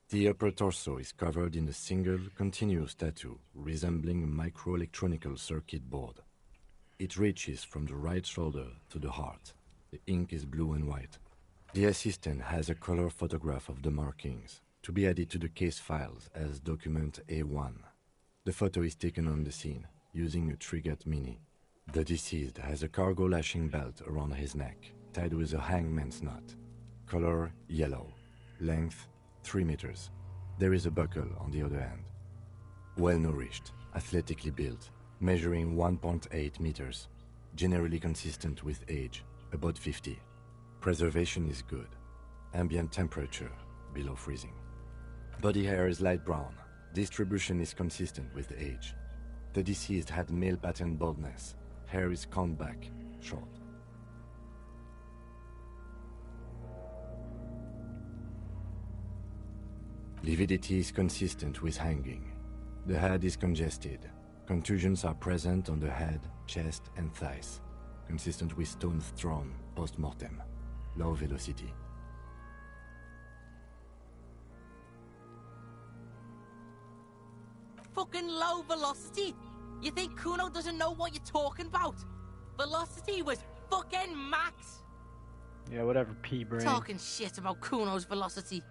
The upper torso is covered in a single, continuous tattoo resembling a microelectronical circuit board. It reaches from the right shoulder to the heart. The ink is blue and white. The assistant has a color photograph of the markings, to be added to the case files as document A1. The photo is taken on the scene, using a Trigat Mini. The deceased has a cargo lashing belt around his neck, tied with a hangman's knot. Color yellow. Length 3 meters. There is a buckle on the other end. Well-nourished, athletically built, measuring 1.8 meters. Generally consistent with age, about 50. Preservation is good. Ambient temperature, below freezing. Body hair is light brown. Distribution is consistent with age. The deceased had male pattern baldness. Hair is combed back, short. Lividity is consistent with hanging. The head is congested. Contusions are present on the head, chest, and thighs, consistent with stones thrown post-mortem. Low velocity. Fucking low velocity? You think Kuno doesn't know what you're talking about? Velocity was fucking max. Yeah, whatever, P-brain. Talking shit about Kuno's velocity.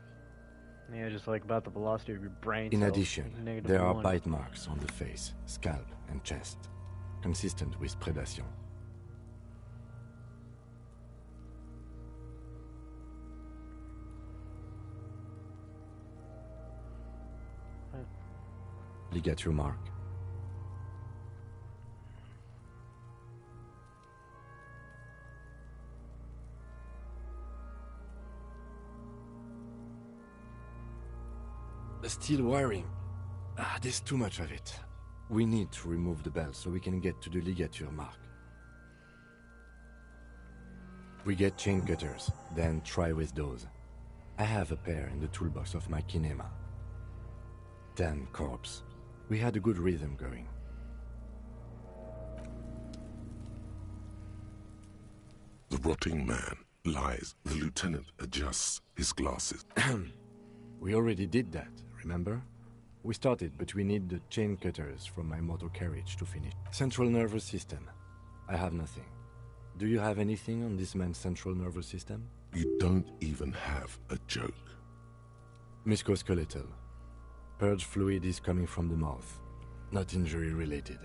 Yeah, just like about the velocity of your brain. In addition, there are -1. bite marks on the face, scalp, and chest, consistent with predation. Ligature mark. Steel wiring. There's too much of it. We need to remove the belt so we can get to the ligature mark. We get chain cutters, then try with those. I have a pair in the toolbox of my kinema. 10 corpse. We had a good rhythm going. The rotting man lies. The lieutenant adjusts his glasses. We already did that, remember? We started, but we need the chain cutters from my motor carriage to finish. Central nervous system. I have nothing. Do you have anything on this man's central nervous system? You don't even have a joke. Musculoskeletal. Purge fluid is coming from the mouth. Not injury related.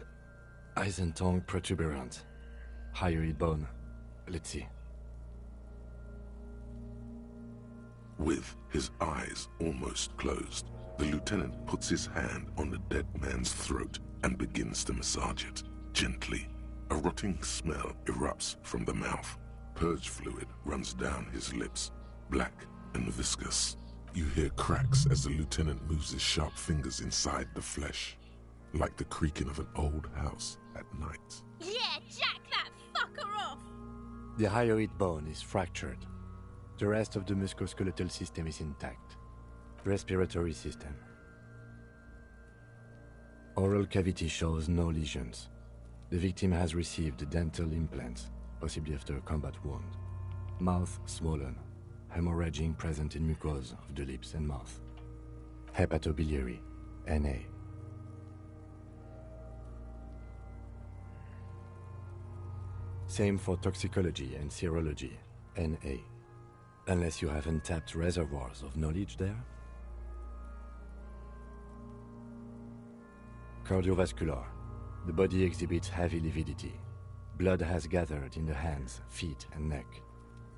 Eyes and tongue protuberant. Hyoid bone. Let's see. With his eyes almost closed, the lieutenant puts his hand on the dead man's throat and begins to massage it, gently. A rotting smell erupts from the mouth. Purge fluid runs down his lips, black and viscous. You hear cracks as the lieutenant moves his sharp fingers inside the flesh, like the creaking of an old house at night. Yeah, jack that fucker off! The hyoid bone is fractured. The rest of the musculoskeletal system is intact. Respiratory system. Oral cavity shows no lesions. The victim has received dental implants, possibly after a combat wound. Mouth swollen. Hemorrhaging present in mucosa of the lips and mouth. Hepatobiliary, NA. Same for toxicology and serology, NA. Unless you have untapped reservoirs of knowledge there? Cardiovascular. The body exhibits heavy lividity. Blood has gathered in the hands, feet, and neck.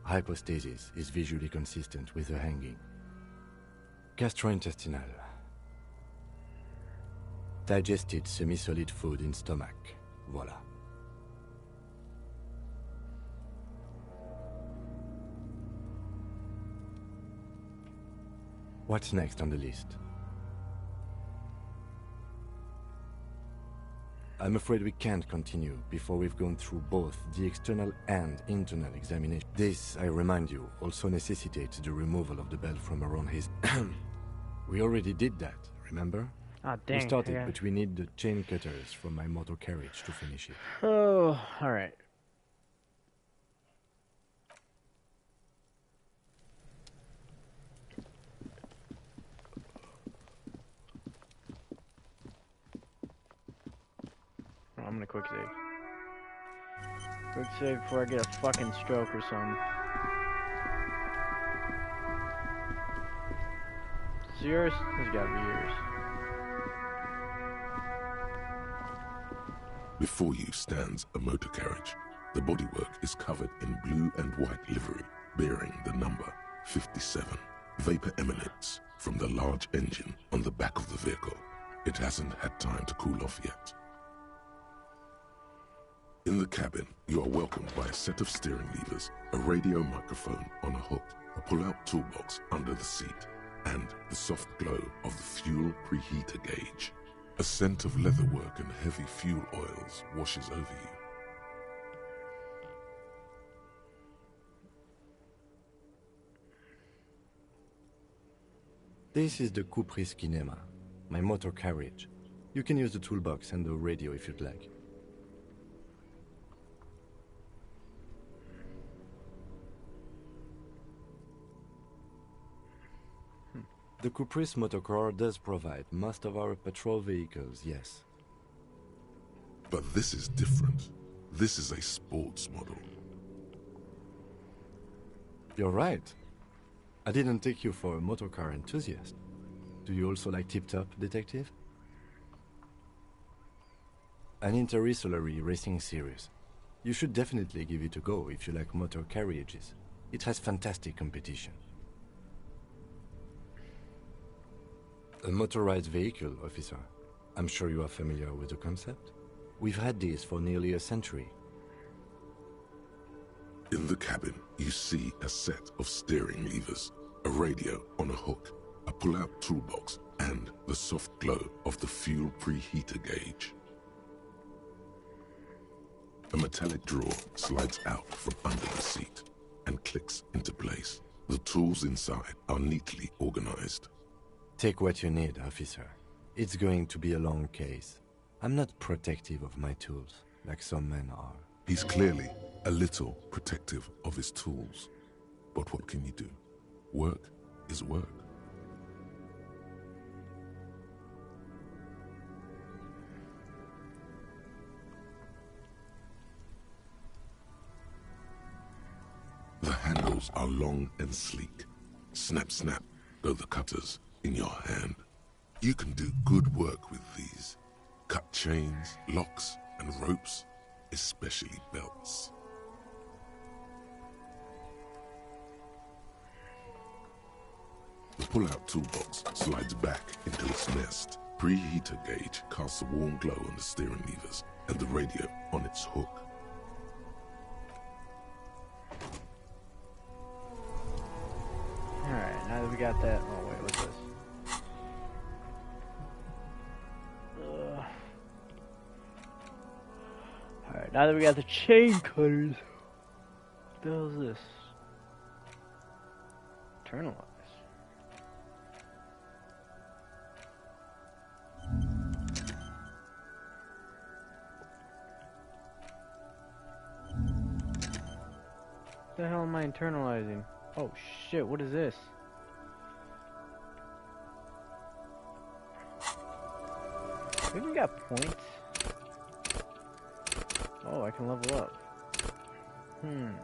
Hypostasis is visually consistent with the hanging. Gastrointestinal. Digested semi-solid food in stomach. Voila. What's next on the list? I'm afraid we can't continue before we've gone through both the external and internal examination. This, I remind you, also necessitates the removal of the belt from around his... We already did that, remember? Ah, dang. We started, but we need the chain cutters from my motor carriage to finish it. Oh, alright. gonna quick save. Quick save before I get a fucking stroke or something. It's yours? It's gotta be yours. Before you stands a motor carriage. The bodywork is covered in blue and white livery, bearing the number 57. Vapor emanates from the large engine on the back of the vehicle. It hasn't had time to cool off yet. In the cabin, you are welcomed by a set of steering levers, a radio microphone on a hook, a pull-out toolbox under the seat, and the soft glow of the fuel preheater gauge. A scent of leatherwork and heavy fuel oils washes over you. This is the Kupris Kinema, my motor carriage. You can use the toolbox and the radio if you'd like. The Kupris Motorcar does provide most of our patrol vehicles, yes. But this is different. This is a sports model. You're right. I didn't take you for a motorcar enthusiast. Do you also like Tip Top, Detective? An interstellary racing series. You should definitely give it a go if you like motor carriages. It has fantastic competition. A motorized vehicle, officer. I'm sure you are familiar with the concept. We've had these for nearly a century. In the cabin, you see a set of steering levers, a radio on a hook, a pull-out toolbox, and the soft glow of the fuel preheater gauge. A metallic drawer slides out from under the seat and clicks into place. The tools inside are neatly organized. Take what you need, officer. It's going to be a long case. I'm not protective of my tools, like some men are. He's clearly a little protective of his tools. But what can you do? Work is work. The handles are long and sleek. Snap, snap, go the cutters in your hand. You can do good work with these. Cut chains, locks, and ropes, especially belts. The pull-out toolbox slides back into its nest. Preheater gauge casts a warm glow on the steering levers and the radio on its hook. Alright, now that we got that... Oh, wait, what's this? Alright, now that we got the chain cutters... What the hell is this? Internalize. What the hell am I internalizing? Oh shit, what is this? We even got points. Oh, I can level up. I'm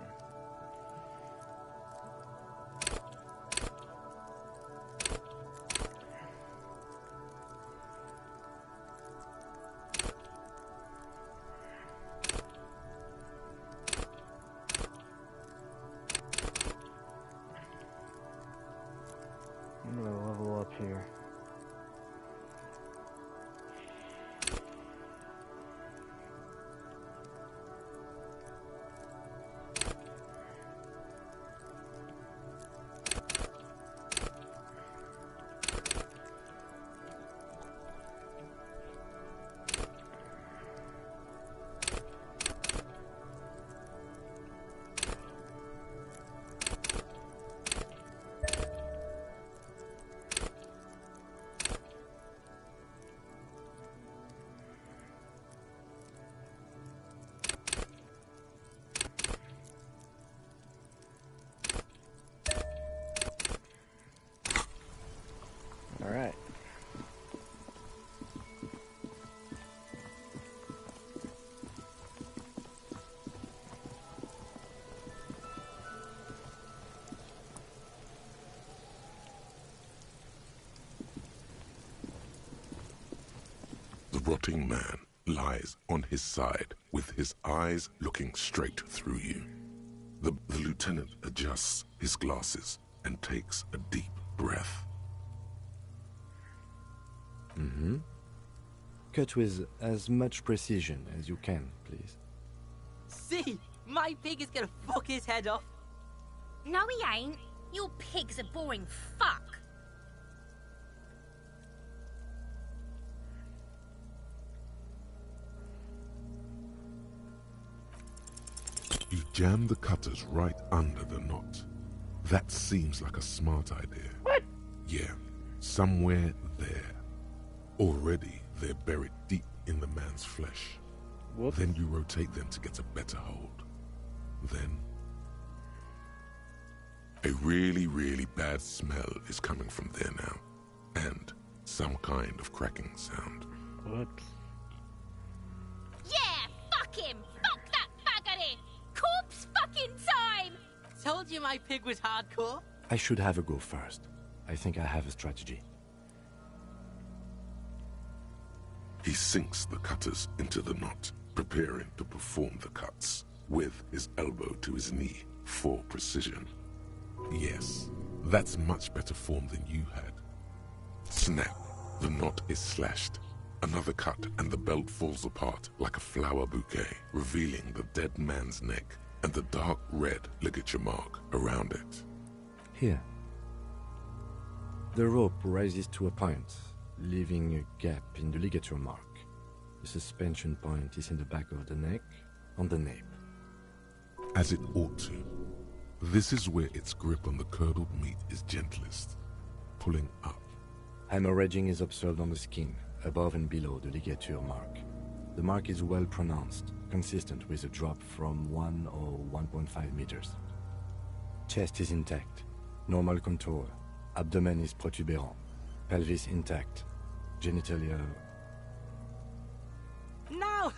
gonna level up here. rotting man lies on his side with his eyes looking straight through you. The lieutenant adjusts his glasses and takes a deep breath. Mm-hmm. Cut with as much precision as you can, please. See, my pig is gonna fuck his head off. No, he ain't. Your pig's a boring fuck. You jam the cutters right under the knot. That seems like a smart idea. What? Yeah, somewhere there. Already, they're buried deep in the man's flesh. Whoops. Then you rotate them to get a better hold. Then... a really, really bad smell is coming from there now. And some kind of cracking sound. Whoops. Yeah, fuck him! Fuck that faggoty! Corpse fucking time! Told you my pig was hardcore. I should have a go first. I think I have a strategy. He sinks the cutters into the knot, preparing to perform the cuts, with his elbow to his knee for precision. Yes, that's much better form than you had. Snap, the knot is slashed. Another cut and the belt falls apart like a flower bouquet, revealing the dead man's neck and the dark red ligature mark around it. Here. The rope rises to a point, leaving a gap in the ligature mark. The suspension point is in the back of the neck, on the nape. As it ought to. This is where its grip on the curdled meat is gentlest, pulling up. Hemorrhaging is observed on the skin, above and below the ligature mark. The mark is well pronounced, consistent with a drop from 1 or 1.5 meters. Chest is intact, normal contour. Abdomen is protuberant, pelvis intact, genitalia... No!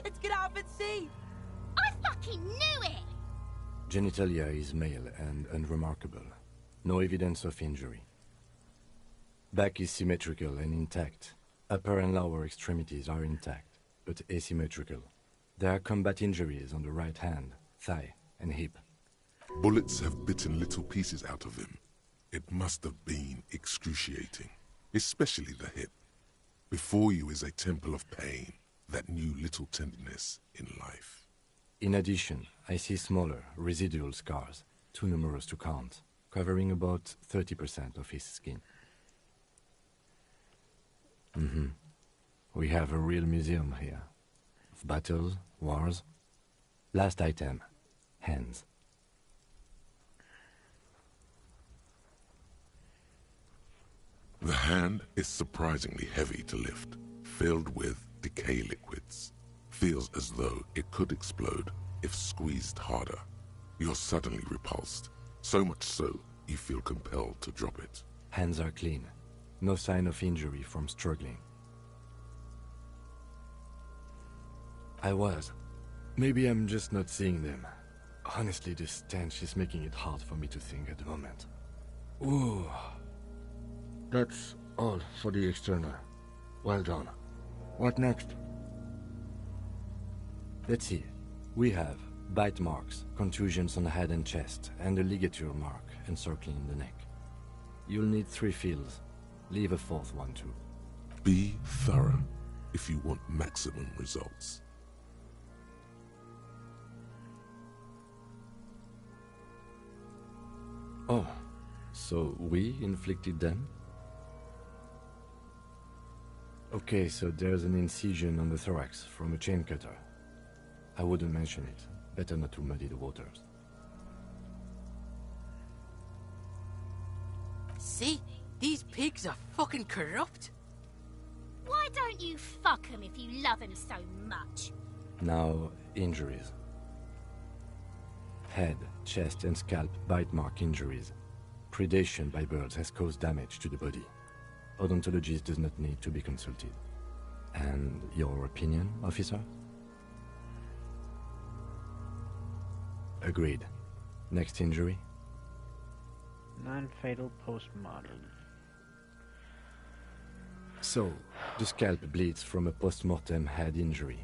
Let's get out and see! I fucking knew it! Genitalia is male and unremarkable. No evidence of injury. Back is symmetrical and intact. Upper and lower extremities are intact, but asymmetrical. There are combat injuries on the right hand, thigh, and hip. Bullets have bitten little pieces out of him. It must have been excruciating, especially the hip. Before you is a temple of pain that knew little tenderness in life. In addition, I see smaller, residual scars, too numerous to count, covering about 30% of his skin. We have a real museum here. Of battles, wars. Last item, hands. The hand is surprisingly heavy to lift, filled with decay liquids. Feels as though it could explode if squeezed harder. You're suddenly repulsed, so much so you feel compelled to drop it. Hands are clean. No sign of injury from struggling. I was. Maybe I'm just not seeing them. Honestly, this stench is making it hard for me to think at the moment. Ooh. That's all for the external. Well done. What next? Let's see. We have bite marks, contusions on the head and chest, and a ligature mark encircling the neck. You'll need 3 feels. Leave a 4th one too. Be thorough if you want maximum results. Oh, so we inflicted them? Okay, so there's an incision on the thorax from a chain cutter. I wouldn't mention it. Better not to muddy the waters. See? These pigs are fucking corrupt. Why don't you fuck 'em if you love 'em so much? Now, injuries. Head, chest and scalp bite mark injuries. Predation by birds has caused damage to the body. Odontologist does not need to be consulted. And your opinion, officer? Agreed. Next injury? Non-fatal postmortem. So, the scalp bleeds from a post-mortem head injury,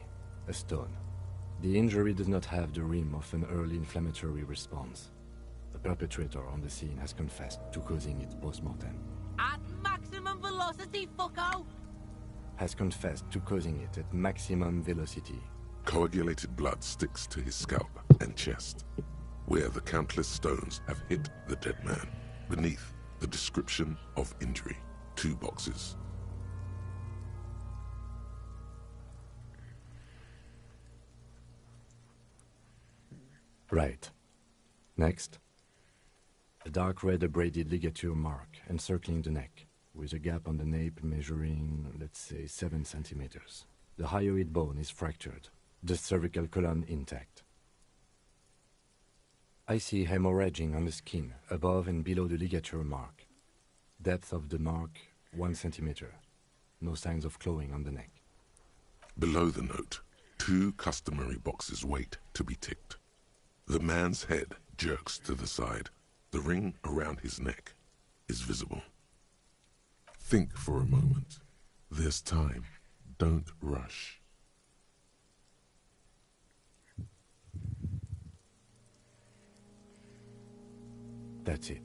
a stone. The injury does not have the rim of an early inflammatory response. The perpetrator on the scene has confessed to causing it post-mortem. At maximum velocity, fucko! Has confessed to causing it at maximum velocity. Coagulated blood sticks to his scalp and chest, where the countless stones have hit the dead man. Beneath, the description of injury. 2 boxes. Right. Next. A dark red abraded ligature mark encircling the neck, with a gap on the nape measuring, let's say, 7 centimeters. The hyoid bone is fractured, the cervical column intact. I see hemorrhaging on the skin, above and below the ligature mark. Depth of the mark, 1 centimeter. No signs of clawing on the neck. Below the note, 2 customary boxes wait to be ticked. The man's head jerks to the side. The ring around his neck is visible. Think for a moment. There's time. Don't rush. That's it.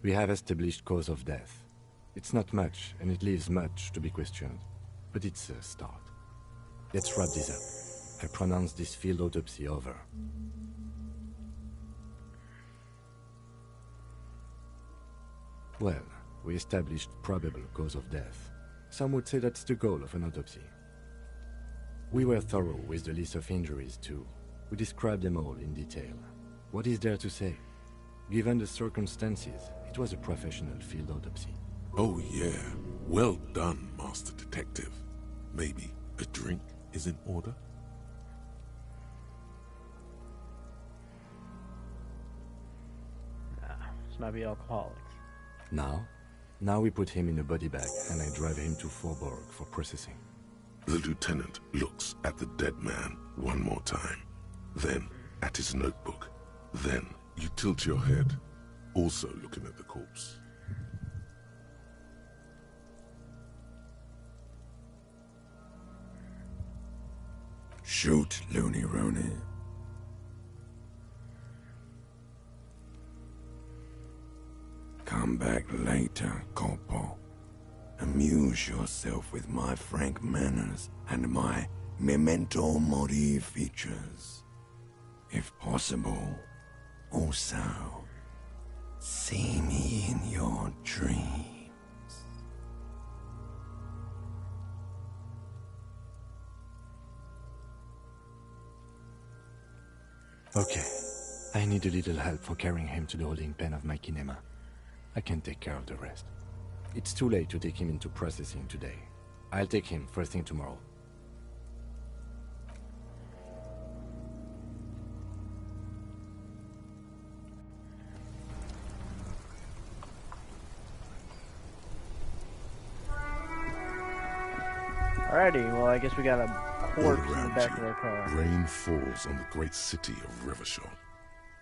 We have established cause of death. It's not much, and it leaves much to be questioned. But it's a start. Let's wrap this up. I pronounce this field autopsy over. Well, we established probable cause of death. Some would say that's the goal of an autopsy. We were thorough with the list of injuries, too. We described them all in detail. What is there to say? Given the circumstances, it was a professional field autopsy. Oh yeah, well done, Master Detective. Maybe a drink is in order? This might be alcoholics. Now we put him in a body bag and I drive him to Forborg for processing. The lieutenant looks at the dead man one more time, then at his notebook. Then you tilt your head, also looking at the corpse. Shoot, Looney Rooney. Come back later, Corporal. Amuse yourself with my frank manners and my memento mori features. If possible, also, see me in your dreams. Okay. I need a little help for carrying him to the holding pen of my kinema. I can take care of the rest. It's too late to take him into processing today. I'll take him first thing tomorrow. Alrighty, well, I guess we got a corpse in the back of our car. Rain falls on the great city of Revachol.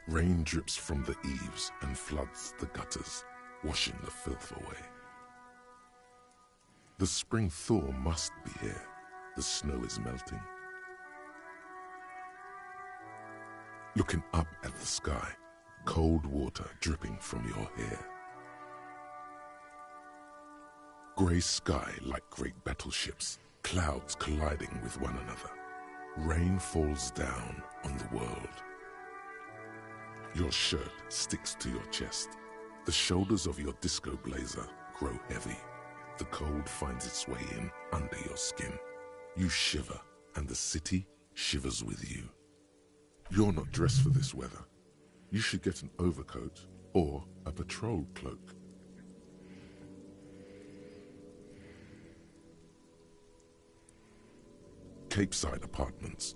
Rain drips from the eaves and floods the gutters, washing the filth away. The spring thaw must be here. The snow is melting. Looking up at the sky, cold water dripping from your hair. Grey sky like great battleships, clouds colliding with one another. Rain falls down on the world. Your shirt sticks to your chest. The shoulders of your disco blazer grow heavy. The cold finds its way in under your skin. You shiver, and the city shivers with you. You're not dressed for this weather. You should get an overcoat or a patrol cloak. Capeside apartments.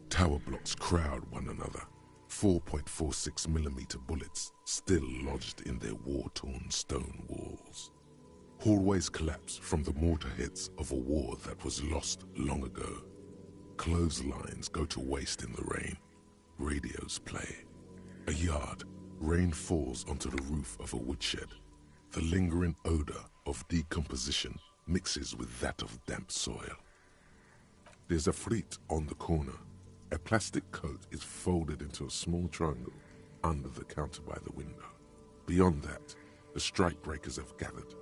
Tower blocks crowd one another. 4.46mm bullets still lodged in their war-torn stone walls. Hallways collapse from the mortar hits of a war that was lost long ago. Clotheslines go to waste in the rain. Radios play. A yard. Rain falls onto the roof of a woodshed. The lingering odor of decomposition mixes with that of damp soil. There's a frit on the corner. A plastic coat is folded into a small triangle under the counter by the window. Beyond that, the strikebreakers have gathered.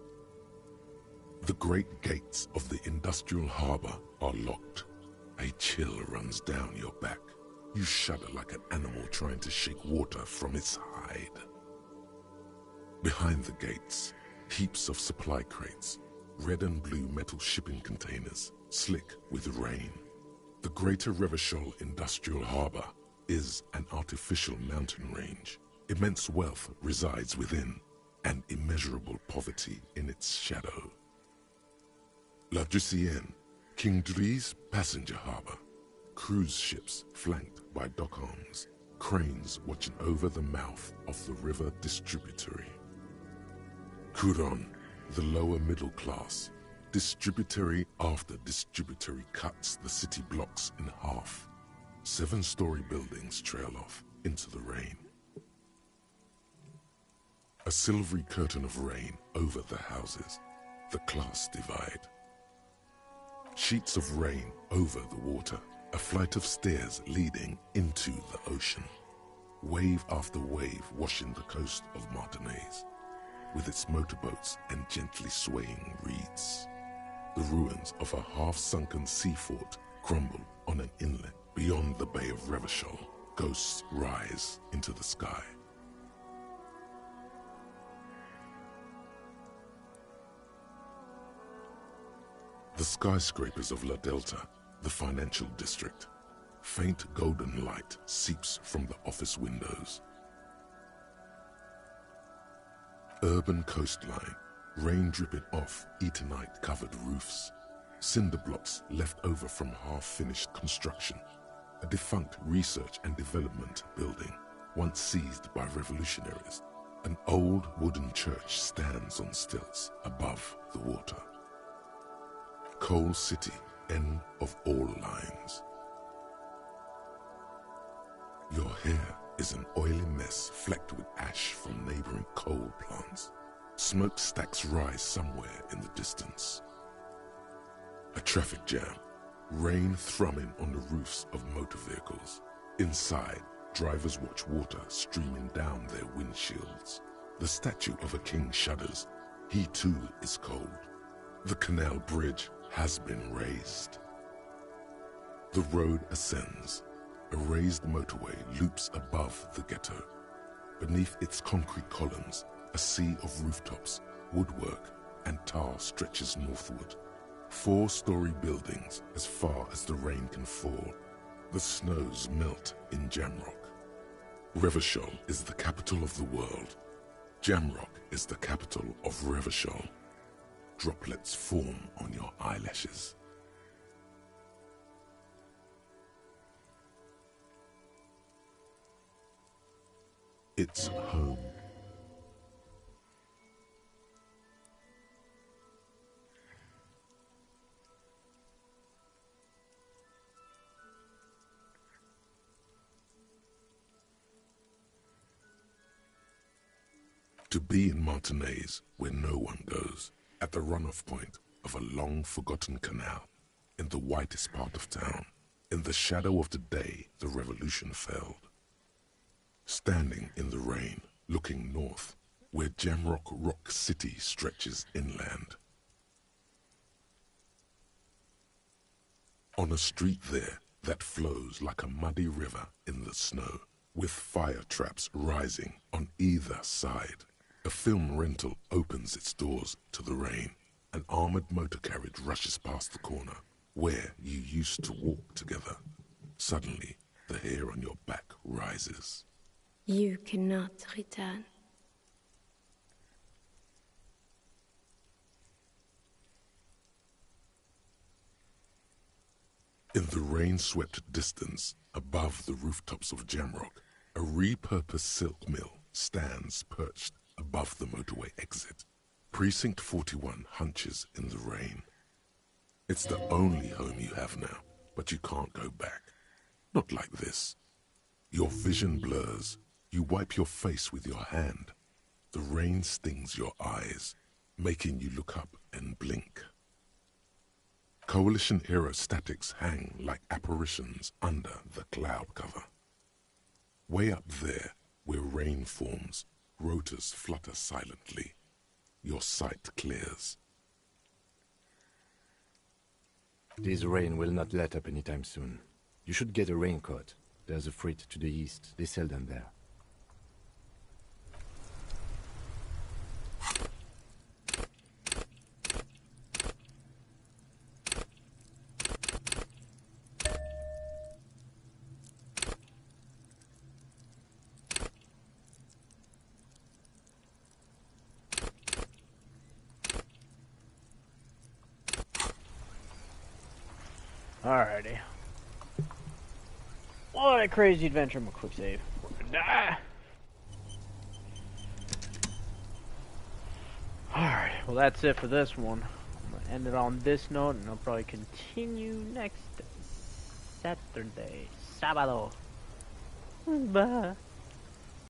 The great gates of the industrial harbor are locked. A chill runs down your back. You shudder like an animal trying to shake water from its hide. Behind the gates, heaps of supply crates, red and blue metal shipping containers, slick with rain. The Greater Revachol Industrial Harbor is an artificial mountain range. Immense wealth resides within, and immeasurable poverty in its shadow. La Drusienne, King Dries passenger harbor. Cruise ships flanked by dock arms, cranes watching over the mouth of the river distributary. Couronne, the lower middle class. Distributary after distributary cuts the city blocks in half. 7-story buildings trail off into the rain. A silvery curtain of rain over the houses, the class divide. Sheets of rain over the water, a flight of stairs leading into the ocean. Wave after wave washing the coast of Martinaise, with its motorboats and gently swaying reeds. The ruins of a half-sunken sea fort crumble on an inlet beyond the Bay of Revachol. Ghosts rise into the sky. The skyscrapers of La Delta, the financial district. Faint golden light seeps from the office windows. Urban coastline, rain dripping off Eternite-covered roofs. Cinder blocks left over from half-finished construction. A defunct research and development building, once seized by revolutionaries. An old wooden church stands on stilts above the water. Coal City, end of all lines. Your hair is an oily mess flecked with ash from neighboring coal plants. Smokestacks rise somewhere in the distance. A traffic jam, rain thrumming on the roofs of motor vehicles. Inside, drivers watch water streaming down their windshields. The statue of a king shudders. He too is cold. The canal bridge has been raised. The road ascends. A raised motorway loops above the ghetto. Beneath its concrete columns, a sea of rooftops, woodwork, and tar stretches northward. 4-story buildings as far as the rain can fall. The snows melt in Jamrock. Revachol is the capital of the world. Jamrock is the capital of Revachol. Droplets form on your eyelashes. It's home. To be in Martinaise, where no one goes, at the runoff point of a long-forgotten canal, in the whitest part of town, in the shadow of the day the revolution failed. Standing in the rain, looking north, where Jamrock Rock City stretches inland. On a street there that flows like a muddy river in the snow, with fire traps rising on either side. A film rental opens its doors to the rain. An armored motor carriage rushes past the corner, where you used to walk together. Suddenly, the hair on your back rises. You cannot return. In the rain-swept distance, above the rooftops of Jamrock, a repurposed silk mill stands perched above the motorway exit. Precinct 41 hunches in the rain. It's the only home you have now, but you can't go back. Not like this. Your vision blurs. You wipe your face with your hand. The rain stings your eyes, making you look up and blink. Coalition-era statics hang like apparitions under the cloud cover. Way up there, where rain forms, rotors flutter silently. Your sight clears. This rain will not let up anytime soon. You should get a raincoat. There's a freight to the east. They sell them there. Alrighty. What a crazy adventure. I'm gonna quick save. Ah! Alright, well that's it for this one. I'm gonna end it on this note, and I'll probably continue next Saturday. Sábado. Bye.